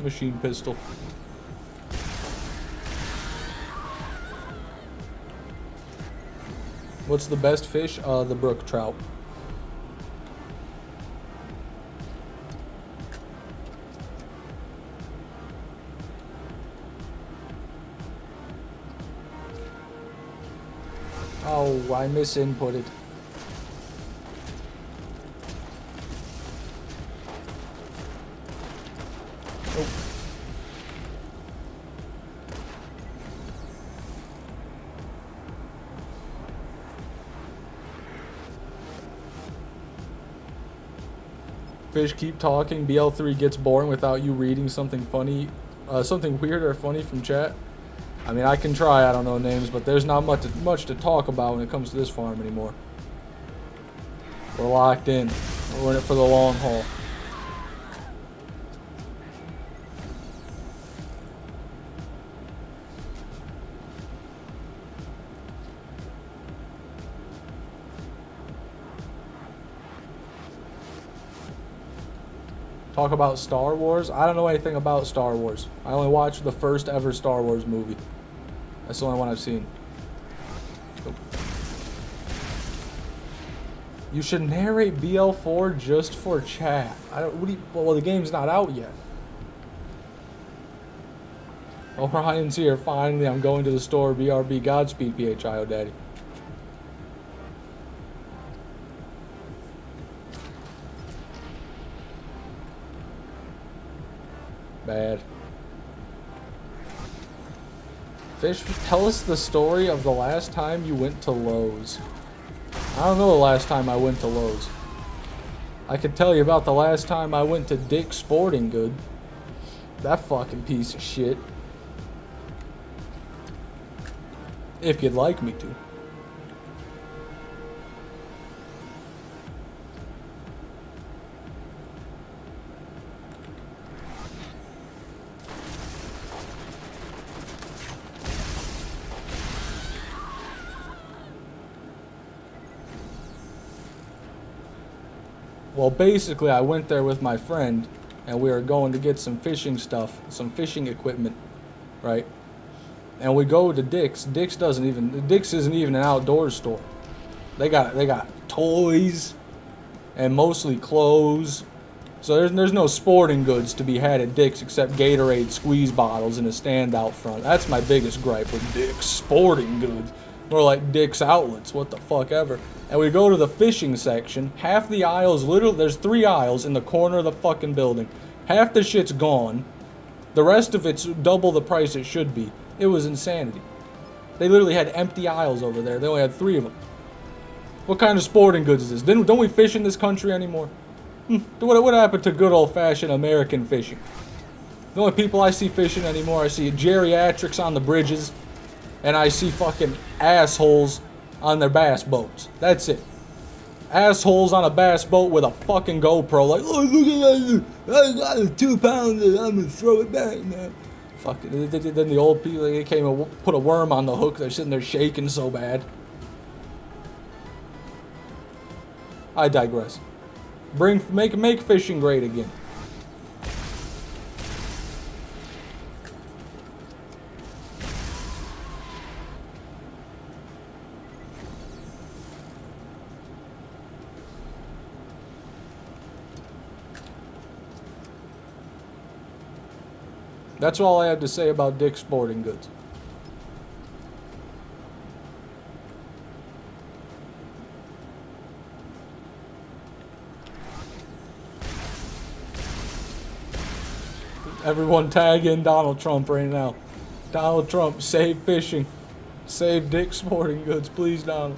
A: Machine pistol. What's the best fish? The brook trout. Oh, I misinputted. Fish, keep talking. BL3 gets boring without you reading something funny, something weird or funny from chat. I mean, I can try. I don't know names, but there's not much to talk about when it comes to this farm anymore. We're locked in. We're in it for the long haul. Talk about Star Wars? I don't know anything about Star Wars. I only watched the first ever Star Wars movie. That's the only one I've seen. You should narrate BL4 just for chat. I don't. What do you, well, the game's not out yet. Orion's here. Finally, I'm going to the store. BRB. Godspeed, PHIO Daddy. Bad. Fish, tell us the story of the last time you went to Lowe's. I don't know the last time I went to Lowe's. I could tell you about the last time I went to Dick's Sporting Goods. That fucking piece of shit. If you'd like me to. Well, basically, I went there with my friend, and we were going to get some fishing stuff, some fishing equipment, right? And we go to Dick's. Dick's isn't even an outdoor store. They got toys, and mostly clothes. So there's no sporting goods to be had at Dick's except Gatorade squeeze bottles and a stand out front. That's my biggest gripe with Dick's Sporting Goods. More like Dick's Outlets, what the fuck ever. And we go to the fishing section. Half the aisles, literally, there's 3 aisles in the corner of the fucking building. Half the shit's gone. The rest of it's double the price it should be. It was insanity. They literally had empty aisles over there. They only had 3 of them. What kind of sporting goods is this? Don't we fish in this country anymore? What happened to good old-fashioned American fishing? The only people I see fishing anymore, I see geriatrics on the bridges, and I see fucking assholes on their bass boats. That's it. Assholes on a bass boat with a fucking GoPro, like, oh, look at that, I got a 2 pounder, I'm gonna throw it back now. Fuck it. Then the old people, they came and put a worm on the hook, they're sitting there shaking so bad. I digress. Make fishing great again. That's all I have to say about Dick's Sporting Goods. Everyone tag in Donald Trump right now. Donald Trump, save fishing. Save Dick's Sporting Goods, please, Donald.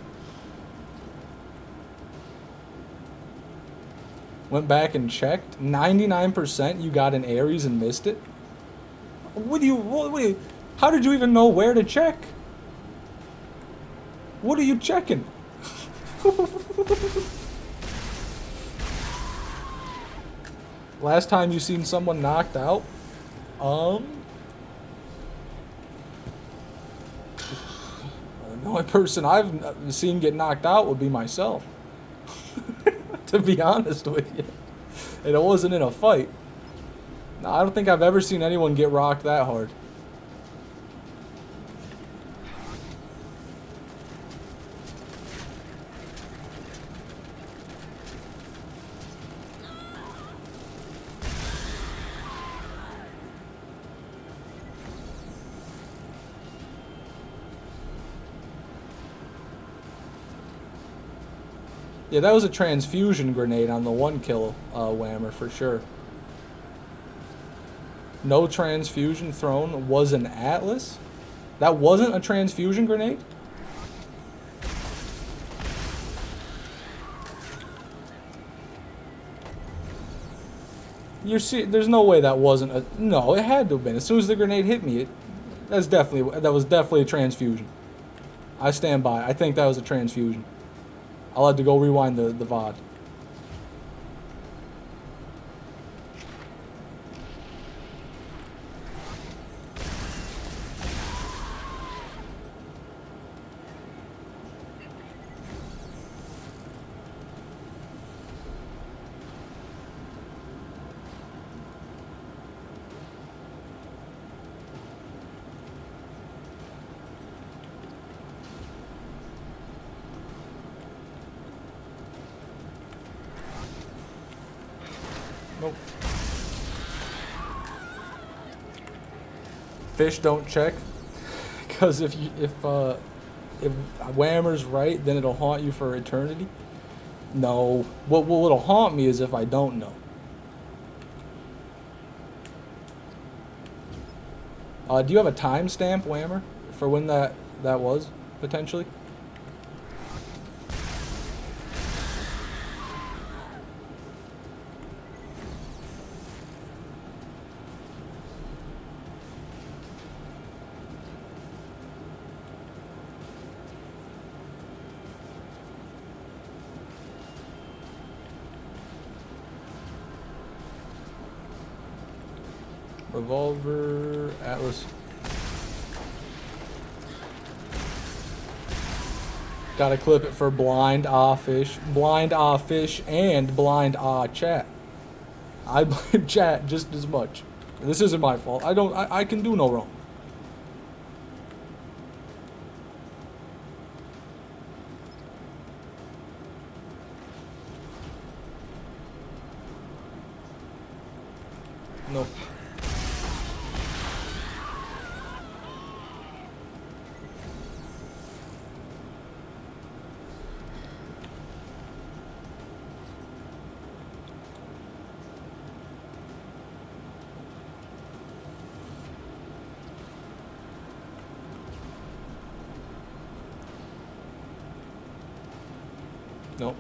A: Went back and checked. 99% you got an Aries and missed it. What do you, how did you even know where to check? What are you checking? Last time you seen someone knocked out? The only person I've seen get knocked out would be myself. To be honest with you. And it wasn't in a fight. No, I don't think I've ever seen anyone get rocked that hard. Yeah, that was a transfusion grenade on the 1 kill whammer for sure. No transfusion thrown was an Atlas? That wasn't a transfusion grenade? There's no way that wasn't a... No, it had to have been. As soon as the grenade hit me, that was definitely a transfusion. I stand by. I think that was a transfusion. I'll have to go rewind the VOD. Nope. Fish don't check, because if Whammer's right, then it'll haunt you for eternity. No, what'll haunt me is if I don't know. Do you have a timestamp, Whammer, for when that was potentially? Revolver, Atlas. Gotta clip it for blind fish, and blind chat. I blame chat just as much. This isn't my fault. I can do no wrong. Nope. Nope.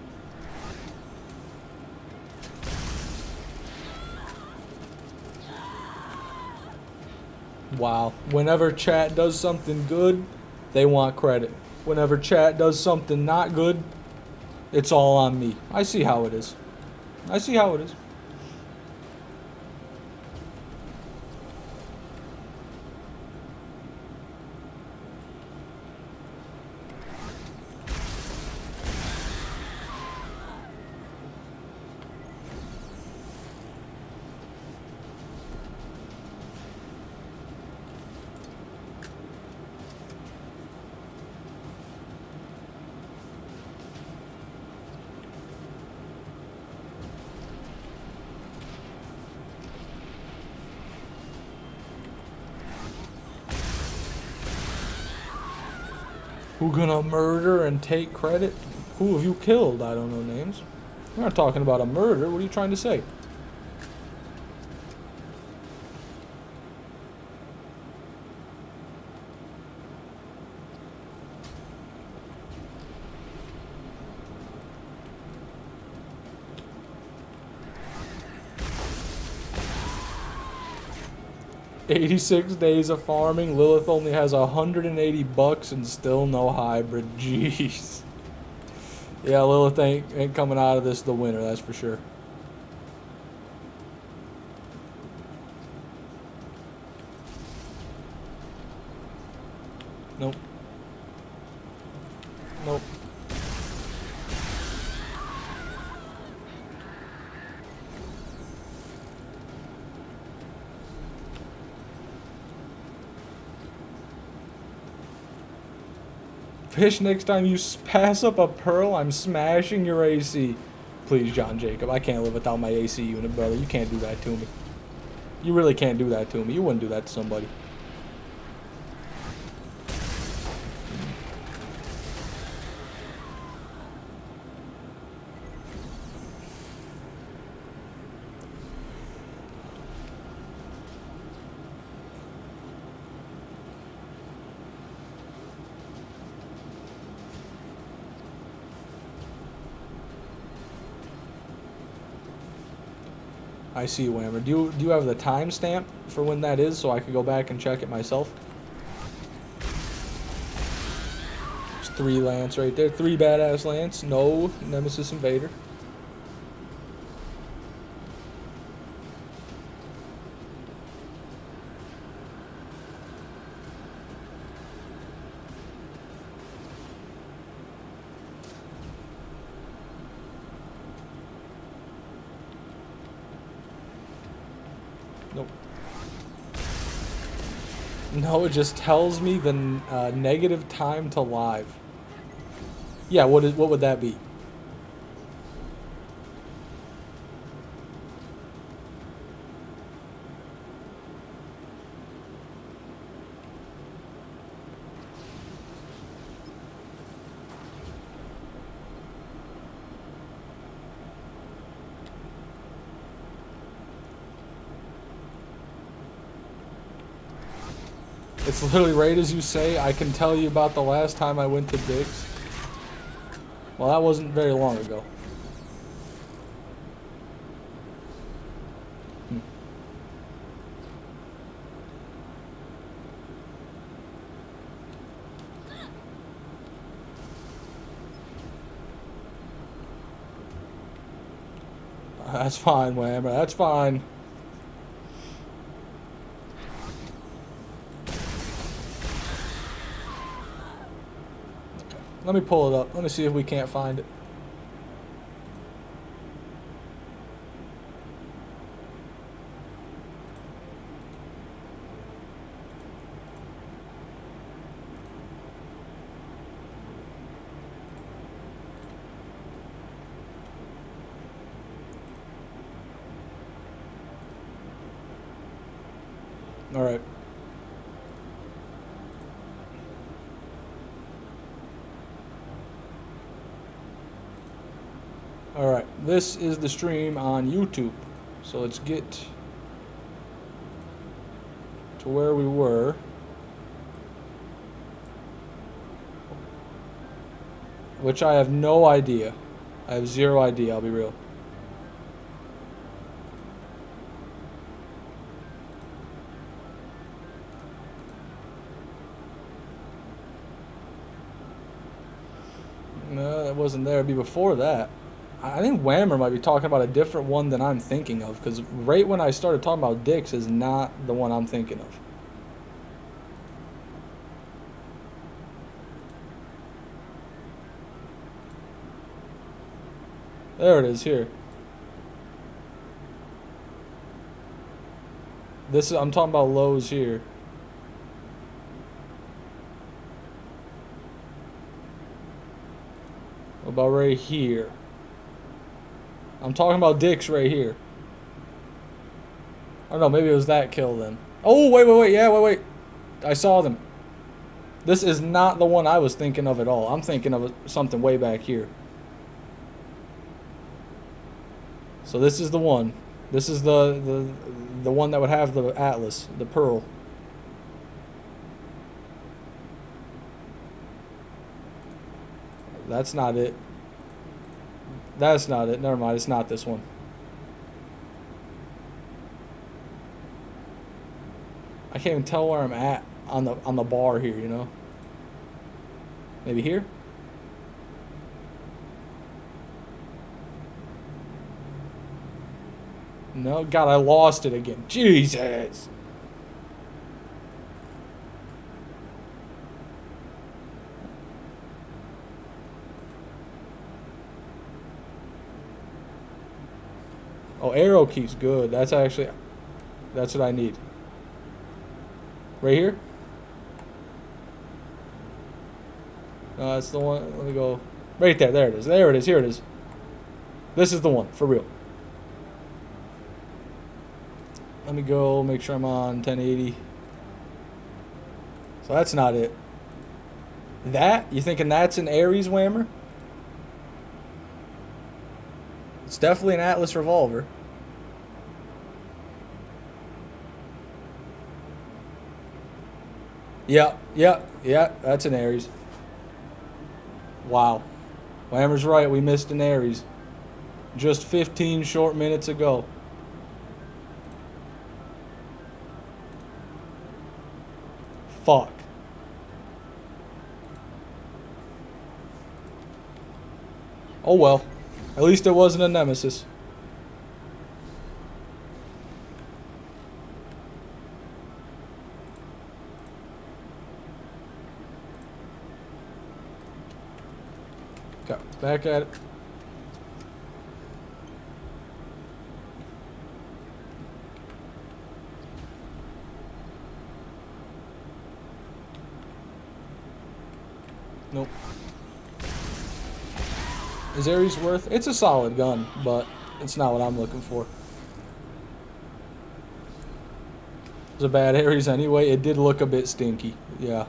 A: Wow. Whenever chat does something good, they want credit. Whenever chat does something not good, it's all on me. I see how it is. I see how it is. Who gonna murder and take credit? Who have you killed? I don't know names. We're not talking about a murder. What are you trying to say? $86 days of farming. Lilith only has $180 and still no hybrid. Jeez. Yeah, Lilith ain't coming out of this the winner, that's for sure. Nope. Nope. Fish, next time you pass up a pearl, I'm smashing your AC. Please, John Jacob, I can't live without my AC unit, brother. You can't do that to me. You really can't do that to me. You wouldn't do that to somebody. I see, Whammer. Do you have the timestamp for when that is so I could go back and check it myself? There's 3 Lance right there. 3 badass Lance. No Nemesis Invader. Nope. No, it just tells me the negative time to live. Yeah, what would that be? It's literally right as you say. I can tell you about the last time I went to Dick's. Well, that wasn't very long ago. That's fine, Whammer. That's fine. Let me pull it up. Let me see if we can't find it. All right. All right. This is the stream on YouTube. So let's get to where we were. Which I have no idea. I have zero idea, I'll be real. No, that wasn't there. It'd be before that. I think Whammer might be talking about a different one than I'm thinking of, because right when I started talking about dicks is not the one I'm thinking of. There it is, here. This is, I'm talking about Lowe's here. About right here. I'm talking about dicks right here. I don't know, maybe it was that kill then. Oh, wait, yeah, wait. I saw them. This is not the one I was thinking of at all. I'm thinking of something way back here. So this is the one. This is the one that would have the atlas, the pearl. That's not it. That's not it. Never mind. It's not this one. I can't even tell where I'm at on the bar here, you know? Maybe here? No, God, I lost it again. Jesus! Oh, arrow key's good. That's actually, that's what I need. Right here? No, that's the one. Let me go. Right there. There it is. There it is. Here it is. This is the one, for real. Let me go make sure I'm on 1080. So that's not it. That? You thinking that's an Ares Whammer? It's definitely an Atlas revolver. Yeah, that's an Ares. Wow. Whammer's right, we missed an Ares. Just 15 short minutes ago. Fuck. Oh well. At least it wasn't a Nemesis. Okay, back at it. Nope. Is Ares worth? It's a solid gun, but it's not what I'm looking for. It's a bad Ares anyway. It did look a bit stinky. Yeah.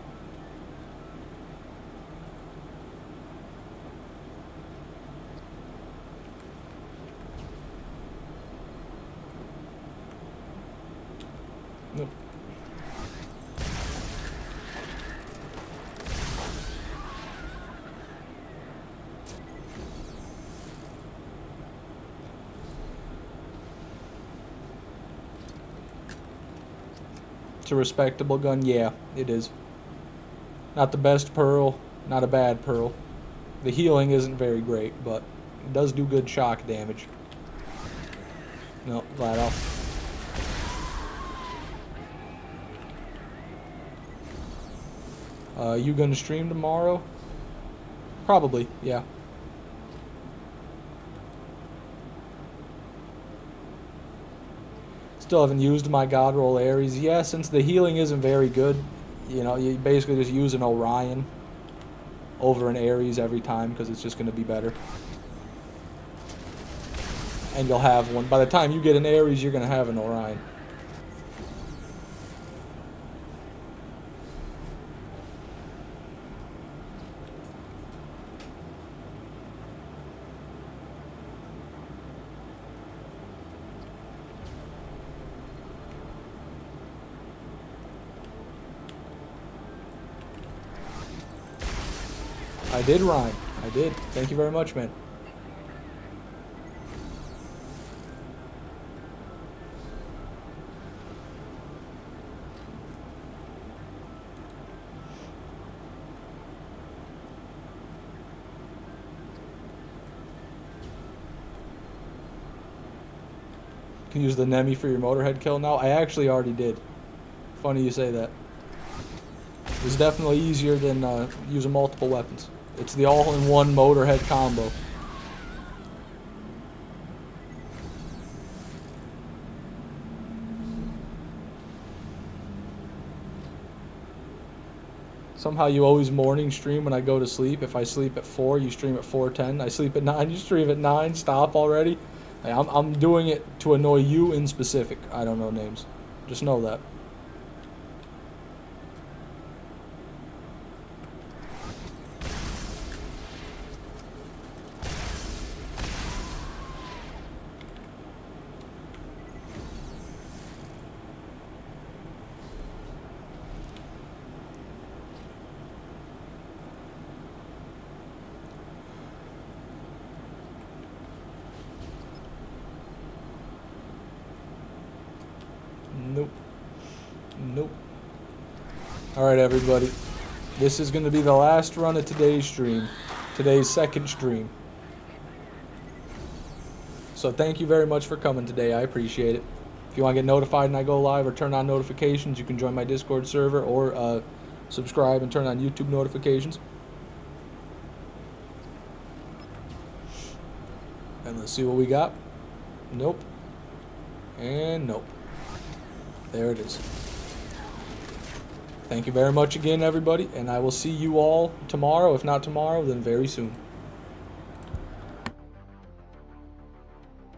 A: Nope. It's a respectable gun. Yeah, it is. Not the best pearl, not a bad pearl. The healing isn't very great, but it does do good shock damage. No, flat out. You gonna stream tomorrow? Probably, yeah. Still haven't used my God Roll Ares. Yeah, since the healing isn't very good, you know, you basically just use an Orion over an Ares every time because it's just going to be better. And you'll have one. By the time you get an Ares, you're going to have an Orion. I did rhyme. I did. Thank you very much, man. Can use the Nemi for your Motorhead kill now? I actually already did. Funny you say that. It's definitely easier than using multiple weapons. It's the all-in-one Motorhead combo. Somehow you always morning stream when I go to sleep. If I sleep at 4, you stream at 4:10. I sleep at 9, you stream at 9. Stop already. Hey, I'm doing it to annoy you in specific. I don't know names. Just know that. Nope. Nope. Alright, everybody. This is going to be the last run of today's stream. Today's second stream. So thank you very much for coming today. I appreciate it. If you want to get notified when I go live or turn on notifications, you can join my Discord server or subscribe and turn on YouTube notifications. And let's see what we got. Nope. And nope. There it is. Thank you very much again, everybody, and I will see you all tomorrow. If not tomorrow, then very soon.